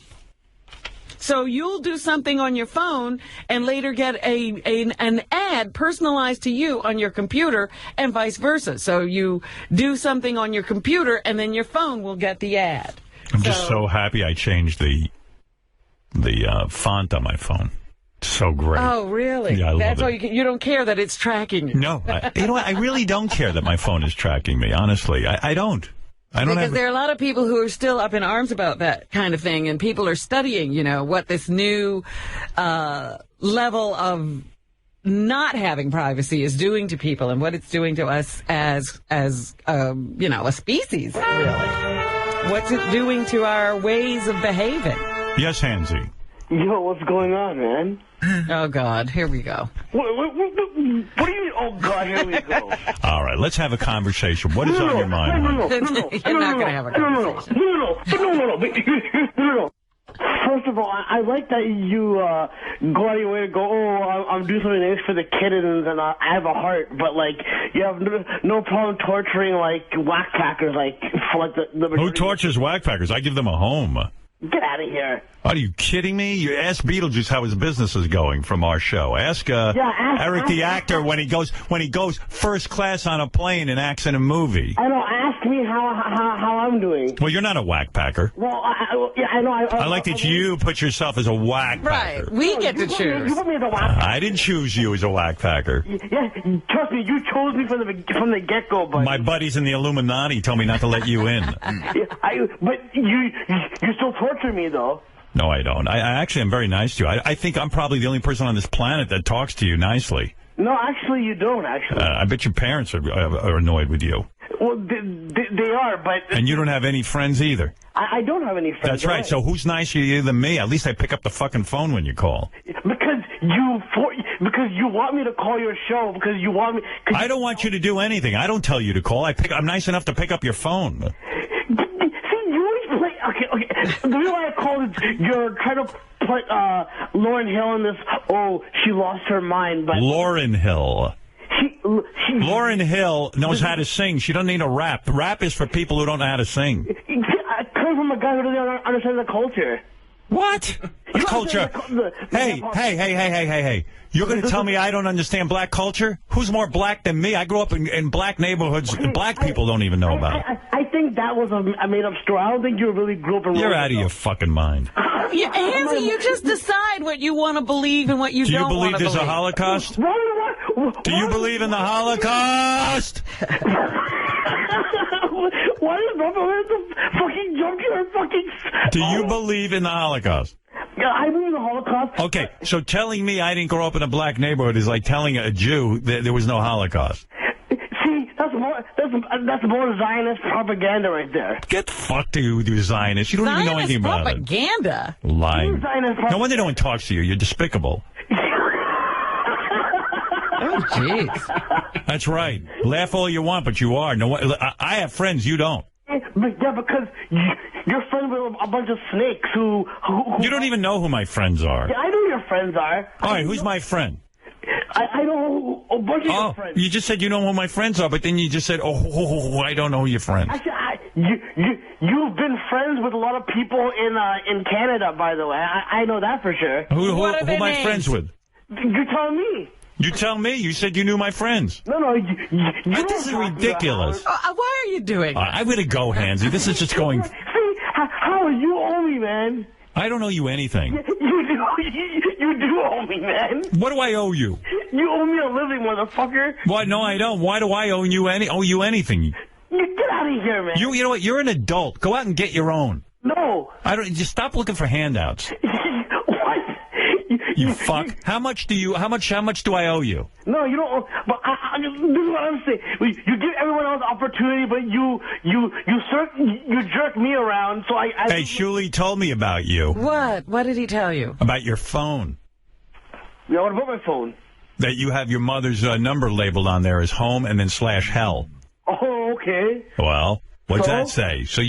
So you'll do something on your phone and later get an ad personalized to you on your computer and vice versa. So you do something on your computer and then your phone will get the ad. I'm just so happy I changed the font on my phone. It's so great. Oh, really? Yeah, I love That's it. why you don't care that it's tracking you. No. You know what? I really don't care that my phone is tracking me, honestly. I don't. Because there are a lot of people who are still up in arms about that kind of thing, and people are studying, what this new level of not having privacy is doing to people and what it's doing to us as a species, really. What's it doing to our ways of behaving? Yes, Hansy. Yo, what's going on, man? Oh, God. Here we go. What do you mean, oh, God, here we go? All right, let's have a conversation. What is on your mind? You're not going to have a conversation. No. First of all, I like that you go out of your way to go, I'm doing something nice for the kittens and I have a heart, but, you have no problem torturing, whack-packers, for, the... Who tortures whack-packers? I give them a home. Get out of here. Are you kidding me? You ask Beetlejuice how his business is going from our show. Ask Eric the actor when he goes first class on a plane and acts in a movie. I know. Ask ask me how I'm doing. Well, you're not a whack packer. Well, I know. I like that you put yourself as a whack packer. Right. We get to choose. You put me as a whack packer. I didn't choose you as a whack packer. Yeah, trust me, you chose me from the get-go, buddy. My buddies in the Illuminati told me not to let you in. But you still torture me, though. No, I don't. I actually am very nice to you. I think I'm probably the only person on this planet that talks to you nicely. No, actually, you don't, actually. I bet your parents are annoyed with you. Well, they are, but... And you don't have any friends either. I don't have any friends. That's right. So who's nicer to you than me? At least I pick up the fucking phone when you call. Because you want me to call your show, because you want me... I don't want you to do anything. I don't tell you to call. I'm nice enough to pick up your phone. See, you always play... Okay. The reason why I called is you're trying to put Lauryn Hill in this, she lost her mind, but... Lauryn Hill. Lauryn Hill knows how to sing. She doesn't need a rap. The rap is for people who don't know how to sing. I come from a guy who doesn't understand the culture. What? What culture? Hey. You're going to tell me I don't understand black culture? Who's more black than me? I grew up in black neighborhoods and black people don't even know about it. I think that was a made-up story. I don't think you really grew up in... You're out of your fucking mind. Yeah, Hansie, you just decide what you want to believe and what you don't want to believe. Do you believe there's a Holocaust? Do you believe in the Holocaust? Why is Robert fucking junkie or fucking... Do you believe in the Holocaust? Yeah, I believe in the Holocaust. Okay, so telling me I didn't grow up in a black neighborhood is like telling a Jew that there was no Holocaust. See, that's more Zionist propaganda right there. Get fucked you Zionists. You don't even know anything about it. Propaganda? Lying. No wonder no one talks to you. You're despicable. Oh, jeez. That's right. Laugh all you want, but you are. No, I have friends. You don't. Yeah, because you're friends with a bunch of snakes who... You don't even know who my friends are. Yeah, I know who your friends are. All right, who's my friend? I know a bunch of your friends. You just said you know who my friends are, but then you just said, I don't know who your friends. You've been friends with a lot of people in Canada, by the way. I know that for sure. Who am I friends with? You tell me. You tell me. You said you knew my friends. No. This is ridiculous. Why are you doing that? I'm going to go, Hansie. This is just going... See, how you owe me, man. I don't owe you anything. You do owe me, man. What do I owe you? You owe me a living, motherfucker. What? No, I don't. Why do I owe you anything? You get out of here, man. You know what? You're an adult. Go out and get your own. No. Just stop looking for handouts. You fuck. How much do I owe you? No, you don't. But this is what I'm saying. You give everyone else opportunity, but you jerk me around. So Hey, Shuli told me about you. What? What did he tell you? About your phone. Yeah, what about my phone? That you have your mother's number labeled on there as home and then /hell. Oh, okay. Well. What's that say? So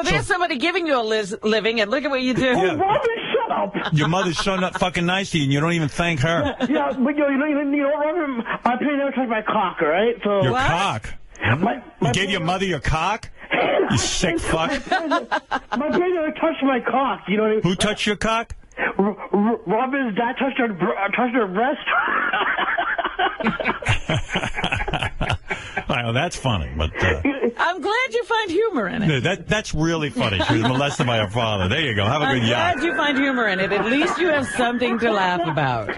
there's somebody giving you a living, and look at what you do. Yeah. Robin, shut up. Your mother's so not fucking nice to you, and you don't even thank her. Yeah, but you know, Robin, my parents never touched my cock, all right? So your cock? You gave your mother your cock? You sick fuck. My parents never touched my cock. You know what I mean? Who touched your cock? Robin's dad touched her breast. Well, that's funny, but... I'm glad you find humor in it. That's really funny. She was molested by her father. There you go. Have a good yacht. I'm glad you find humor in it. At least you have something to laugh about.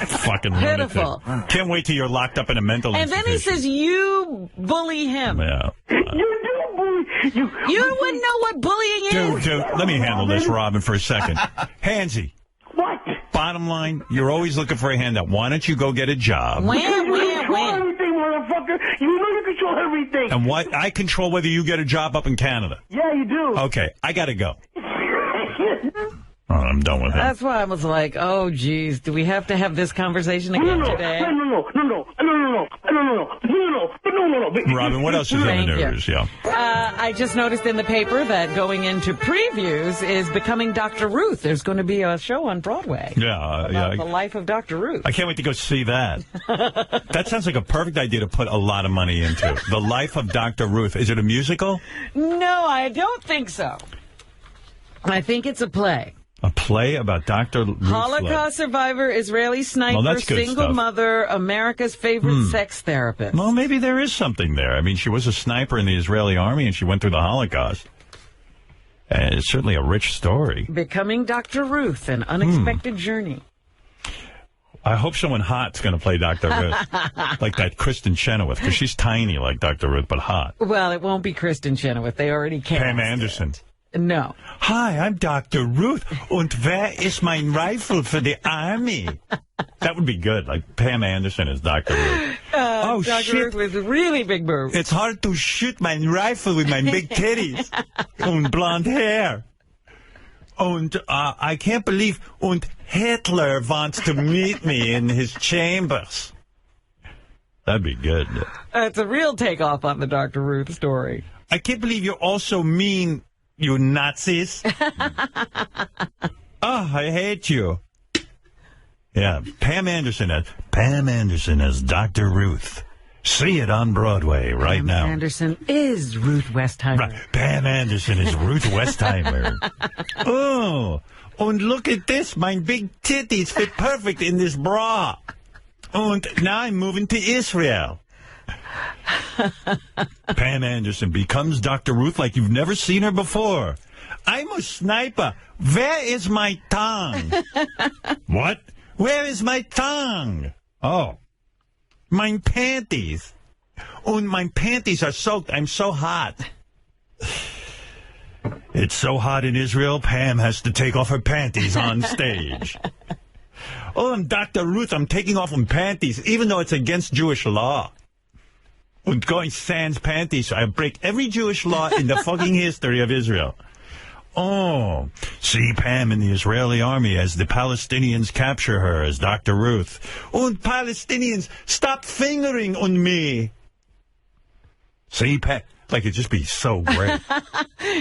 Fucking pitiful. Lunatic. Can't wait till you're locked up in a mental institution. And then he says you bully him. Yeah. You do bully. You wouldn't know what bullying is. Dude, let me handle this, Robin, for a second. Hansie. What? Bottom line, you're always looking for a handout. Why don't you go get a job? Wham. Everything, motherfucker. You know you control everything. And what? I control whether you get a job up in Canada. Yeah, you do. Okay, I gotta go. I'm done with it. That's why I was like, oh, geez, do we have to have this conversation again today? No. Robin, what else is in the news? Yeah. I just noticed in the paper that going into previews is Becoming Dr. Ruth. There's going to be a show on Broadway. Yeah. The life of Dr. Ruth. I can't wait to go see that. That sounds like a perfect idea to put a lot of money into. The life of Dr. Ruth. Is it a musical? No, I don't think so. I think it's a play. A play about Dr. Ruth Holocaust survivor, Israeli sniper, single mother, America's favorite sex therapist. Well, maybe there is something there. I mean, she was a sniper in the Israeli army, and she went through the Holocaust. And it's certainly a rich story. Becoming Dr. Ruth, an unexpected journey. I hope someone hot's going to play Dr. Ruth. Like that Kristen Chenoweth, because she's tiny like Dr. Ruth, but hot. Well, it won't be Kristen Chenoweth. They already cast Pam Anderson. No. Hi, I'm Dr. Ruth, und wer ist mein Rifle for the army? That would be good, like Pam Anderson as Dr. Ruth. Oh, Dr. shit. Ruth with really big boobs. It's hard to shoot my rifle with my big titties and blonde hair. And I can't believe und Hitler wants to meet me in his chambers. That'd be good. It's a real takeoff on the Dr. Ruth story. I can't believe you're also mean, you Nazis. I hate you. Yeah, Pam Anderson as Dr. Ruth. See it on Broadway right now. Pam Anderson is Ruth Westheimer. Right. Pam Anderson is Ruth Westheimer. Oh, and look at this. My big titties fit perfect in this bra. And now I'm moving to Israel. Pam Anderson becomes Dr. Ruth like you've never seen her before. I'm a sniper. Where is my tongue? What? Where is my tongue? Oh. My panties. Oh, my panties are soaked. I'm so hot. It's so hot in Israel, Pam has to take off her panties on stage. Oh, I'm Dr. Ruth. I'm taking off my panties, even though it's against Jewish law. And going sans panties, I break every Jewish law in the fucking history of Israel. Oh, see Pam in the Israeli army as the Palestinians capture her as Dr. Ruth. Oh, Palestinians, stop fingering on me. See, Pam, like it'd just be so great.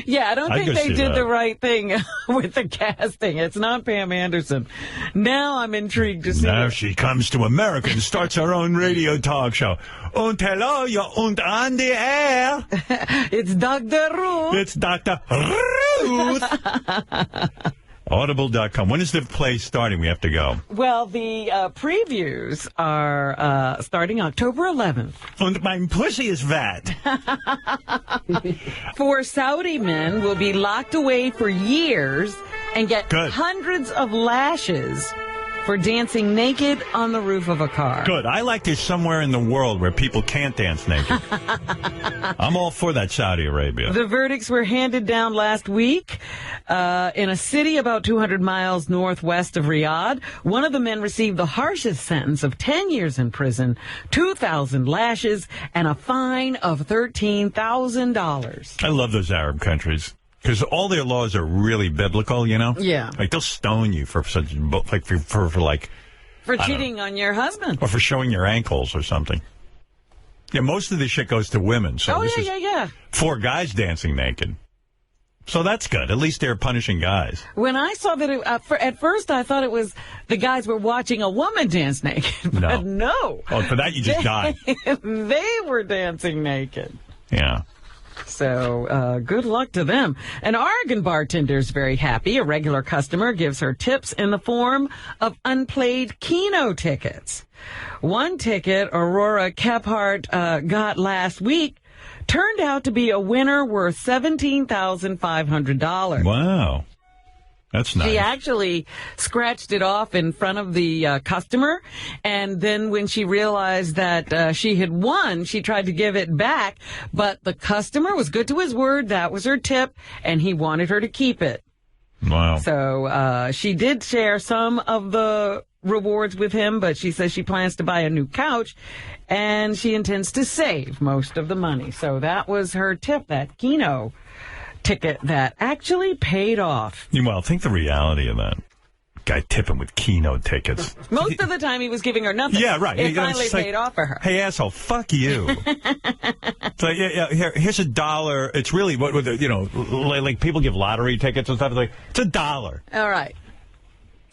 Yeah, I don't think they did the right thing with the casting. It's not Pam Anderson. Now I'm intrigued to see. Now she comes to America and starts her own radio talk show. Und hello, you're on the air. It's Dr. Ruth. It's Dr. Ruth. Audible.com. When is the play starting? We have to go. Well, the previews are starting October 11th. And my pussy is fat. 4 Saudi men will be locked away for years and get hundreds of lashes for dancing naked on the roof of a car. Good. I like there's somewhere in the world where people can't dance naked. I'm all for that, Saudi Arabia. The verdicts were handed down last week in a city about 200 miles northwest of Riyadh. One of the men received the harshest sentence of 10 years in prison, 2,000 lashes, and a fine of $13,000. I love those Arab countries. Because all their laws are really biblical, you know? Yeah. Like, they'll stone you for such, like, for cheating on your husband. Or for showing your ankles or something. Yeah, most of this shit goes to women. So this is 4 guys dancing naked. So that's good. At least they're punishing guys. When I saw that, at first I thought it was the guys were watching a woman dance naked. But no. Oh, for that you just die. They were dancing naked. Yeah. So, good luck to them. An Oregon bartender is very happy. A regular customer gives her tips in the form of unplayed Keno tickets. One ticket Aurora Kephart got last week turned out to be a winner worth $17,500. Wow. That's nice. She actually scratched it off in front of the customer, and then when she realized that she had won, she tried to give it back, but the customer was good to his word. That was her tip, and he wanted her to keep it. Wow. So she did share some of the rewards with him, but she says she plans to buy a new couch, and she intends to save most of the money. So that was her tip, that Keno ticket that actually paid off. Well, think the reality of that. Guy tipping with Keno tickets. Most of the time he was giving her nothing. Yeah, right. It finally paid off for her. Hey, asshole, fuck you. So, here's $1. It's really, like people give lottery tickets and stuff. It's like, it's $1. All right.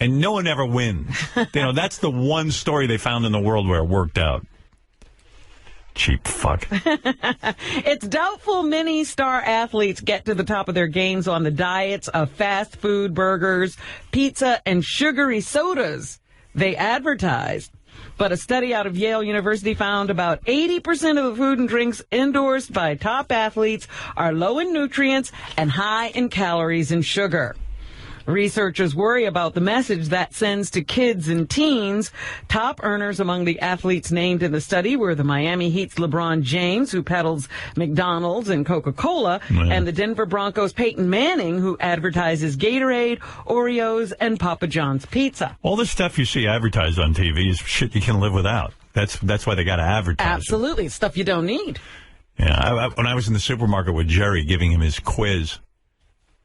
And no one ever wins. That's the one story they found in the world where it worked out. Cheap fuck. It's doubtful many star athletes get to the top of their games on the diets of fast food, burgers, pizza, and sugary sodas they advertise. But a study out of Yale University found about 80% of the food and drinks endorsed by top athletes are low in nutrients and high in calories and sugar. Researchers worry about the message that sends to kids and teens. Top earners among the athletes named in the study were the Miami Heat's LeBron James, who peddles McDonald's and Coca-Cola, and the Denver Broncos' Peyton Manning, who advertises Gatorade, Oreos, and Papa John's Pizza. All the stuff you see advertised on TV is shit you can live without. That's why they got to advertise Absolutely. it. Stuff you don't need. Yeah, when I was in the supermarket with Jerry giving him his quiz,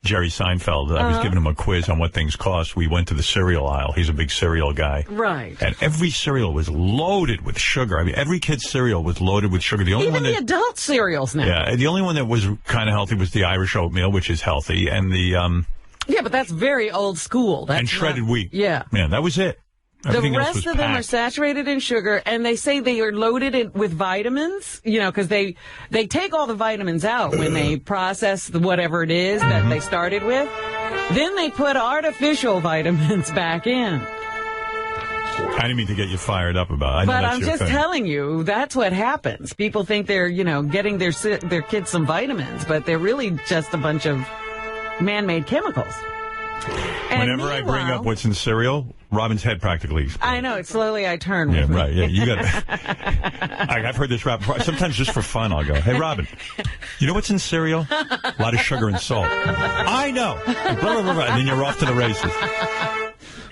Jerry Seinfeld, I was giving him a quiz on what things cost. We went to the cereal aisle. He's a big cereal guy. Right. And every cereal was loaded with sugar. I mean, every kid's cereal was loaded with sugar. The only Even one the adult cereals now. Yeah, the only one that was kind of healthy was the Irish oatmeal, which is healthy, and the... yeah, but that's very old school. That's and shredded wheat. Yeah. Yeah, that was it. Everything the else rest was of them are packed. saturated in sugar, and they say they are loaded with vitamins, because they take all the vitamins out when they process whatever it is that they started with. Then they put artificial vitamins back in. I didn't mean to get you fired up about it. But I'm just telling you, that's what happens. People think they're, getting their kids some vitamins, but they're really just a bunch of man-made chemicals. Whenever I bring up what's in cereal, Robin's head practically explodes. I know, slowly I turn. Yeah, with me. right. Yeah, you got it. I've heard this rap before. Sometimes just for fun, I'll go, "Hey, Robin, you know what's in cereal? A lot of sugar and salt." I know. Blah, blah, blah, blah. And then you're off to the races.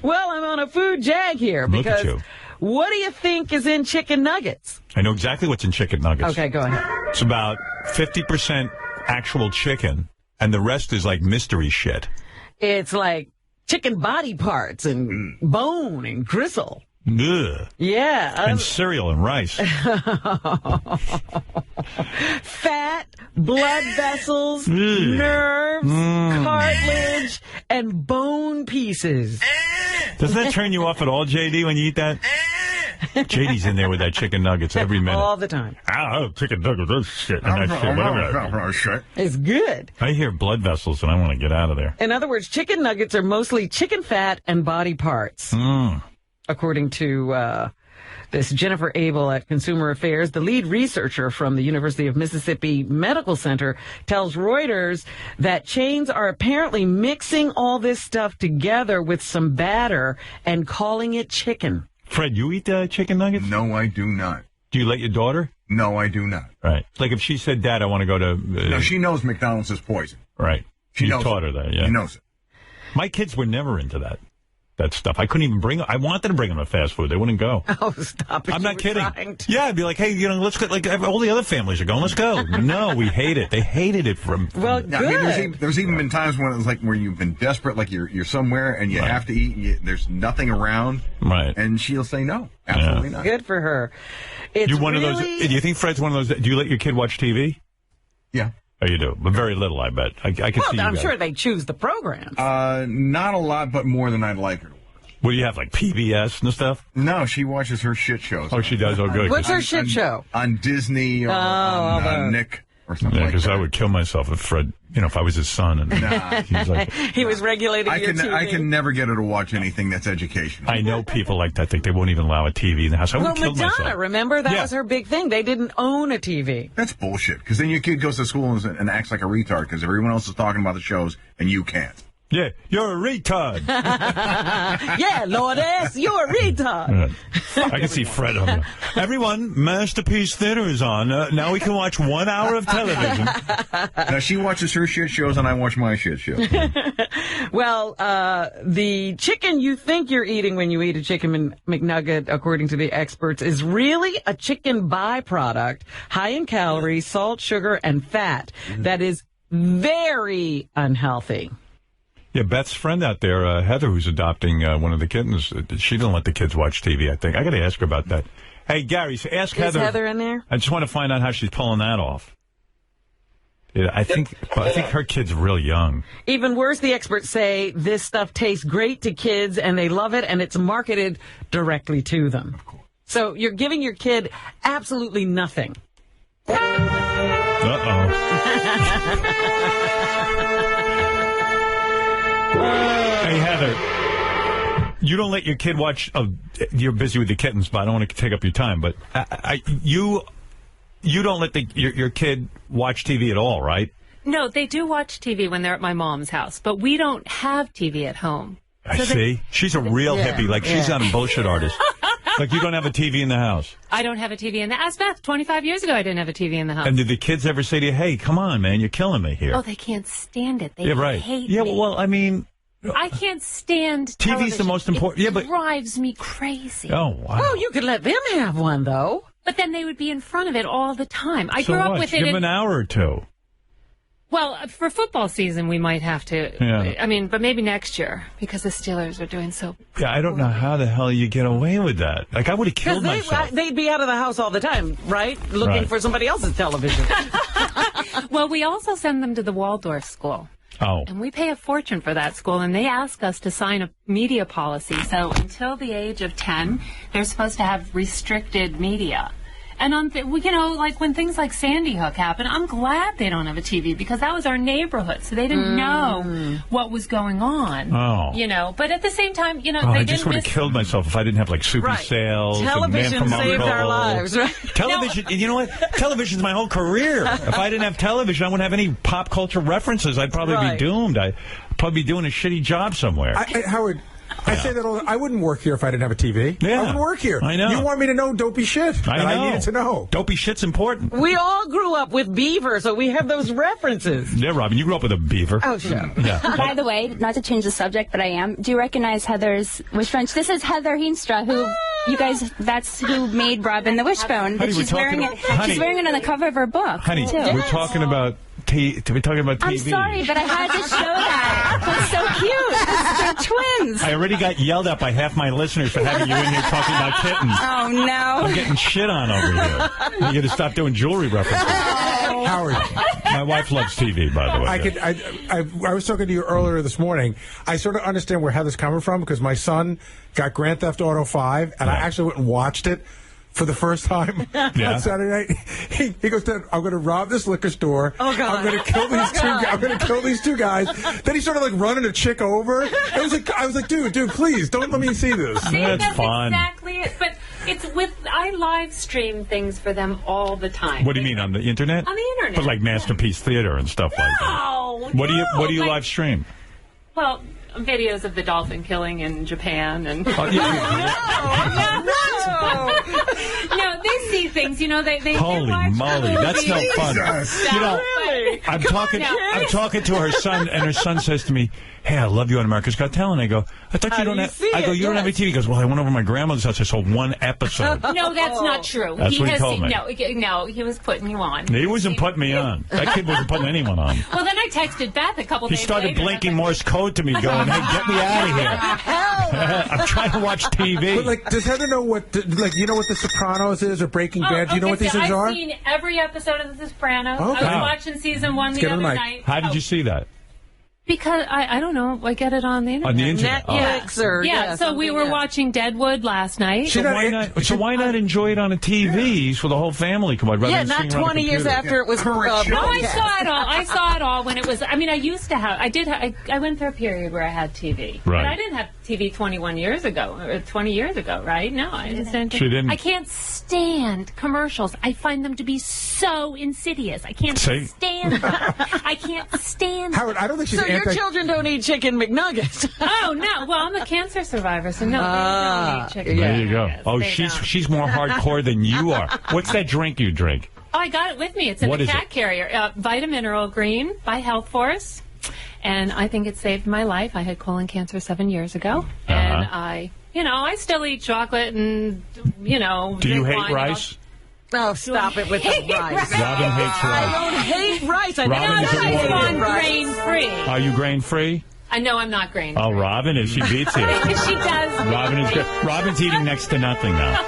Well, I'm on a food jag here Look at because you. What do you think is in chicken nuggets? I know exactly what's in chicken nuggets. Okay, go ahead. It's about 50% actual chicken, and the rest is like mystery shit. It's like chicken body parts and bone and gristle. Ugh. Yeah. And cereal and rice. Fat, blood vessels, nerves, cartilage, and bone pieces. Doesn't that turn you off at all, JD, when you eat that? JD's in there with that chicken nuggets every minute. All the time. Oh, chicken nuggets, that's shit. And that shit, whatever. It's good. I hear blood vessels and I want to get out of there. In other words, chicken nuggets are mostly chicken fat and body parts. According to this Jennifer Abel at Consumer Affairs, the lead researcher from the University of Mississippi Medical Center, tells Reuters that chains are apparently mixing all this stuff together with some batter and calling it chicken. Fred, you eat chicken nuggets? No, I do not. Do you let your daughter? No, I do not. Right. Like if she said, "Dad, I want to go to..." No, she knows McDonald's is poison. Right. She You knows taught it. her that, yeah. She knows it. My kids were never into that stuff. I couldn't even bring them. I wanted to bring them to fast food. They wouldn't go. Oh, stop it. I'm not kidding. Yeah, I'd be like, "Hey, let's go. Like all the other families are going. Let's go." No, we hate it. They hated it from... Well, yeah, good. I mean, there's even been times when it was like where you've been desperate, like you're somewhere and you have to eat. There's nothing around. Right. And she'll say no. Absolutely not. Good for her. It's you one really... of those? Do you think Fred's one of those? Do you let your kid watch TV? Yeah. Oh, you do, but very little, I bet. I can see you I'm guys. sure they choose the programs. Not a lot, but more than I'd like her to. What do you have, like PBS and stuff? No, she watches her shit shows. Oh, she does? Oh, good. What's her shit show? On Disney or on Nick or something Yeah, like because that. I would kill myself if Fred, if I was his son. And he's like, he was regulating your TV. I can never get her to watch anything that's educational. I know people like that think they won't even allow a TV in the house. I would kill Madonna, myself. remember? That was her big thing. They didn't own a TV. That's bullshit, because then your kid goes to school and acts like a retard because everyone else is talking about the shows and you can't. Yeah, you're a retard. Yeah, Lourdes, you're a retard. I can see Fred on there. Everyone, Masterpiece Theater is on. Now we can watch 1 hour of television. Now she watches her shit shows and I watch my shit shows. Well, the chicken you think you're eating when you eat a chicken McNugget, according to the experts, is really a chicken byproduct, high in calories, salt, sugar, and fat, that is very unhealthy. Yeah, Beth's friend out there, Heather, who's adopting one of the kittens, she didn't let the kids watch TV, I think. I got to ask her about that. Hey, Gary, ask Heather. Is Heather in there? I just want to find out how she's pulling that off. Yeah, I think her kid's real young. Even worse, the experts say this stuff tastes great to kids and they love it, and it's marketed directly to them. So you're giving your kid absolutely nothing. Uh-oh. Hey, Heather. You don't let your kid watch... you're busy with the kittens, but I don't want to take up your time. But you don't let your kid watch TV at all, right? No, they do watch TV when they're at my mom's house, but we don't have TV at home. I see. She's a real hippie. Like, she's not a bullshit artist. Like, you don't have a TV in the house. I don't have a TV in the house. Beth, 25 years ago, I didn't have a TV in the house. And did the kids ever say to you, hey, come on, man, you're killing me here? Oh, they can't stand it. They hate me. me. Well, I mean... I can't stand TV's television. the most important. It drives me crazy. Oh, wow. Well, you could let them have one, though. But then they would be in front of it all the time. I so grew up what? with it. Give them an hour or two. Well, for football season, we might have to. Yeah. I mean, but maybe next year, because the Steelers are doing so. Yeah, I don't know how the hell you get away with that. Like, I would have killed myself. They'd be out of the house all the time, right? Looking for somebody else's television. Well, we also send them to the Waldorf school. Oh. And we pay a fortune for that school, and they ask us to sign a media policy. So until the age of 10, they're supposed to have restricted media. And like when things like Sandy Hook happened, I'm glad they don't have a TV because that was our neighborhood, so they didn't know what was going on. Oh. But at the same time, they I just would have killed myself if I didn't have like Soupy Sales. Television and Man from saved Uncle. our lives, right? Television, you know what? Television's my whole career. If I didn't have television, I wouldn't have any pop culture references. I'd probably be doomed. I'd probably be doing a shitty job somewhere. Howard, I say that all. I wouldn't work here if I didn't have a TV. Yeah. I wouldn't work here. I know. You want me to know dopey shit. I needed to know. Dopey shit's important. We all grew up with Beaver, so we have those references. Yeah, Robin, you grew up with a beaver. Oh, sure. Yeah. By the way, not to change the subject, but I am. Do you recognize Heather's Wishbone? This is Heather Heenstra, who you guys. That's who made Robin the Wishbone. Honey, she's wearing it. She's wearing it on the cover of her book. Honey, too. we're talking about. We're talking about TV. I'm sorry, but I had to show that. That's so cute. They're twins. I already got yelled at by half my listeners for having you in here talking about kittens. Oh, no. I'm getting shit on over here. You got to stop doing jewelry references. Oh. Howard. My wife loves TV, by the way. I was talking to you earlier this morning. I sort of understand where Heather's coming from because my son got Grand Theft Auto 5, and I actually went and watched it for the first time on Saturday night. He goes, Dad, I'm going to rob this liquor store. Oh, God. I'm going to kill these I'm going to kill these two guys. Then he started like running a chick over. I was like, dude, please don't let me see this. See, that's fun. Exactly it. But I live stream things for them all the time. What do you mean, on the internet? On the internet. But like Masterpiece Theater and stuff like that. What do you live stream? Well, videos of the dolphin killing in Japan and. Oh, yeah. No, they see things. They Holy moly, that's no fun. I'm talking to her son, and her son says to me, "Hey, I love you on America's Got Talent." I go, "I thought you don't have." I go, "You don't have a TV." He goes, "Well, I went over to my grandmother's house. I saw one episode." No, that's not true. That's what he told me. No, he was putting you on. He wasn't putting me on. That kid wasn't putting anyone on. Well, then I texted Beth a couple days later. He started blinking Morse code to me, going, "Hey, get me out of here! I'm trying to watch TV." But like, does Heather know what The Sopranos is or Breaking Bad? Do you know what these things are? I've seen every episode of The Sopranos. Okay. I was watching season 1 the other night. How did you see that? Because I don't know, I get it on the internet. On the internet, Netflix or so we were watching Deadwood last night. So why not enjoy it on a TV so the whole family can watch? Not 20 years after it was broadcast. No, I saw it all when it was. I mean, I used to have. I went through a period where I had TV, but I didn't have TV 21 years ago or 20 years ago, right? No, I just didn't. She didn't. I can't stand commercials. I find them to be so insidious. I can't stand them. I can't stand them. Howard, I don't think she's your children don't eat chicken McNuggets. Oh, no. Well, I'm a cancer survivor, so no, they don't eat chicken. There you go. McNuggets. Oh, she's more hardcore than you are. What's that drink you drink? Oh, I got it with me. It's in the cat carrier. Vitamin Green by Health Force. And I think it saved my life. I had colon cancer 7 years ago. And I still eat chocolate and, Do you hate rice? Oh, stop it with the rice. Robin hates rice. I don't hate rice. Robin is I'm grain-free. Are you grain-free? I know I'm not grain. Oh, Robin is. She beats you. She does. Robin is good. Robin's eating next to nothing now.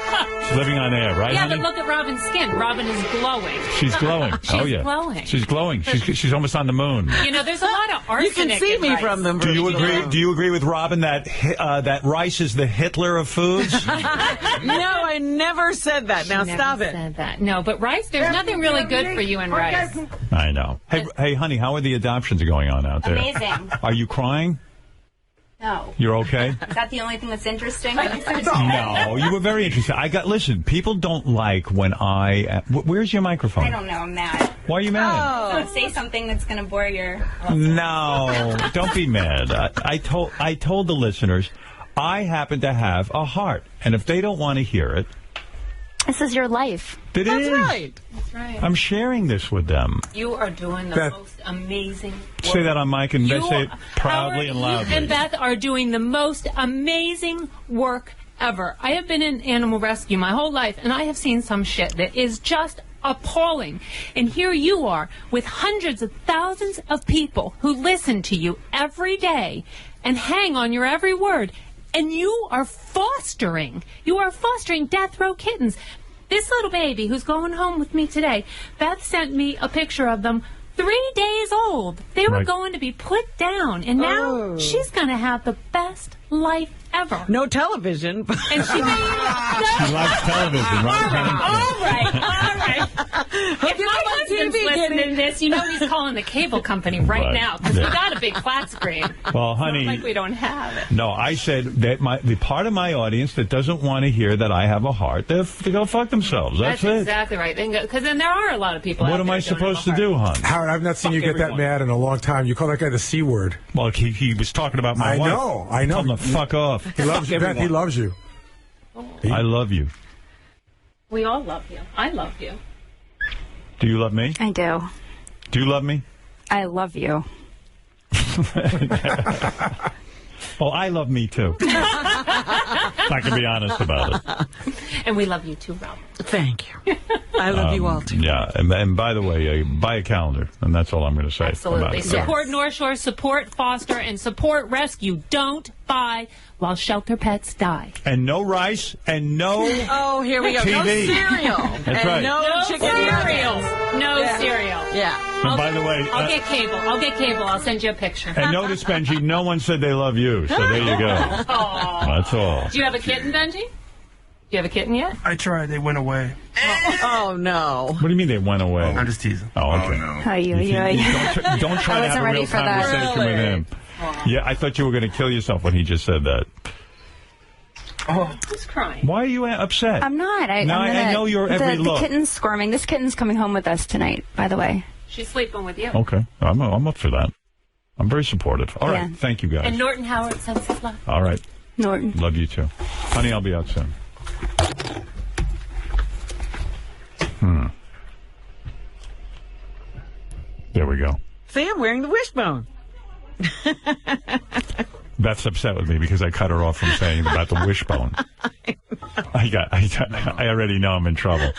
She's living on air, right, Yeah, honey? but look at Robin's skin. Robin is glowing. She's glowing. She's glowing. She's glowing. She's almost on the moon. You know, there's a lot of arsenic. You can see in me rice. from them. Do you agree? Do you agree with Robin that that rice is the Hitler of foods? No, I never said that. Now stop it. Said that. No, but rice. There's nothing really good for you in rice. I know. Hey, honey, how are the adoptions going on out there? Amazing. Are you crying? No. You're okay? Is that the only thing that's interesting? No, you were very interesting. Listen, people don't like when where's your microphone? I don't know. I'm mad. Why are you mad? Don't say something that's going to bore your... No, don't be mad. I told the listeners I happen to have a heart, and if they don't want to hear it... This is your life. That's right. That's right. I'm sharing this with them. You are doing the most amazing work. Say that on mic and say it proudly and loudly. You and Beth are doing the most amazing work ever. I have been in animal rescue my whole life, and I have seen some shit that is just appalling. And here you are with hundreds of thousands of people who listen to you every day and hang on your every word. And you are fostering death row kittens. This little baby who's going home with me today, Beth sent me a picture of them 3 days old. They were going to be put down, and now she's going to have the best life ever. No television. And she loves television, right? All right. If my husband's listening to this, you know he's calling the cable company right now, because we got a big flat screen. Well, honey... It's not like we don't have it. No, I said that the part of my audience that doesn't want to hear that I have a heart, they go fuck themselves. That's it. Exactly right. Because then there are a lot of people What am I supposed to do, hon? Howard, I've not seen you get that mad in a long time. You call that guy the C word. Well, he was talking about my wife. I know. Tell him to fuck off. He loves you, Beth. He loves you. I love you. We all love you. I love you. Do you love me? I do. Do you love me? I love you. Well, I love me, too. I can be honest about it. And we love you, too, Rob. Thank you. I love you all, too. Yeah, and by the way, buy a calendar, and that's all I'm going to say. Absolutely. Support North Shore, support foster, and support rescue. Don't buy while shelter pets die. And no rice, and no Oh, here we go. TV. No cereal. That's and right. No chicken cereal. No cereal. Yeah. And by the way... I'll get cable. I'll send you a picture. And notice, Benji, no one said they love you, so there you go. Aww. That's all. Do you have a kitten, Benji? Do you have a kitten yet? I tried. They went away. Oh, no. What do you mean they went away? I'm just teasing. Oh, okay. Don't try to have a real conversation with him. Yeah, I thought you were going to kill yourself when he just said that. Oh, who's crying? Why are you upset? I'm not. I know your every look. The kitten's squirming. This kitten's coming home with us tonight, by the way. She's sleeping with you. Okay. I'm up for that. I'm very supportive. All right. Thank you, guys. And Norton Howard sends his love. All right. Norton. Love you, too. Honey, I'll be out soon. There we go. See, I'm wearing the wishbone. Beth's upset with me because I cut her off from saying about the wishbone. I already know I'm in trouble.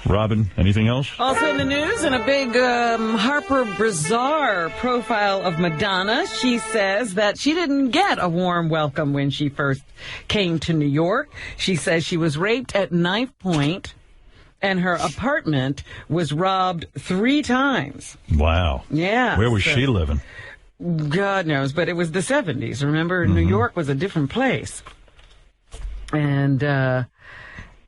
Robin, anything else? Also in the news, in a big Harper Bazaar profile of Madonna, she says that she didn't get a warm welcome when she first came to New York. She says she was raped at knife point, and her apartment was robbed 3 times. Wow. Yeah. Where was she living? God knows, but it was the 70s. Remember, New York was a different place. And,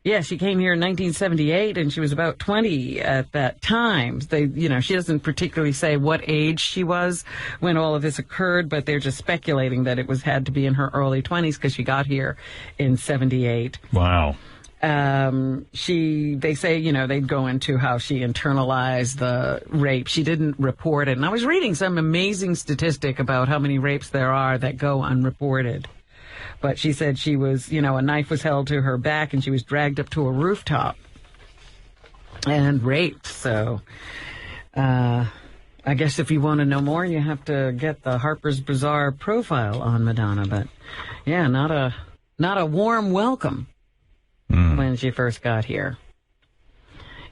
yeah, she came here in 1978, and she was about 20 at that time. She doesn't particularly say what age she was when all of this occurred, but they're just speculating that it had to be in her early 20s because she got here in 78. Wow. They say, they'd go into how she internalized the rape. She didn't report it. And I was reading some amazing statistic about how many rapes there are that go unreported. But she said she was, a knife was held to her back and she was dragged up to a rooftop and raped. So, I guess if you want to know more, you have to get the Harper's Bazaar profile on Madonna. But yeah, not a warm welcome when she first got here.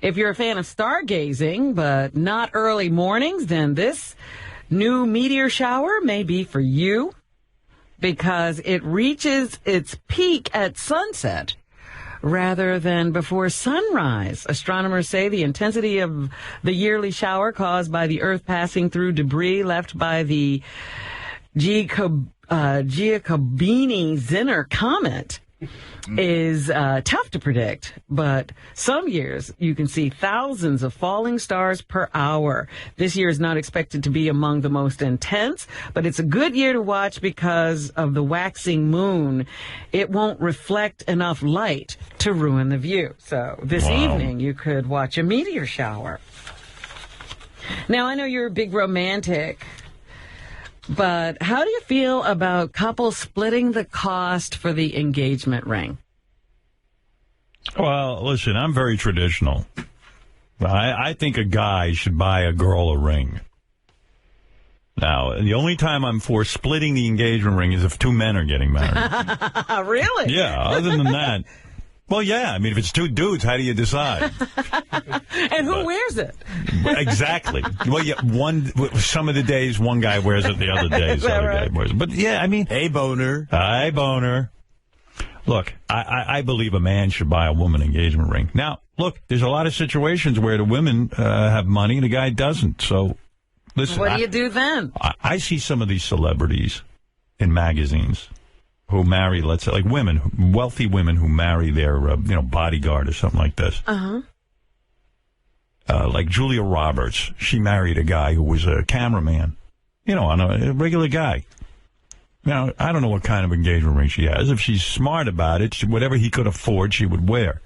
If you're a fan of stargazing, but not early mornings, then this new meteor shower may be for you because it reaches its peak at sunset rather than before sunrise. Astronomers say the intensity of the yearly shower caused by the Earth passing through debris left by the 𝗛ʰ𝗄𝗿𝗦𝗵cie comet is tough to predict, but some years you can see thousands of falling stars per hour. This year is not expected to be among the most intense, but it's a good year to watch because of the waxing moon. It won't reflect enough light to ruin the view. So this evening you could watch a meteor shower. Now, I know you're a big romantic, but how do you feel about couples splitting the cost for the engagement ring? Well, listen, I'm very traditional. I think a guy should buy a girl a ring. Now, the only time I'm for splitting the engagement ring is if two men are getting married. Really? Yeah, other than that. Well, yeah, I mean, if it's two dudes, how do you decide? And who wears it? Exactly. Well, yeah, some of the days one guy wears it, the other days the other guy wears it. But yeah, I mean, hey boner. Hi boner. Look, I believe a man should buy a woman engagement ring. Now, look, there's a lot of situations where the women have money and the guy doesn't. So, listen. What do you do then? I see some of these celebrities in magazines who marry, let's say, like women, wealthy women who marry their, bodyguard or something like this. Like Julia Roberts. She married a guy who was a cameraman, on a regular guy. Now, I don't know what kind of engagement ring she has. If she's smart about it, whatever he could afford, she would wear.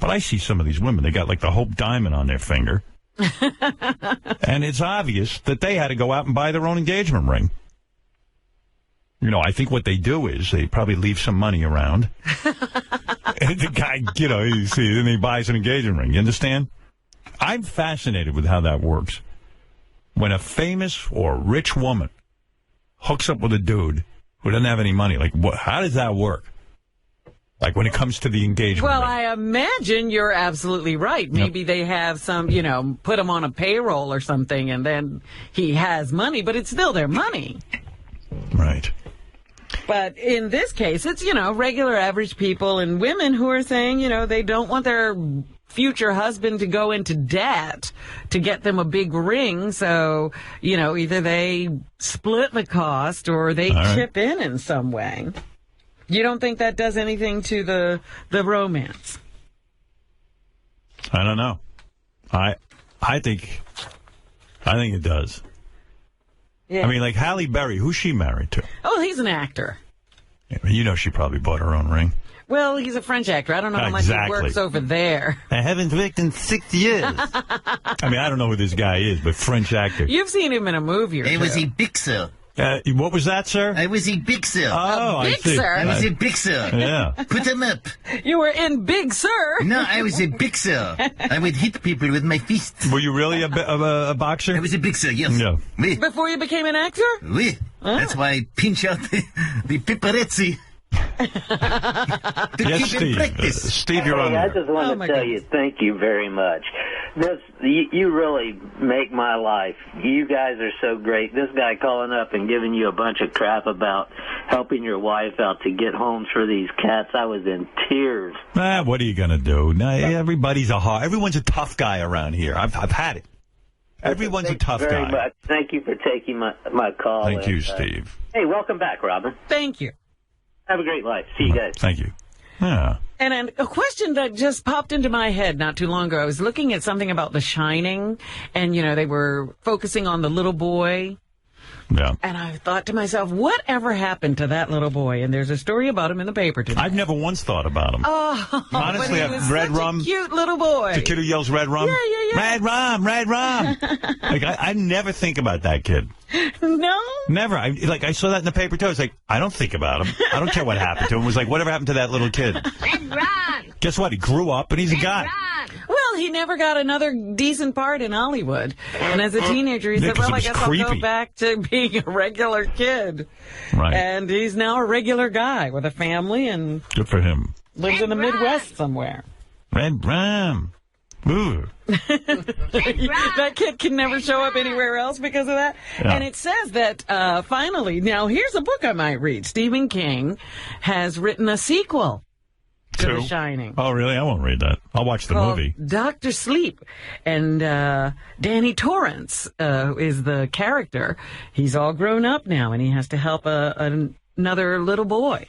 But I see some of these women, they got like the Hope Diamond on their finger. And it's obvious that they had to go out and buy their own engagement ring. I think what they do is they probably leave some money around. And the guy, then he buys an engagement ring. You understand? I'm fascinated with how that works. When a famous or rich woman hooks up with a dude who doesn't have any money, like, how does that work? Like when it comes to the engagement ring. I imagine you're absolutely right. Maybe they have some, put him on a payroll or something, and then he has money, but it's still their money. Right. But in this case, it's, regular average people and women who are saying, they don't want their future husband to go into debt to get them a big ring. So, either they split the cost or they chip in some way. You don't think that does anything to the romance? I don't know. I think it does. Yeah. I mean, like Halle Berry, who's she married to? Oh, he's an actor. Yeah, she probably bought her own ring. Well, he's a French actor. I don't know how much he works over there. I haven't worked in 6 years. I mean, I don't know who this guy is, but French actor. You've seen him in a movie or two. I was a Bixer. What was that, sir? I was a Bixer. Oh, Big Sur? I was a Bixer. Yeah. Put him up. You were in Big Sur. No, I was a Bixer. I would hit people with my fists. Were you really a boxer? I was a Bixer, yes. No. Oui. Before you became an actor? Oui. That's why I pinch out the paparazzi. Yes, Steve. Steve, you're on. I just want to tell you thank you very much. You really make my life. You guys are so great. This guy calling up and giving you a bunch of crap about helping your wife out to get homes for these cats. I was in tears. What are you going to do? Everyone's a tough guy around here. I've had it. Everyone's a tough guy. Much. Thank you for taking my call. Thank you, Steve. Hey, welcome back, Robin. Thank you. Have a great life. See you guys. Thank you. Yeah. And a question that just popped into my head not too long ago. I was looking at something about The Shining, and, they were focusing on the little boy. Yeah. And I thought to myself, whatever happened to that little boy? And there's a story about him in the paper today. I've never once thought about him. Oh, honestly, but he was Red such Rum. A cute little boy. The kid who yells Red Rum? Yeah. Red Rum, Red Rum. I never think about that kid. No? Never. I saw that in the paper, too. I was like, I don't think about him. I don't care what happened to him. It was like, whatever happened to that little kid? Red Rum. Guess what? He grew up, and he's a guy. Well, he never got another decent part in Hollywood. And as a teenager, he said, well, I guess I'll go back to being a regular kid. Right. And he's now a regular guy with a family and... Good for him. Lives in the Midwest somewhere. Red Rum. Ooh. That kid can never show up anywhere else because of that. Yeah. And it says that finally, now here's a book I might read. Stephen King has written a sequel to The Shining. Oh, really? I won't read that. I'll watch the movie. Dr. Sleep. And Danny Torrance is the character. He's all grown up now, and he has to help another little boy.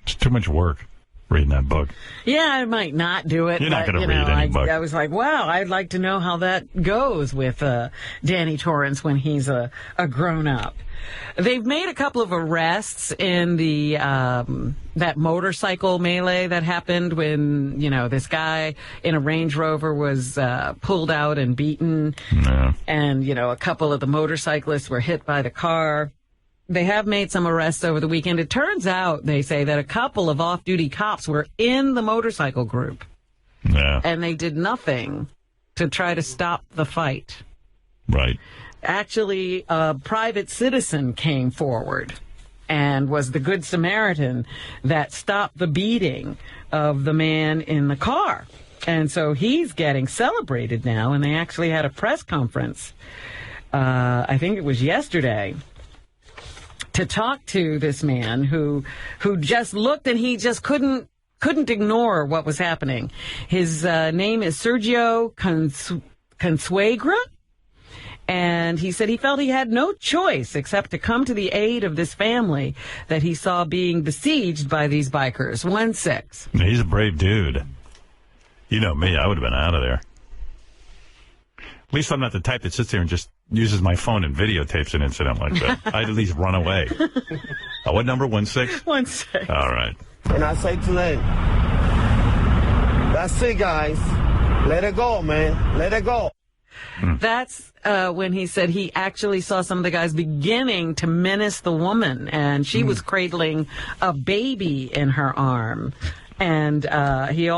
It's too much work reading that book. Yeah, I might not do it. You're not going to read any book. I was like, wow, I'd like to know how that goes with Danny Torrance when he's a grown-up. They've made a couple of arrests in the that motorcycle melee that happened when, this guy in a Range Rover was pulled out and beaten. Yeah. And, a couple of the motorcyclists were hit by the car. They have made some arrests over the weekend. It turns out, they say, that a couple of off-duty cops were in the motorcycle group. Yeah. And they did nothing to try to stop the fight. Right. Actually, a private citizen came forward and was the Good Samaritan that stopped the beating of the man in the car. And so he's getting celebrated now, and they actually had a press conference, I think it was yesterday, to talk to this man who just looked, and he just couldn't ignore what was happening. His name is 𝗛ซี้𝗄𝗿𝗱, and he said he felt he had no choice except to come to the aid of this family that he saw being besieged by these bikers. 1-6. He's a brave dude. You know me, I would have been out of there. At least I'm not the type that sits there and just uses my phone and videotapes an incident like that. I'd at least run away. What number? 1-6? 1-6. All right. And I say to them, that's it, guys. Let it go, man. Let it go. That's when he said he actually saw some of the guys beginning to menace the woman, and she was cradling a baby in her arm. And he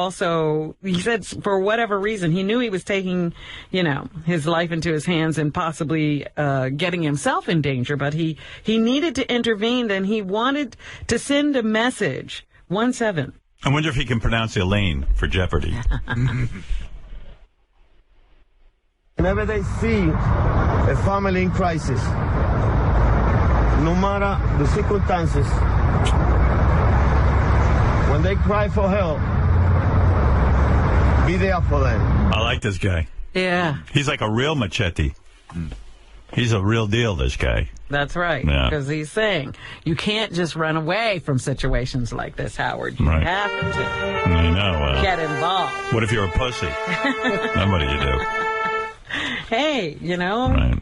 said for whatever reason, he knew he was taking, his life into his hands and possibly getting himself in danger, but he needed to intervene, and he wanted to send a message. 1-7. I wonder if he can pronounce Elaine for Jeopardy. Whenever they see a family in crisis, no matter the circumstances, when they cry for help, be there for them. I like this guy. Yeah. He's like a real machete. He's a real deal, this guy. That's right. Yeah. Because he's saying you can't just run away from situations like this, Howard. You Right. have to I know. get involved. What if you're a pussy? Then what do you do? Hey, Right.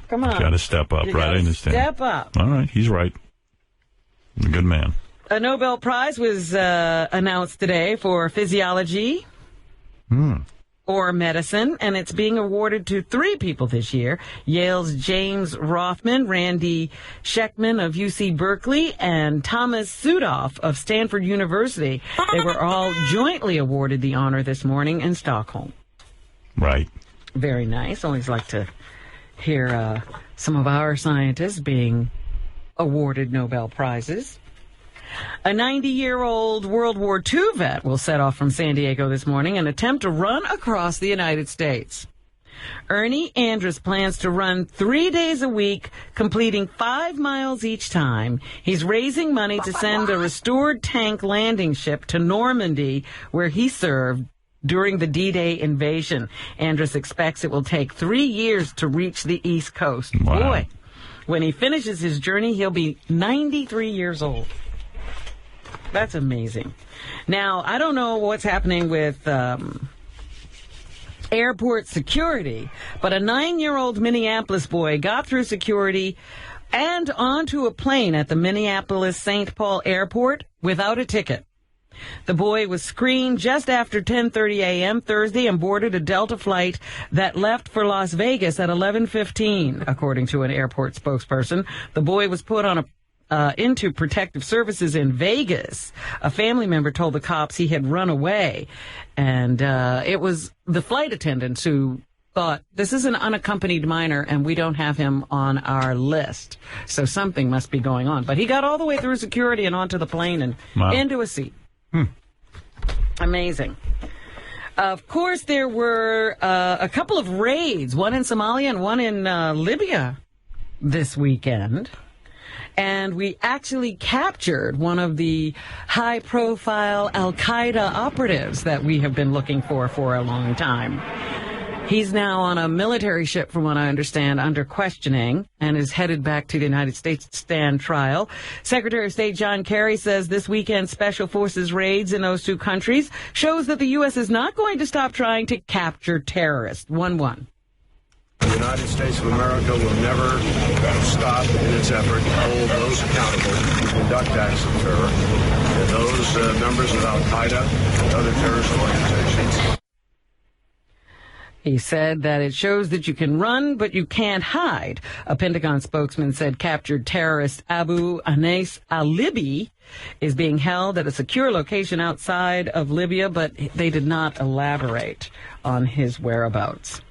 come on. Got to step up, You right? I gotta understand. Step up. All right, he's right. He's a good man. A Nobel Prize was announced today for physiology or medicine, and it's being awarded to 3 people this year. Yale's James Rothman, Randy Sheckman of UC Berkeley, and Thomas Sudoff of Stanford University. They were all jointly awarded the honor this morning in Stockholm. Right. Very nice. Always like to hear some of our scientists being awarded Nobel Prizes. A 90-year-old World War II vet will set off from San Diego this morning and attempt to run across the United States. Ernie Andrus plans to run 3 days a week, completing 5 miles each time. He's raising money to send a restored tank landing ship to Normandy, where he served during the D-Day invasion. Andrus expects it will take 3 years to reach the East Coast. Wow. Boy, when he finishes his journey, he'll be 93 years old. That's amazing. Now, I don't know what's happening with airport security, but a 9-year-old Minneapolis boy got through security and onto a plane at the Minneapolis-St. Paul Airport without a ticket. The boy was screened just after 10:30 a.m. Thursday and boarded a Delta flight that left for Las Vegas at 11:15, according to an airport spokesperson. The boy was put on into protective services in Vegas. A family member told the cops he had run away, and it was the flight attendants who thought, this is an unaccompanied minor, and we don't have him on our list, so something must be going on. But he got all the way through security and onto the plane and into a seat. Amazing. Of course, there were a couple of raids, one in Somalia and one in Libya this weekend. And we actually captured one of the high-profile al-Qaeda operatives that we have been looking for a long time. He's now on a military ship, from what I understand, under questioning, and is headed back to the United States to stand trial. Secretary of State John Kerry says this weekend's Special Forces raids in those two countries shows that the U.S. is not going to stop trying to capture terrorists. 1-1. The United States of America will never stop in its effort to hold those accountable who conduct acts of terror, and those members of al-Qaeda and other terrorist organizations. He said that it shows that you can run, but you can't hide. A Pentagon spokesman said captured terrorist Abu Anas al-Libi is being held at a secure location outside of Libya, but they did not elaborate on his whereabouts.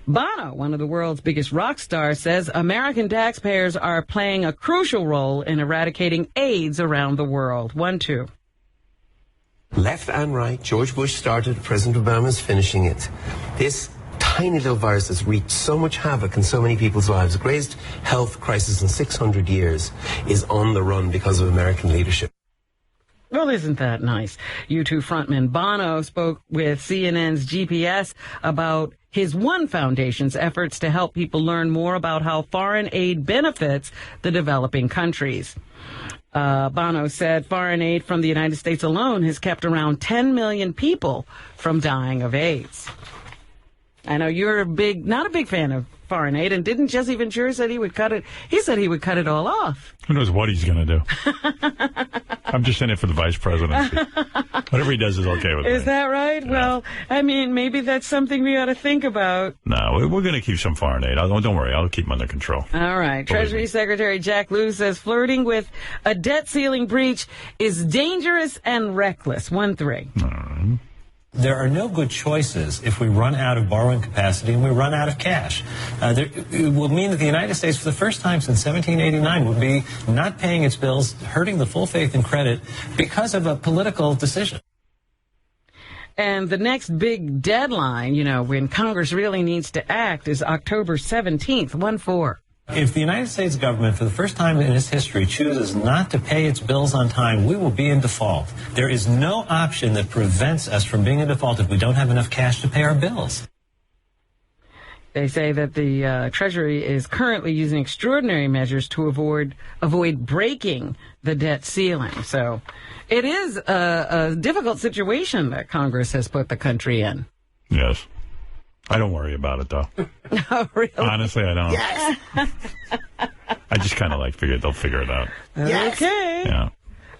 Bono, one of the world's biggest rock stars, says American taxpayers are playing a crucial role in eradicating AIDS around the world. 1-2. Left and right, George Bush started, President Obama's finishing it. This tiny little virus that's wreaked so much havoc in so many people's lives, the greatest health crisis in 600 years, is on the run because of American leadership. Well, isn't that nice? U2 frontman Bono spoke with CNN's GPS about his One Foundation's efforts to help people learn more about how foreign aid benefits the developing countries. Bono said foreign aid from the United States alone has kept around 10 million people from dying of AIDS. I know you're not a big fan of foreign aid, and didn't Jesse Ventura said he would cut it? He said he would cut it all off. Who knows what he's going to do? I'm just in it for the vice presidency. Whatever he does is okay with me. Is that right? Yeah. Well, I mean, maybe that's something we ought to think about. No, we're going to keep some foreign aid. Don't worry, I'll keep them under control. All right. Treasury Secretary Jack Lew says flirting with a debt ceiling breach is dangerous and reckless. 1-3. There are no good choices if we run out of borrowing capacity and we run out of cash. It will mean that the United States, for the first time since 1789, would be not paying its bills, hurting the full faith and credit because of a political decision. And the next big deadline, when Congress really needs to act, is October 17th, 1-4. If the United States government, for the first time in its history, chooses not to pay its bills on time, we will be in default. There is no option that prevents us from being in default if we don't have enough cash to pay our bills. They say that the Treasury is currently using extraordinary measures to avoid breaking the debt ceiling. So it is a difficult situation that Congress has put the country in. Yes. I don't worry about it, though. Oh, really? Honestly, I don't. Yes. I just kind of figure they'll figure it out. Yes. Okay. Yeah.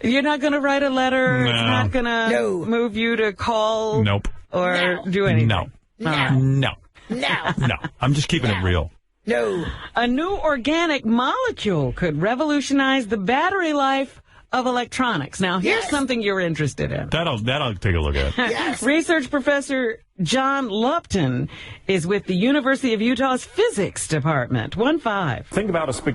You're not going to write a letter? No. It's not going to move you to call? Nope. Or do anything? No. No. No. I'm just keeping it real. No. A new organic molecule could revolutionize the battery life of electronics. Now, here's something you're interested in. That'll take a look at. Yes. Research professor John Lupton is with the University of Utah's physics department. 1-5. Think about a spaghetti